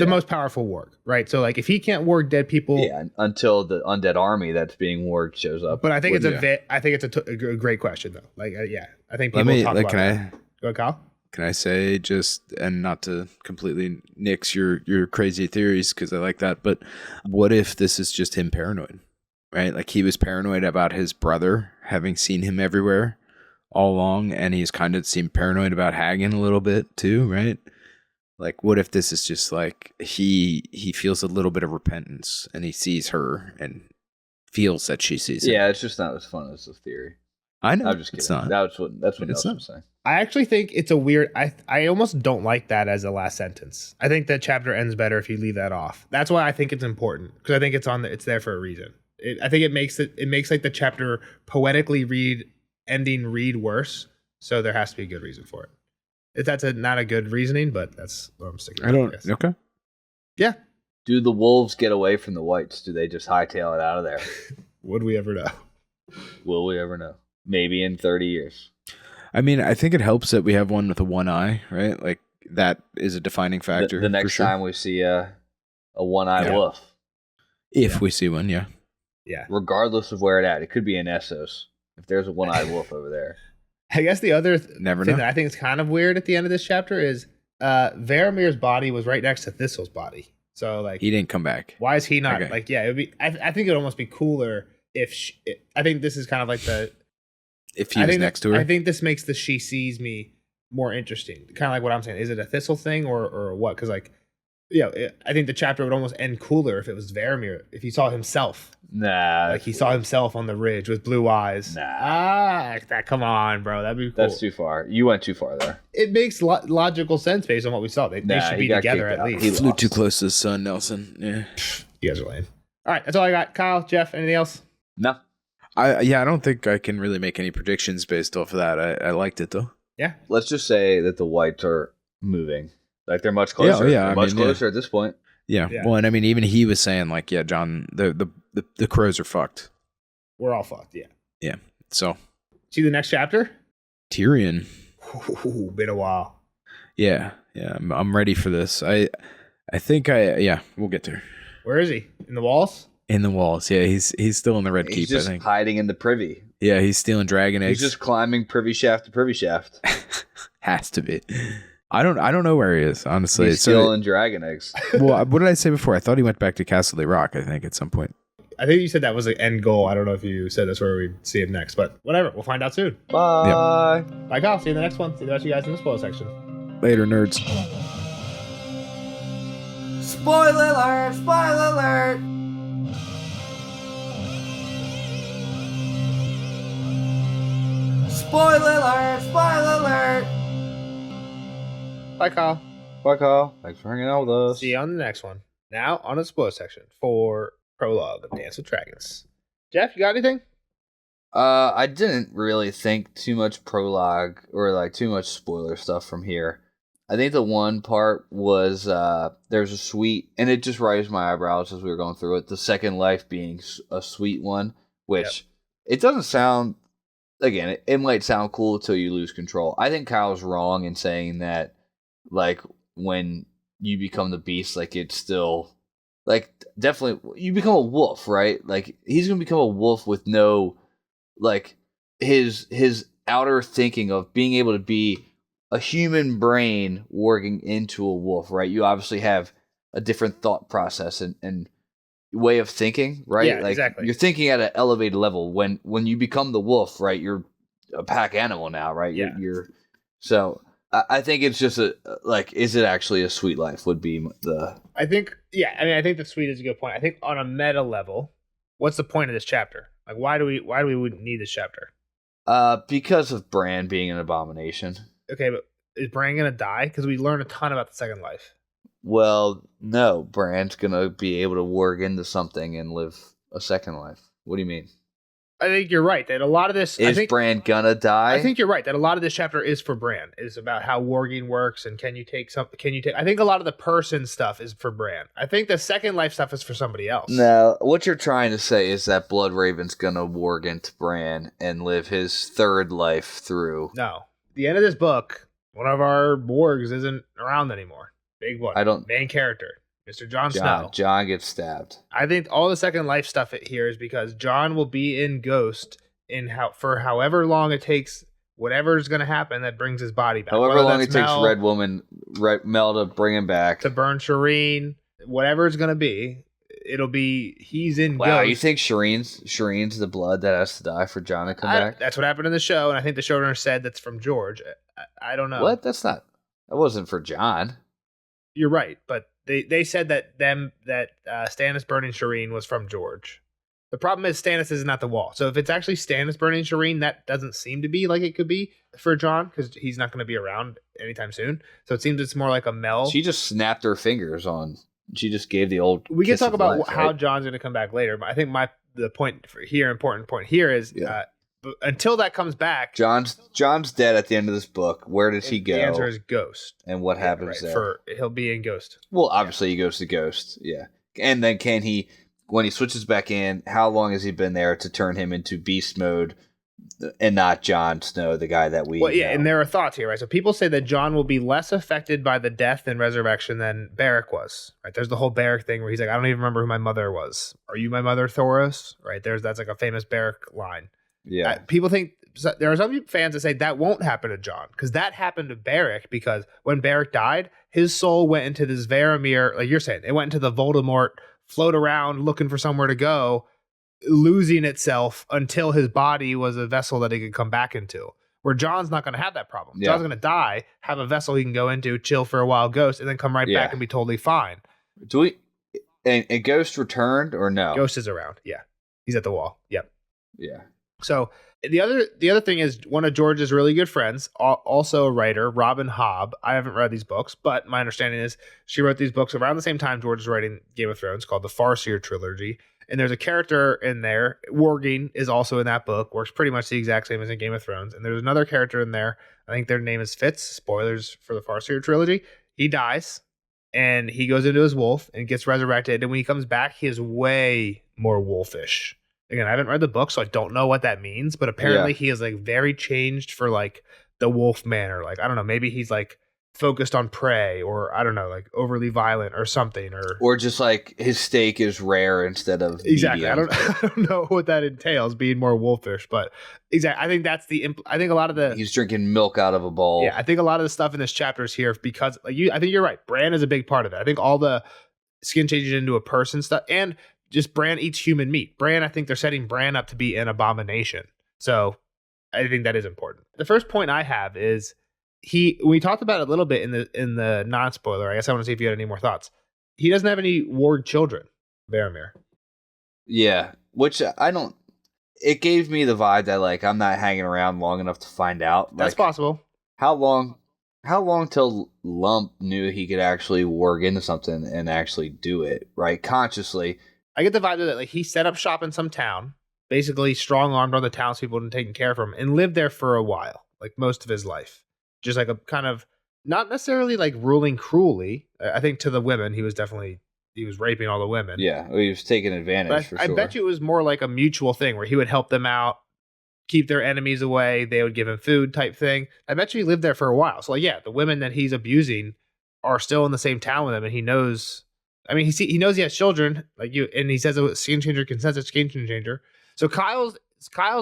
Speaker 3: most powerful warg, right? So like if he can't warg dead people,
Speaker 1: until the undead army that's being warged shows up.
Speaker 3: But I think it's a great question though. Like I think people talk about.
Speaker 2: Can I?
Speaker 3: Go ahead, Kyle.
Speaker 2: Can I say just, and not to completely nix your crazy theories because I like that, but what if this is just him paranoid, right? Like he was paranoid about his brother having seen him everywhere all along, and he's kind of seemed paranoid about Hagen a little bit too, right? Like what if this is just like he feels a little bit of repentance and he sees her and feels that she sees him.
Speaker 1: Yeah, it's just not as fun as the theory.
Speaker 2: I know.
Speaker 1: I'm just kidding.
Speaker 2: It's not.
Speaker 1: That's what
Speaker 2: It's
Speaker 1: Nelson
Speaker 2: not.
Speaker 1: was saying.
Speaker 3: I actually think it's a weird. I almost don't like that as a last sentence. I think that chapter ends better if you leave that off. That's why I think it's important because I think it's there for a reason. I think it makes like the chapter poetically read worse. So there has to be a good reason for it. If that's not a good reasoning, but that's what I'm sticking.
Speaker 2: I don't.
Speaker 3: Guess.
Speaker 2: Okay.
Speaker 3: Yeah.
Speaker 1: Do the wolves get away from the whites? Do they just hightail it out of there?
Speaker 3: Would we ever know?
Speaker 1: Will we ever know? Maybe in 30 years.
Speaker 2: I mean, I think it helps that we have one with a one eye, right? Like that is a defining factor.
Speaker 1: The next
Speaker 2: for sure.
Speaker 1: time we see a one-eyed wolf,
Speaker 2: if we see one, yeah.
Speaker 3: Yeah.
Speaker 1: regardless of where it at, it could be in Essos. If there's a one-eyed wolf over there,
Speaker 3: I guess the other
Speaker 2: Never
Speaker 3: thing
Speaker 2: know.
Speaker 3: that I think is kind of weird at the end of this chapter is Varamir's body was right next to Thistle's body. So like,
Speaker 2: He didn't come back.
Speaker 3: why is he not
Speaker 2: Okay.
Speaker 3: like? Yeah, it would be. I think it would almost be cooler if I think this is kind of like the.
Speaker 2: If he
Speaker 3: I
Speaker 2: was
Speaker 3: think
Speaker 2: next to her.
Speaker 3: I think this makes the she sees me more interesting. Kind of like what I'm saying. Is it a Thistle thing or what? Because like, I think the chapter would almost end cooler if it was Varamir. If he saw himself,
Speaker 1: nah,
Speaker 3: like he saw himself on the ridge with blue eyes.
Speaker 1: Nah.
Speaker 3: Come on, bro. That'd be cool.
Speaker 1: that's too far. You went too far there.
Speaker 3: It makes logical sense based on what we saw. They
Speaker 1: Nah,
Speaker 3: should
Speaker 1: he
Speaker 3: be
Speaker 1: got
Speaker 3: together
Speaker 1: kicked
Speaker 3: at
Speaker 1: out.
Speaker 3: least.
Speaker 1: He
Speaker 2: Flew
Speaker 1: lost.
Speaker 2: too close to the sun, Nelson. Yeah.
Speaker 3: You guys are lame. All right, that's all I got. Kyle, Jeff, anything else?
Speaker 1: No,
Speaker 2: I don't think I can really make any predictions based off of that. I liked it though.
Speaker 3: Yeah.
Speaker 1: let's just say that the whites are moving. Like they're much closer.
Speaker 2: Yeah,
Speaker 1: They're
Speaker 2: I
Speaker 1: much
Speaker 2: mean, yeah.
Speaker 1: closer at this point.
Speaker 2: Yeah.
Speaker 3: Yeah.
Speaker 2: Well, and I mean, even he was saying like, yeah, John, the crows are fucked.
Speaker 3: We're all fucked. Yeah.
Speaker 2: So
Speaker 3: See the next chapter?
Speaker 2: Tyrion,
Speaker 3: Ooh, been a while.
Speaker 2: yeah, I'm ready for this. I think we'll get there.
Speaker 3: Where is he? In the walls?
Speaker 2: In the walls, yeah, he's still in the red
Speaker 1: He's
Speaker 2: keep. I
Speaker 1: just
Speaker 2: think.
Speaker 1: hiding in the privy.
Speaker 2: Yeah, he's stealing dragon eggs.
Speaker 1: He's just climbing privy shaft to privy shaft.
Speaker 2: Has to be. I don't know where he is, honestly.
Speaker 1: He's stealing dragon eggs.
Speaker 2: Well, what did I say before? I thought he went back to Castle Rock, I think, at some point.
Speaker 3: I think you said that was the end goal. I don't know if you said that's where we'd see him next, but whatever. We'll find out soon.
Speaker 1: Bye.
Speaker 3: Bye, Kyle. See you in the next one. See the rest of you guys in the spoil section.
Speaker 2: Later, nerds.
Speaker 4: Spoiler alert! Spoiler alert! Spoiler alert! Spoiler alert!
Speaker 3: Bye, Kyle.
Speaker 1: Bye, Kyle. Thanks for hanging out with us.
Speaker 3: See you on the next one. Now, on the spoil section for Prologue of Dance with Dragons. Jeff, you got anything?
Speaker 1: I didn't really think too much prologue or like too much spoiler stuff from here. I think the one part was there's a sweet, and it just raised my eyebrows as we were going through it. The second life being a sweet one, which it doesn't sound. Again, it might sound cool until you lose control. I think Kyle's wrong in saying that, like when you become the beast, like it's still, like definitely you become a wolf, right? Like he's gonna become a wolf with no, like his outer thinking of being able to be a human brain working into a wolf, right? You obviously have a different thought process and way of thinking, right?
Speaker 3: Yeah,
Speaker 1: like
Speaker 3: exactly.
Speaker 1: you're thinking at an elevated level. When you become the wolf, right? You're a pack animal now, right?
Speaker 3: Yeah.
Speaker 1: You're so I think it's just is it actually a sweet life would be the
Speaker 3: I think the sweet is a good point. I think on a meta level, what's the point of this chapter? Like, why do we need this chapter?
Speaker 1: because of Bran being an abomination.
Speaker 3: Okay, but is Bran gonna die? Because we learn a ton about the second life.
Speaker 1: Well, no, Bran's gonna be able to work into something and live a second life. What do you mean?
Speaker 3: I think you're right that a lot of this.
Speaker 1: Is Bran gonna die?
Speaker 3: I think you're right that a lot of this chapter is for Bran. Is about how warging works and can you take. I think a lot of the person stuff is for Bran. I think the second life stuff is for somebody else.
Speaker 1: No, what you're trying to say is that Bloodraven's gonna warg into Bran and live his third life through.
Speaker 3: No. The end of this book, one of our wargs isn't around anymore. Big one. Main character, Mr. Jon Snow.
Speaker 1: John gets stabbed.
Speaker 3: I think all the second life stuff here is because Jon will be in Ghost for however long it takes whatever's going to happen that brings his body back.
Speaker 1: However
Speaker 3: Whether
Speaker 1: long it
Speaker 3: that's
Speaker 1: takes Mel to bring him back.
Speaker 3: to burn Shireen, whatever it's going to be, it'll be he's in
Speaker 1: Wow,
Speaker 3: Ghost.
Speaker 1: you think Shireen's the blood that has to die for John to come back?
Speaker 3: That's what happened in the show, and I think the showrunner said that's from George. I don't know.
Speaker 1: What? That wasn't for John.
Speaker 3: You're right, but they said that Stannis burning Shireen was from George. The problem is Stannis isn't at the wall. So if it's actually Stannis burning Shireen, that doesn't seem to be like it could be for Jon, because he's not going to be around anytime soon. So it seems it's more like a Mel.
Speaker 1: She just snapped her fingers on. She just gave the old.
Speaker 3: We can
Speaker 1: kiss
Speaker 3: talk
Speaker 1: of
Speaker 3: about
Speaker 1: life,
Speaker 3: how
Speaker 1: right?
Speaker 3: John's going to come back later, but I think important point here is until that comes back,
Speaker 1: John's dead at the end of this book. Where does he go?
Speaker 3: The answer is Ghost.
Speaker 1: And what happens there?
Speaker 3: He'll be in Ghost.
Speaker 1: Well, obviously he goes to Ghost. Yeah, and then can he? When he switches back in, how long has he been there to turn him into beast mode and not Jon Snow, the guy that we know?
Speaker 3: And there are thoughts here, right? So people say that Jon will be less affected by the death and resurrection than Beric was, right? There's the whole Beric thing where he's like, I don't even remember who my mother was. Are you my mother, Thoros? Right? That's like a famous Beric line.
Speaker 1: Yeah.
Speaker 3: People think, there are some fans that say that won't happen to Jon, because that happened to Beric, because when Beric died, his soul went into this Varamir, like you're saying, it went into the Voldemort, float around looking for somewhere to go, losing itself until his body was a vessel that he could come back into. Where Jon's not going to have that problem.
Speaker 1: Yeah.
Speaker 3: John's going to die, have a vessel he can go into, chill for a while, Ghost, and then come right back and be totally fine.
Speaker 1: Do we? And Ghost returned or no?
Speaker 3: Ghost is around. Yeah, he's at the wall. Yep.
Speaker 1: Yeah.
Speaker 3: So the other thing is, one of George's really good friends, also a writer, Robin Hobb. I haven't read these books, but my understanding is she wrote these books around the same time George was writing Game of Thrones, called the Farseer trilogy. And there's a character in there, Warging is also in that book, works pretty much the exact same as in Game of Thrones. And there's another character in there, I think their name is Fitz, spoilers for the Farseer trilogy. He dies, and he goes into his wolf and gets resurrected. And when he comes back, he is way more wolfish. Again, I haven't read the book, so I don't know what that means, but apparently he is like very changed for like the wolf manner. Like, I don't know, maybe he's like focused on prey, or I don't know, like overly violent or something, or
Speaker 1: just like his steak is rare instead of
Speaker 3: exactly.
Speaker 1: medium.
Speaker 3: I don't know what that entails, being more wolfish, but exactly. I think that's I think a lot of the
Speaker 1: he's drinking milk out of a bowl.
Speaker 3: Yeah, I think a lot of the stuff in this chapter is here because I think you're right. Bran is a big part of it. I think all the skin changes into a person stuff, and just Bran eats human meat. Bran, I think they're setting Bran up to be an abomination. So I think that is important. The first point I have is we talked about it a little bit in the non-spoiler. I guess I want to see if you had any more thoughts. He doesn't have any warg children, Varamir.
Speaker 1: Yeah, which I don't. It gave me the vibe that like I'm not hanging around long enough to find out.
Speaker 3: That's
Speaker 1: like,
Speaker 3: possible.
Speaker 1: How long till Lump knew he could actually warg into something and actually do it right consciously?
Speaker 3: I get the vibe that like he set up shop in some town, basically strong-armed on the townspeople and taking care of him, and lived there for a while, like most of his life. Just like a kind of, not necessarily like ruling cruelly. I think to the women, he was raping all the women.
Speaker 1: Yeah, he was taking advantage for sure.
Speaker 3: I bet you it was more like a mutual thing where he would help them out, keep their enemies away, they would give him food type thing. I bet you he lived there for a while. So like, yeah, the women that he's abusing are still in the same town with him, and he knows. I mean, he knows he has children, like you, and he says a skin changer can sense a skin changer. So Kyle's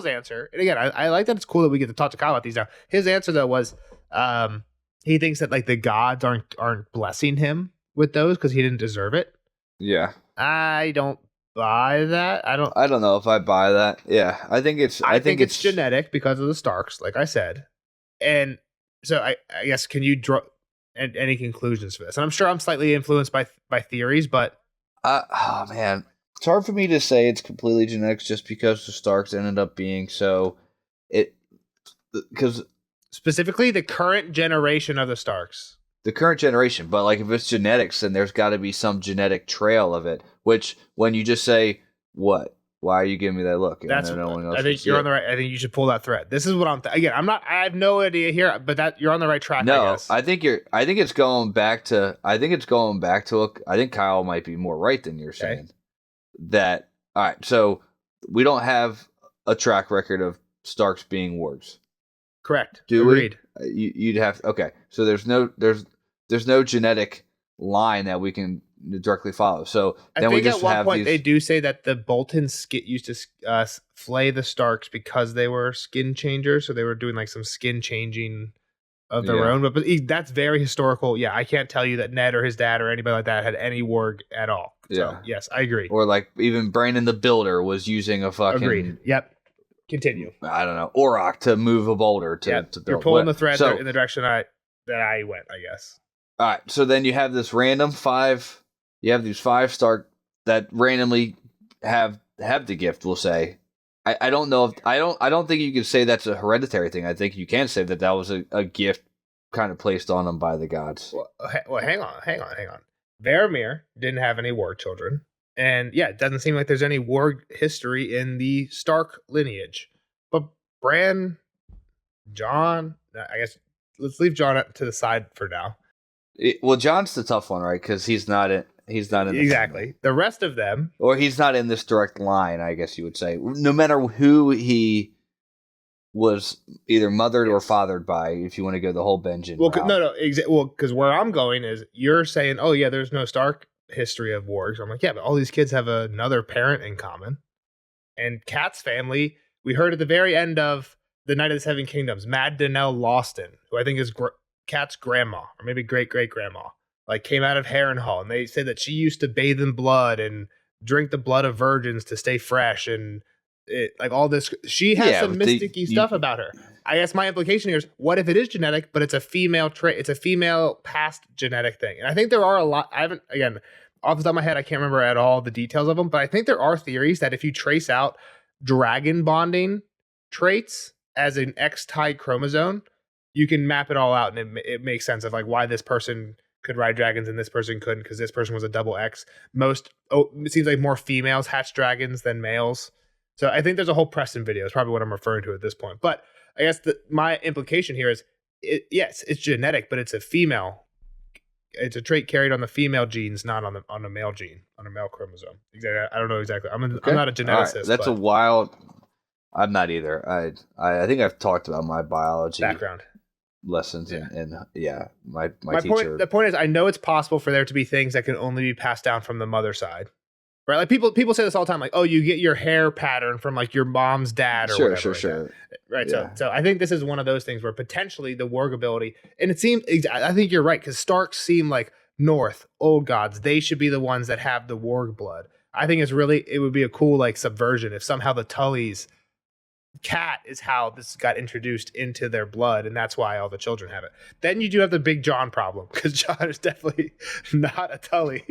Speaker 3: answer, and again, I like that it's cool that we get to talk to Kyle about these now. His answer though was, he thinks that like the gods aren't blessing him with those because he didn't deserve it.
Speaker 1: Yeah,
Speaker 3: I don't buy that. I don't
Speaker 1: know if I buy that. Yeah, I think it's
Speaker 3: genetic because of the Starks, like I said, and so I guess, can you draw any conclusions for this? And I'm sure I'm slightly influenced by theories, but
Speaker 1: oh man, it's hard for me to say it's completely genetics just because the Starks ended up being because
Speaker 3: specifically the current generation of the Starks.
Speaker 1: The current generation, but like if it's genetics, then there's got to be some genetic trail of it. Which when you just say what, why are you giving me that look? And
Speaker 3: That's
Speaker 1: no one else
Speaker 3: I think you're on the right. I think you should pull that thread. This is what I'm. Again, I'm not. I have no idea here, but that you're on the right track.
Speaker 1: No,
Speaker 3: I guess.
Speaker 1: I think it's going back to. I think Kyle might be more right than you're saying. That all right. So we don't have a track record of Starks being wargs.
Speaker 3: Correct.
Speaker 1: Do
Speaker 3: Agreed.
Speaker 1: we? You'd have okay. So there's no genetic line that we can directly follows. So
Speaker 3: I
Speaker 1: then we
Speaker 3: think
Speaker 1: just
Speaker 3: at one
Speaker 1: have
Speaker 3: point
Speaker 1: these.
Speaker 3: they do say that the Boltons used to flay the Starks because they were skin changers, so they were doing like some skin changing of their
Speaker 1: Yeah.
Speaker 3: own. But that's very historical. Yeah, I can't tell you that Ned or his dad or anybody like that had any warg at all. So
Speaker 1: Yeah.
Speaker 3: yes, I agree.
Speaker 1: Or like even Brandon the Builder was using a fucking
Speaker 3: Agreed. Yep. Continue.
Speaker 1: I don't know, Auroch to move a boulder to
Speaker 3: Yep.
Speaker 1: build.
Speaker 3: You're pulling the thread
Speaker 1: So,
Speaker 3: in the direction that I went, I guess.
Speaker 1: all right, so then you have this random 5. You have these 5 Stark that randomly have the gift. We'll say. I don't know if I don't think you can say that's a hereditary thing. I think you can say that was a gift kind of placed on them by the gods.
Speaker 3: Well, hang on. Varamir didn't have any warg children. And yeah, it doesn't seem like there's any warg history in the Stark lineage. But Bran, Jon, I guess let's leave Jon to the side for now.
Speaker 1: Well, John's the tough one, right? Because he's not in. He's not in
Speaker 3: Exactly. The rest of them,
Speaker 1: or he's not in this direct line. I guess you would say. No matter who he was either mothered or fathered by, if you want to go the whole Benjen.
Speaker 3: well,
Speaker 1: route.
Speaker 3: well, because where I'm going is you're saying, oh yeah, there's no Stark history of wargs. I'm like, yeah, but all these kids have another parent in common. And Kat's family, we heard at the very end of the Night of the Seven Kingdoms, Mad Donnell Lawston, who I think is Kat's grandma, or maybe great-great-grandma, like came out of Harrenhal, and they said that she used to bathe in blood and drink the blood of virgins to stay fresh, and like all this. She has some mysticky stuff about her. I guess my implication here is, what if it is genetic, but it's a female trait? It's a female past genetic thing. And I think there are a lot. I haven't, again, off the top of my head, I can't remember at all the details of them, but I think there are theories that if you trace out dragon bonding traits as an X-tied chromosome, you can map it all out, and it makes sense of like why this person could ride dragons and this person couldn't, because this person was a double X. It seems like more females hatch dragons than males. So I think there's a whole Preston video. It's probably what I'm referring to at this point. But I guess my implication here is, yes, it's genetic, but it's a female. It's a trait carried on the female genes, not on a male gene, on a male chromosome. Exactly. I don't know exactly. I'm not a geneticist.
Speaker 1: Right. That's a wild. I'm not either. I think I've talked about my biology
Speaker 3: background
Speaker 1: lessons and my teacher.
Speaker 3: Point. The point is, I know it's possible for there to be things that can only be passed down from the mother side. Right, like people say this all the time, like, oh, you get your hair pattern from like your mom's dad or whatever.
Speaker 1: Sure.
Speaker 3: Right,
Speaker 1: Yeah.
Speaker 3: so I think this is one of those things where potentially the warg ability, and it seems, I think you're right, because Starks seem like North, old gods, they should be the ones that have the warg blood. I think it would be a cool like subversion if somehow the Tullys cat is how this got introduced into their blood, and that's why all the children have it. Then you do have the big Jon problem, because Jon is definitely not a Tully,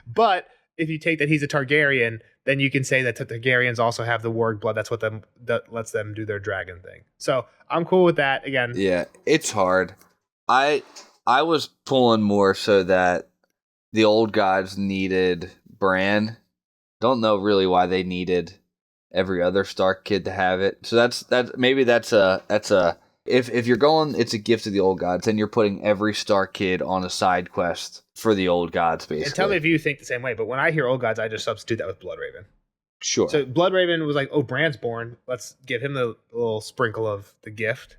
Speaker 3: but if you take that he's a Targaryen, then you can say that the Targaryens also have the warg blood. That's what that lets them do their dragon thing. So I'm cool with that. Again,
Speaker 1: yeah, it's hard. I was pulling more so that the old gods needed Bran. Don't know really why they needed every other Stark kid to have it. So that's a if you're going, it's a gift of the old gods, then you're putting every Stark kid on a side quest for the old gods, basically.
Speaker 3: And tell me if you think the same way, but when I hear old gods, I just substitute that with Bloodraven.
Speaker 1: Sure.
Speaker 3: So Bloodraven was like, oh, Bran's born. Let's give him the little sprinkle of the gift.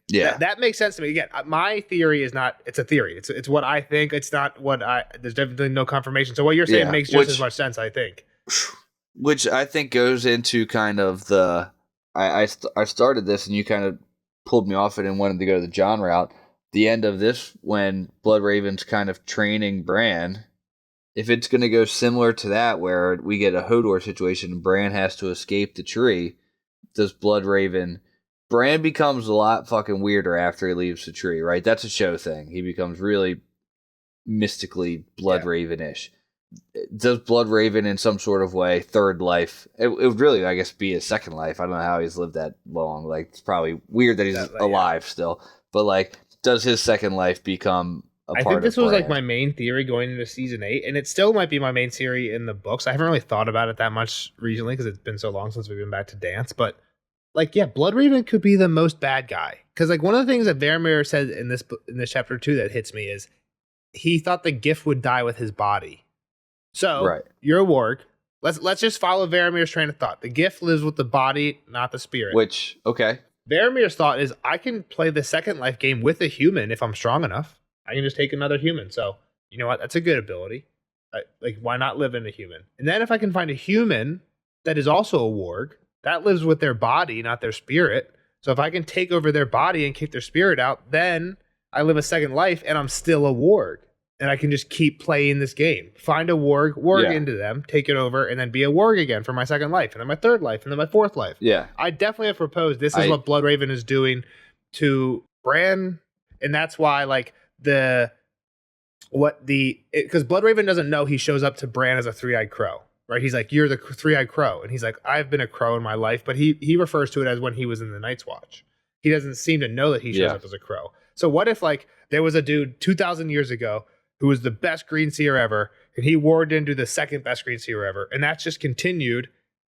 Speaker 1: Yeah.
Speaker 3: That makes sense to me. Again, my theory is not, it's a theory. It's what I think. It's not what there's definitely no confirmation. So what you're saying makes just as much sense, I think.
Speaker 1: Which I think goes into kind of I started this and you kind of pulled me off it and wanted to go the Jon route. The end of this, when Bloodraven's kind of training Bran, if it's going to go similar to that, where we get a Hodor situation and Bran has to escape the tree, does Bloodraven... Bran becomes a lot fucking weirder after he leaves the tree, right? That's a show thing. He becomes really mystically Bloodraven-ish. Does Bloodraven in some sort of way, third life, it would really, I guess, be his second life. I don't know how he's lived that long. Like, it's probably weird that he's alive still. But, like, does his second life become a part of
Speaker 3: I think this was
Speaker 1: Bran?
Speaker 3: like my main theory going into season 8, and it still might be my main theory in the books. I haven't really thought about it that much recently because it's been so long since we've been back to dance. But like, yeah, Bloodraven could be the most bad guy, because like one of the things that Varamir said in this chapter 2 that hits me is he thought the gift would die with his body. So you're a warg. Let's just follow Varamir's train of thought. The gift lives with the body, not the spirit.
Speaker 1: Which, okay.
Speaker 3: Varamir's thought is, I can play the second life game with a human if I'm strong enough. I can just take another human. So, you know what? That's a good ability. Like, why not live in a human? And then if I can find a human that is also a warg, that lives with their body, not their spirit. So if I can take over their body and kick their spirit out, then I live a second life and I'm still a warg. And I can just keep playing this game. Find a warg into them, take it over, and then be a warg again for my second life, and then my third life, and then my fourth life.
Speaker 1: Yeah.
Speaker 3: I definitely have proposed this is what Bloodraven is doing to Bran, and that's why like because Bloodraven doesn't know he shows up to Bran as a three-eyed crow, right? He's like, you're the three-eyed crow, and he's like, I've been a crow in my life, but he refers to it as when he was in the Night's Watch. He doesn't seem to know that he shows up as a crow. So what if like there was a dude 2,000 years ago who was the best green seer ever, and he warred into the second best green seer ever, and that's just continued.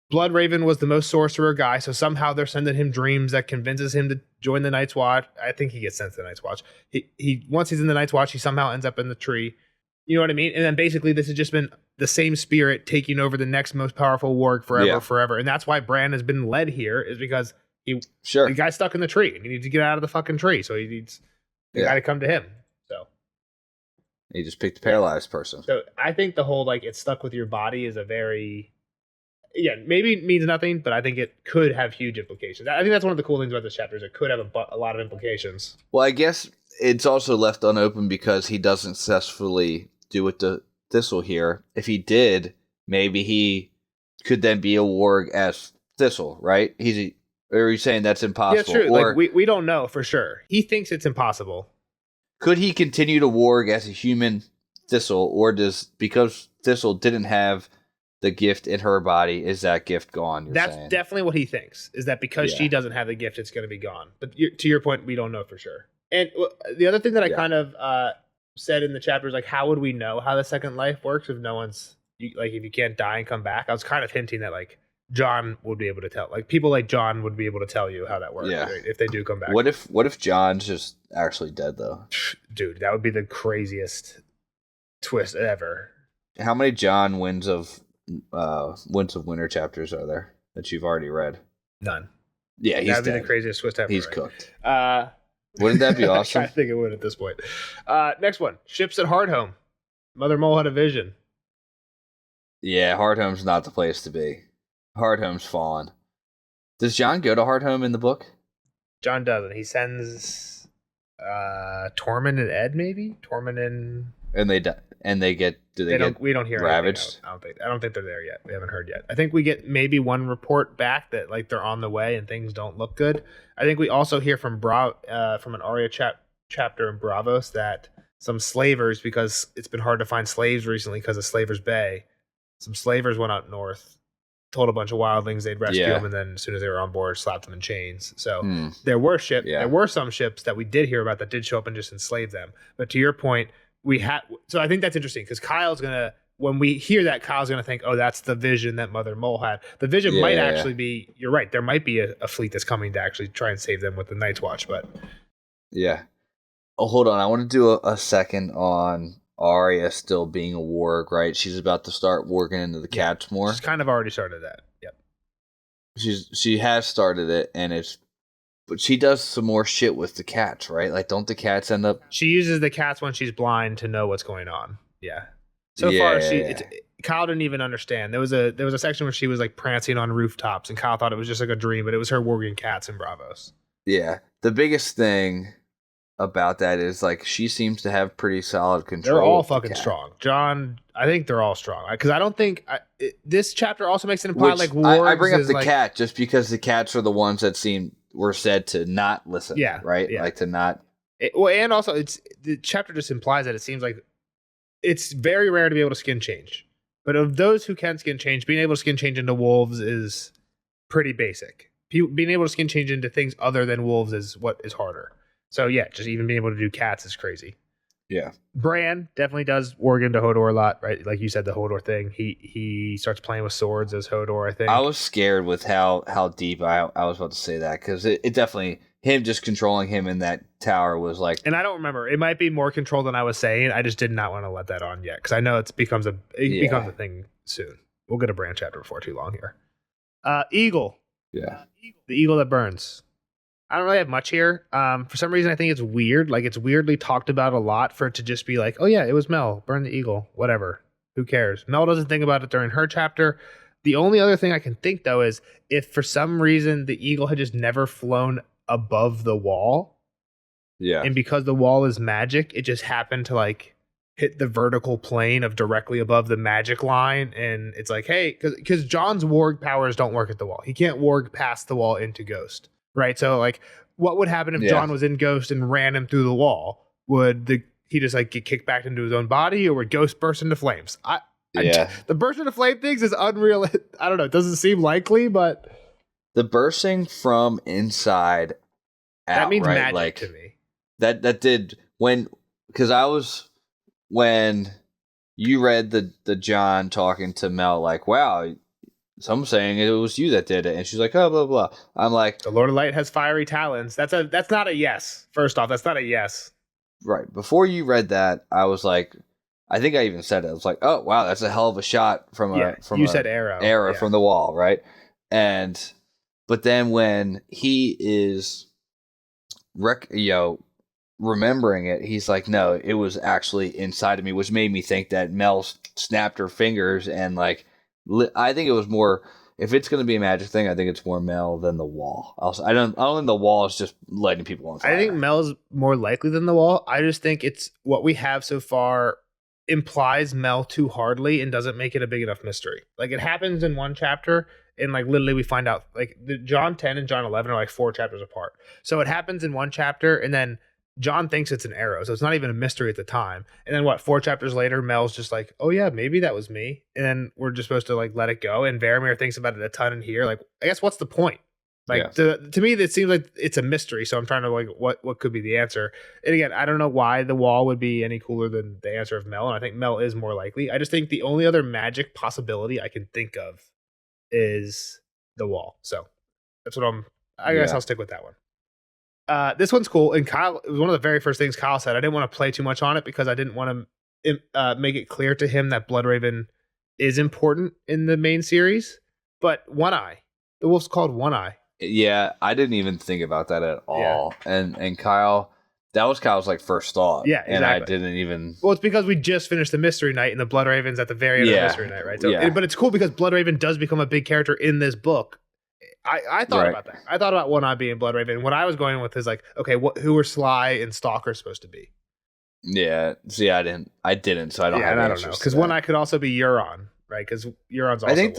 Speaker 3: Bloodraven was the most sorcerer guy, so somehow they're sending him dreams that convinces him to join the Night's Watch. I think he gets sent to the Night's Watch. He once he's in the Night's Watch, he somehow ends up in the tree. You know what I mean? And then basically this has just been the same spirit taking over the next most powerful warg forever. And that's why Bran has been led here, is because the guy's stuck in the tree, and he needs to get out of the fucking tree, so he needs the guy to come to him.
Speaker 1: He just picked a paralyzed person.
Speaker 3: So I think the whole like it's stuck with your body is a very maybe it means nothing, but I think it could have huge implications. I think that's one of the cool things about this chapter is it could have a lot of implications.
Speaker 1: Well, I guess it's also left unopened because he doesn't successfully do what the Thistle here. If he did, maybe he could then be a warg as Thistle, right? Or are you saying that's impossible?
Speaker 3: Yeah, true.
Speaker 1: Or,
Speaker 3: like we don't know for sure. He thinks it's impossible.
Speaker 1: Could he continue to warg as a human Thistle, or because Thistle didn't have the gift in her body, is that gift gone?
Speaker 3: That's definitely what he thinks, is that because she doesn't have the gift, it's going to be gone. But to your point, we don't know for sure. And the other thing that I kind of said in the chapter is like, how would we know how the second life works if no one's if you can't die and come back? I was kind of hinting that like John would be able to tell, like people like John would be able to tell you how that works, right? If they do come back.
Speaker 1: What if John's just actually dead though?
Speaker 3: Dude, that would be the craziest twist ever.
Speaker 1: How many John Winds of Winter chapters are there that you've already read?
Speaker 3: None.
Speaker 1: Yeah, he's
Speaker 3: that'd
Speaker 1: dead.
Speaker 3: be the craziest twist ever.
Speaker 1: He's
Speaker 3: right?
Speaker 1: cooked.
Speaker 3: Wouldn't
Speaker 1: that be awesome?
Speaker 3: I think it would at this point. Next one, ships at Hardhome. Mother Mole had a vision.
Speaker 1: Yeah, Hardhome's not the place to be. Hardhome's fallen. Does John go to Hardhome in the book?
Speaker 3: John doesn't. He sends Tormund and Ed, maybe? Tormund and
Speaker 1: they get
Speaker 3: we don't hear
Speaker 1: ravaged.
Speaker 3: I don't think they're there yet. We haven't heard yet. I think we get maybe one report back that like they're on the way and things don't look good. I think we also hear from an Arya chapter in Bravos that some slavers, because it's been hard to find slaves recently because of Slaver's Bay, some slavers went out north, told a bunch of wildlings they'd rescue them, and then as soon as they were on board, slapped them in chains. So there were some ships that we did hear about that did show up and just enslave them. But to your point, so I think that's interesting because when we hear that, Kyle's gonna think, oh, that's the vision that Mother Mole had. The vision might actually be, you're right, there might be a fleet that's coming to actually try and save them with the Night's Watch, but
Speaker 1: yeah. Oh, hold on, I want to do a second on Arya still being a warg, right? She's about to start working into the cats more.
Speaker 3: She's kind of already started that. Yep.
Speaker 1: She has started it, but she does some more shit with the cats, right? Like, don't the cats end up?
Speaker 3: She uses the cats when she's blind to know what's going on. Yeah. So far, Kyle didn't even understand. There was a section where she was like prancing on rooftops, and Kyle thought it was just like a dream, but it was her warging cats in Bravos.
Speaker 1: Yeah. The biggest thing about that is like she seems to have pretty solid control.
Speaker 3: They're all fucking strong. John, I think they're all strong because I don't think this chapter also makes it imply like wargs.
Speaker 1: I bring up the cat just because the cats are the ones that were said to not listen.
Speaker 3: Yeah,
Speaker 1: right.
Speaker 3: Yeah.
Speaker 1: Like to not.
Speaker 3: And also the chapter just implies that it seems like it's very rare to be able to skin change, but of those who can skin change, being able to skin change into wolves is pretty basic. Being able to skin change into things other than wolves is what is harder. So yeah, just even being able to do cats is crazy.
Speaker 1: Yeah.
Speaker 3: Bran definitely does warg into Hodor a lot, right? Like you said, the Hodor thing. He starts playing with swords as Hodor, I think.
Speaker 1: I was scared with how deep I was about to say that because it definitely, him just controlling him in that tower was like.
Speaker 3: And I don't remember. It might be more control than I was saying. I just did not want to let that on yet because I know it becomes a thing soon. We'll get a Bran chapter before too long here. Eagle.
Speaker 1: Yeah.
Speaker 3: The eagle that burns. I don't really have much here. For some reason, I think it's weird. Like, it's weirdly talked about a lot for it to just be like, oh, yeah, it was Mel. Burn the eagle. Whatever. Who cares? Mel doesn't think about it during her chapter. The only other thing I can think, though, is if for some reason the eagle had just never flown above the wall,
Speaker 1: Yeah.
Speaker 3: and because the wall is magic, it just happened to like hit the vertical plane of directly above the magic line, and it's like, hey, because John's warg powers don't work at the wall. He can't warg past the wall into Ghost, right? So like, what would happen if John was in Ghost and ran him through the wall? Would he just like get kicked back into his own body, or would Ghost burst into flames? The burst into flame things is unreal. I don't know. It doesn't seem likely, but
Speaker 1: the bursting from inside out,
Speaker 3: that means
Speaker 1: right?
Speaker 3: magic
Speaker 1: Like,
Speaker 3: to me.
Speaker 1: That did when you read the John talking to Mel, like, wow, some saying it was you that did it, and she's like, oh, blah blah. I'm like,
Speaker 3: The Lord of Light has fiery talons. That's not a yes. First off, that's not a yes.
Speaker 1: right before you read that, I was like, I think I even said it. I was like, oh wow, that's a hell of a shot from
Speaker 3: said arrow
Speaker 1: arrow
Speaker 3: Yeah.
Speaker 1: from the wall, right? But then when he is remembering it, he's like, no, it was actually inside of me, which made me think that Mel snapped her fingers, and like, I think it was more, if it's going to be a magic thing, I think it's more Mel than the wall. I don't think the wall is just lighting people on fire.
Speaker 3: I think Mel's more likely than the wall. I just think it's what we have so far implies Mel too hardly and doesn't make it a big enough mystery. Like, it happens in one chapter, and like literally we find out like the John 10 and John 11 are like 4 chapters apart. So it happens in one chapter, and then John thinks it's an arrow, so it's not even a mystery at the time. And then 4 chapters later, Mel's just like, oh yeah, maybe that was me. And then we're just supposed to like let it go. And Varamir thinks about it a ton in here. Like, I guess what's the point? Like, to me, it seems like it's a mystery. So I'm trying to like, what could be the answer? And again, I don't know why the wall would be any cooler than the answer of Mel. And I think Mel is more likely. I just think the only other magic possibility I can think of is the wall. So that's what I guess I'll stick with that one. This one's cool, and Kyle, it was one of the very first things Kyle said. I didn't want to play too much on it because I didn't want to make it clear to him that Bloodraven is important in the main series. But One Eye, the wolf's called One Eye.
Speaker 1: Yeah, I didn't even think about that at all. Yeah. And Kyle, that was Kyle's like first thought.
Speaker 3: Yeah, exactly.
Speaker 1: And I didn't even.
Speaker 3: Well, it's because we just finished the Mystery Night, and the Bloodraven's at the very end of the Mystery Night, right? So, but it's cool because Bloodraven does become a big character in this book. I thought about that. I thought about One Eye being Bloodraven. What I was going with is like, okay, who are Sly and Stalker supposed to be?
Speaker 1: Yeah. See, I didn't. So I don't.
Speaker 3: Yeah,
Speaker 1: have
Speaker 3: I don't know, because One Eye could also be Euron, right? Because Euron's also.
Speaker 1: I think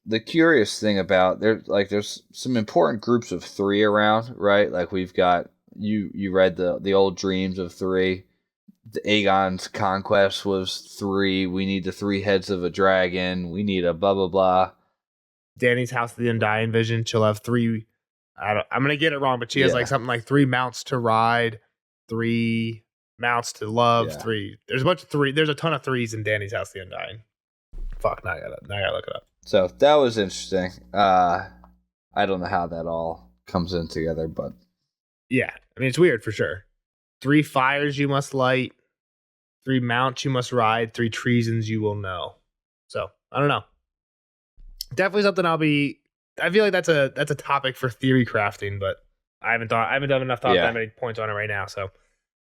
Speaker 1: the curious thing about there's some important groups of 3 around, right? Like we've got you read the old Dreams of 3. The Aegon's Conquest was 3. We need the 3 heads of a dragon. We need a blah blah blah.
Speaker 3: Dany's House of the Undying Vision. She'll have 3. I'm gonna get it wrong, but she has like something like 3 mounts to ride, 3 mounts to love, 3. There's a bunch of 3. There's a ton of 3s in Dany's House of the Undying. Fuck, now I gotta look it up.
Speaker 1: So that was interesting. I don't know how that all comes in together, but
Speaker 3: yeah, I mean it's weird for sure. 3 fires you must light, 3 mounts you must ride, 3 treasons you will know. So I don't know. Definitely something I feel like that's a topic for theory crafting, but I haven't done enough thought that many points on it right now, so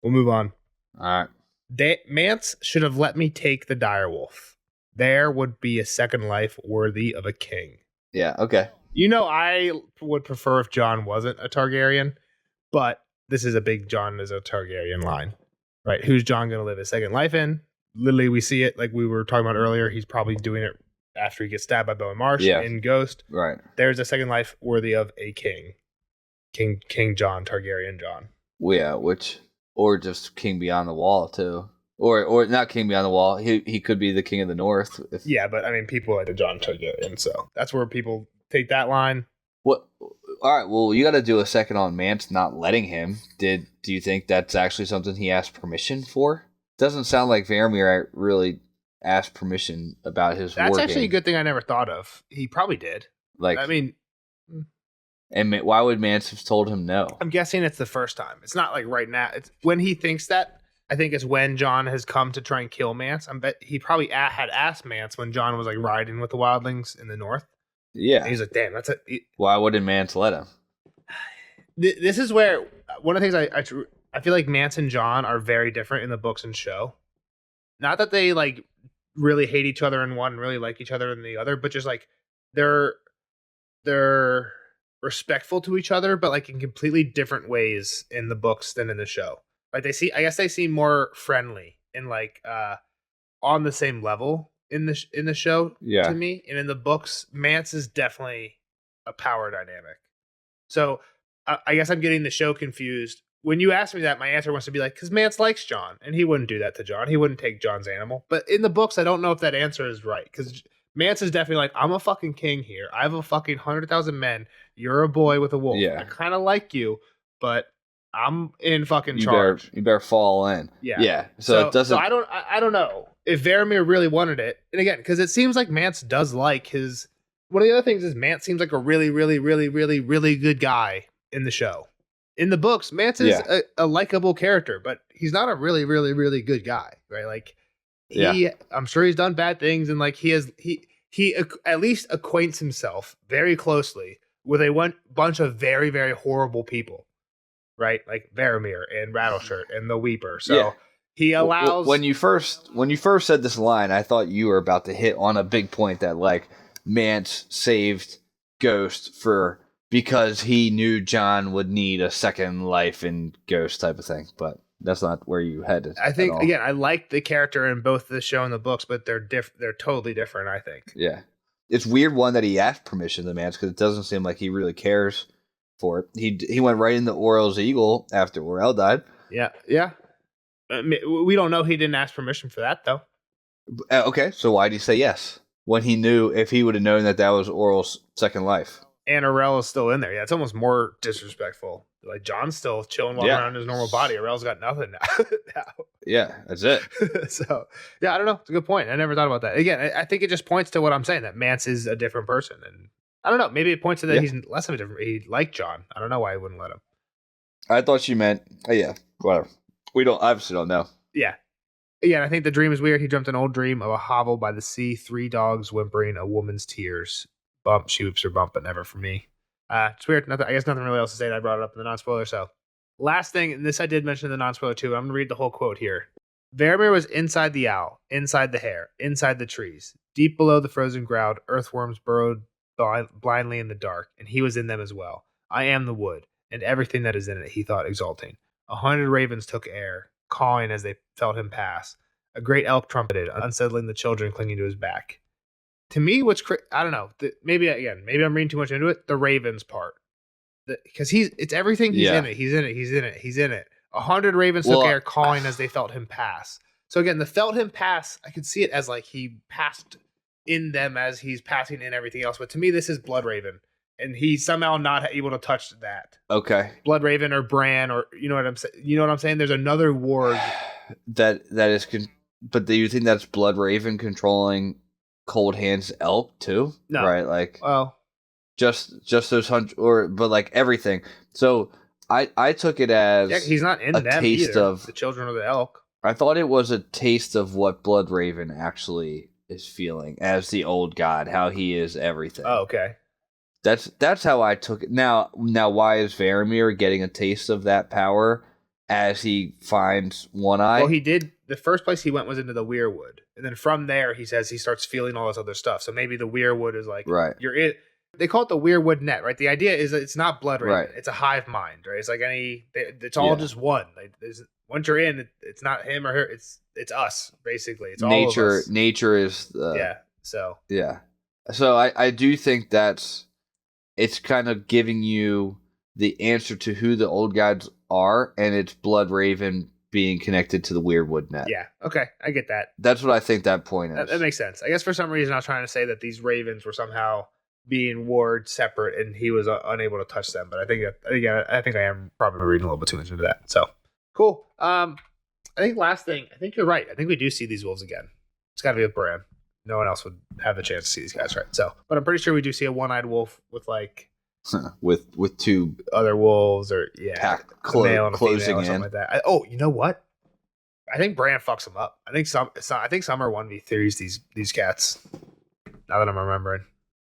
Speaker 3: we'll move on.
Speaker 1: All right.
Speaker 3: Mance should have let me take the direwolf. There would be a second life worthy of a king.
Speaker 1: Yeah, okay.
Speaker 3: You know, I would prefer if Jon wasn't a Targaryen, but this is a big Jon is a Targaryen line, right? Who's Jon going to live his second life in? Literally, we see it like we were talking about earlier. He's probably doing it after he gets stabbed by Bowen Marsh in Ghost.
Speaker 1: Right.
Speaker 3: There's a second life worthy of a king. King Jon, Targaryen Jon.
Speaker 1: Well, yeah, or just King Beyond the Wall too. Or not King Beyond the Wall. He could be the King of the North.
Speaker 3: Yeah, but I mean people like the Jon Targaryen, so that's where people take that line.
Speaker 1: What? All right. Well, you got to do a second on Mance not letting him. Do you think that's actually something he asked permission for? Doesn't sound like Varamir really asked permission about his.
Speaker 3: That's
Speaker 1: working.
Speaker 3: actually a good thing I never thought of. He probably did.
Speaker 1: Like,
Speaker 3: I mean,
Speaker 1: and why would Mance have told him no?
Speaker 3: I'm guessing it's the first time. It's not like right now. It's when he thinks that. I think it's when Jon has come to try and kill Mance. I bet he probably had asked Mance when Jon was like riding with the wildlings in the north.
Speaker 1: Yeah,
Speaker 3: and he's like, "Damn, that's it."
Speaker 1: Why wouldn't Mance let him?
Speaker 3: This is where one of the things I feel like Mance and Jon are very different in the books and show. Not that they like really hate each other in one, really like each other in the other, but just like they're respectful to each other, but like in completely different ways in the books than in the show. Like I guess they seem more friendly and like on the same level in the show
Speaker 1: Yeah.
Speaker 3: to me. And in the books, Mance is definitely a power dynamic. So I guess I'm getting the show confused. When you ask me that, my answer wants to be like, because Mance likes Jon, and he wouldn't do that to Jon. He wouldn't take Jon's animal. But in the books, I don't know if that answer is right, because Mance is definitely like, I'm a fucking king here. I have a fucking 100,000 men. You're a boy with a wolf.
Speaker 1: Yeah.
Speaker 3: I kind of like you, but I'm in fucking
Speaker 1: You
Speaker 3: charge.
Speaker 1: you better fall in.
Speaker 3: Yeah.
Speaker 1: Yeah. So it doesn't.
Speaker 3: So I don't know if Varamir really wanted it. And again, because it seems like Mance does like his. One of the other things is Mance seems like a really, really, really, really, really good guy in the show. In the books, Mance is a likable character, but he's not a really, really, really good guy, right? Like I'm sure he's done bad things, and like he at least acquaints himself very closely with a bunch of very, very horrible people, right? Like Varamir and Rattleshirt and the Weeper. So he allows.
Speaker 1: When you first said this line, I thought you were about to hit on a big point that like Mance saved Ghost because he knew Jon would need a second life in Ghost type of thing, but that's not where you headed.
Speaker 3: I think again, I like the character in both the show and the books, but they're totally different. I think.
Speaker 1: Yeah, it's weird one that he asked permission to Mance because it doesn't seem like he really cares for it. He went right into Orel's eagle after Orel died.
Speaker 3: Yeah. We don't know he didn't ask permission for that though.
Speaker 1: Okay, so why did he say yes when he knew if he would have known that was Orel's second life?
Speaker 3: And Orel is still in there. Yeah, it's almost more disrespectful. Like Jon's still chilling walking around in his normal body. Orel's got nothing now.
Speaker 1: Yeah, that's it.
Speaker 3: So yeah, I don't know. It's a good point. I never thought about that. Again, I think it just points to what I'm saying, that Mance is a different person. And I don't know. Maybe it points to that he's less of a different. He liked Jon. I don't know why he wouldn't let him.
Speaker 1: I thought you meant. Whatever. We obviously don't know.
Speaker 3: Yeah. Yeah, I think the dream is weird. He dreamt an old dream of a hovel by the sea, 3 dogs whimpering, a woman's tears. Bump, she whoops her bump, but never for me. It's weird. I guess nothing really else to say. I brought it up in the non-spoiler. So, last thing, and this I did mention in the non-spoiler too. I'm going to read the whole quote here. Varamir was inside the owl, inside the hare, inside the trees. Deep below the frozen ground, earthworms burrowed blindly in the dark, and he was in them as well. I am the wood, and everything that is in it, he thought, exulting. 100 ravens took air, cawing as they felt him pass. A great elk trumpeted, unsettling the children clinging to his back. To me, I don't know. Maybe I'm reading too much into it. The ravens part, because it's everything. He's in it. He's in it. 100 ravens took air, cawing as they felt him pass. So again, the felt him pass, I could see it as like he passed in them as he's passing in everything else. But to me, this is Blood Raven, and he's somehow not able to touch that.
Speaker 1: Okay,
Speaker 3: Blood Raven or Bran, or you know what I'm saying. You know what I'm saying? There's another ward
Speaker 1: that is. But do you think that's Blood Raven controlling Cold Hands elk too?
Speaker 3: No,
Speaker 1: right? Like,
Speaker 3: well,
Speaker 1: just those 100, but like everything. So I took it as
Speaker 3: he's not in
Speaker 1: a
Speaker 3: them
Speaker 1: taste
Speaker 3: either,
Speaker 1: of
Speaker 3: the children of the elk.
Speaker 1: I thought it was a taste of what Blood Raven actually is feeling as the old god, how he is everything.
Speaker 3: Oh, okay.
Speaker 1: That's how I took it. Now, why is Varamir getting a taste of that power as he finds One Eye?
Speaker 3: Well, he did. The first place he went was into the Weirwood, and then from there, he says he starts feeling all this other stuff. So maybe the Weirwood is like,
Speaker 1: right.
Speaker 3: You're in. They call it the Weirwood net, right? The idea is that it's not Blood Raven;
Speaker 1: Right.
Speaker 3: it's a hive mind, right? It's like it's all just one. Like, once you're in, it's not him or her. It's us, basically. It's
Speaker 1: nature.
Speaker 3: all of us.
Speaker 1: Nature is the
Speaker 3: Yeah. So
Speaker 1: yeah. So I do think it's kind of giving you the answer to who the old gods are, and it's Blood Raven being connected to the Weirwood net.
Speaker 3: yeah, okay, I get that.
Speaker 1: That's what I think that point is.
Speaker 3: That makes sense. I guess for some reason I was trying to say that these ravens were somehow being ward separate, and he was unable to touch them. But I think I am probably reading a little bit too much into that. So cool. I think last thing. I think you're right. I think we do see these wolves again. It's got to be with Bran. No one else would have the chance to see these guys, right? So, but I'm pretty sure we do see a one-eyed wolf with like
Speaker 1: with two
Speaker 3: other wolves, or male and a
Speaker 1: closing
Speaker 3: female or something
Speaker 1: in.
Speaker 3: like that. You know what? I think Bran fucks them up. I think some are 1v3s these cats. Now that I'm remembering.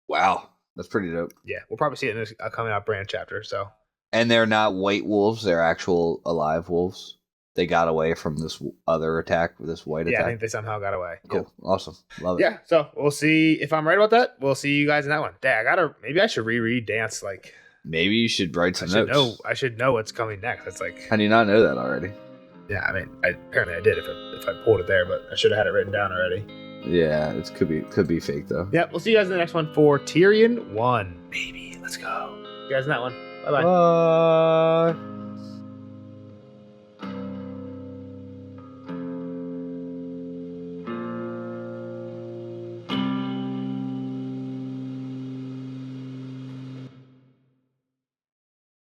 Speaker 1: Wow, that's pretty dope.
Speaker 3: Yeah, we'll probably see it in this coming out Bran chapter. So,
Speaker 1: and they're not white wolves; they're actual alive wolves. they got away from this other attack, this white
Speaker 3: Yeah, I
Speaker 1: attack.
Speaker 3: think they somehow got away.
Speaker 1: Cool, awesome, love it.
Speaker 3: Yeah, so we'll see if I'm right about that. We'll see you guys in that one. Dang, maybe I should reread Dance. Like,
Speaker 1: Maybe you should write some notes.
Speaker 3: I should know what's coming next. It's like,
Speaker 1: How do you not know that already?
Speaker 3: yeah, I mean, apparently I did if I pulled it there, but I should have had it written down already.
Speaker 1: Yeah, it could be fake though.
Speaker 3: Yeah, we'll see you guys in the next one for Tyrion 1. Baby, let's go. See you guys in that one. Bye-bye.
Speaker 1: Bye.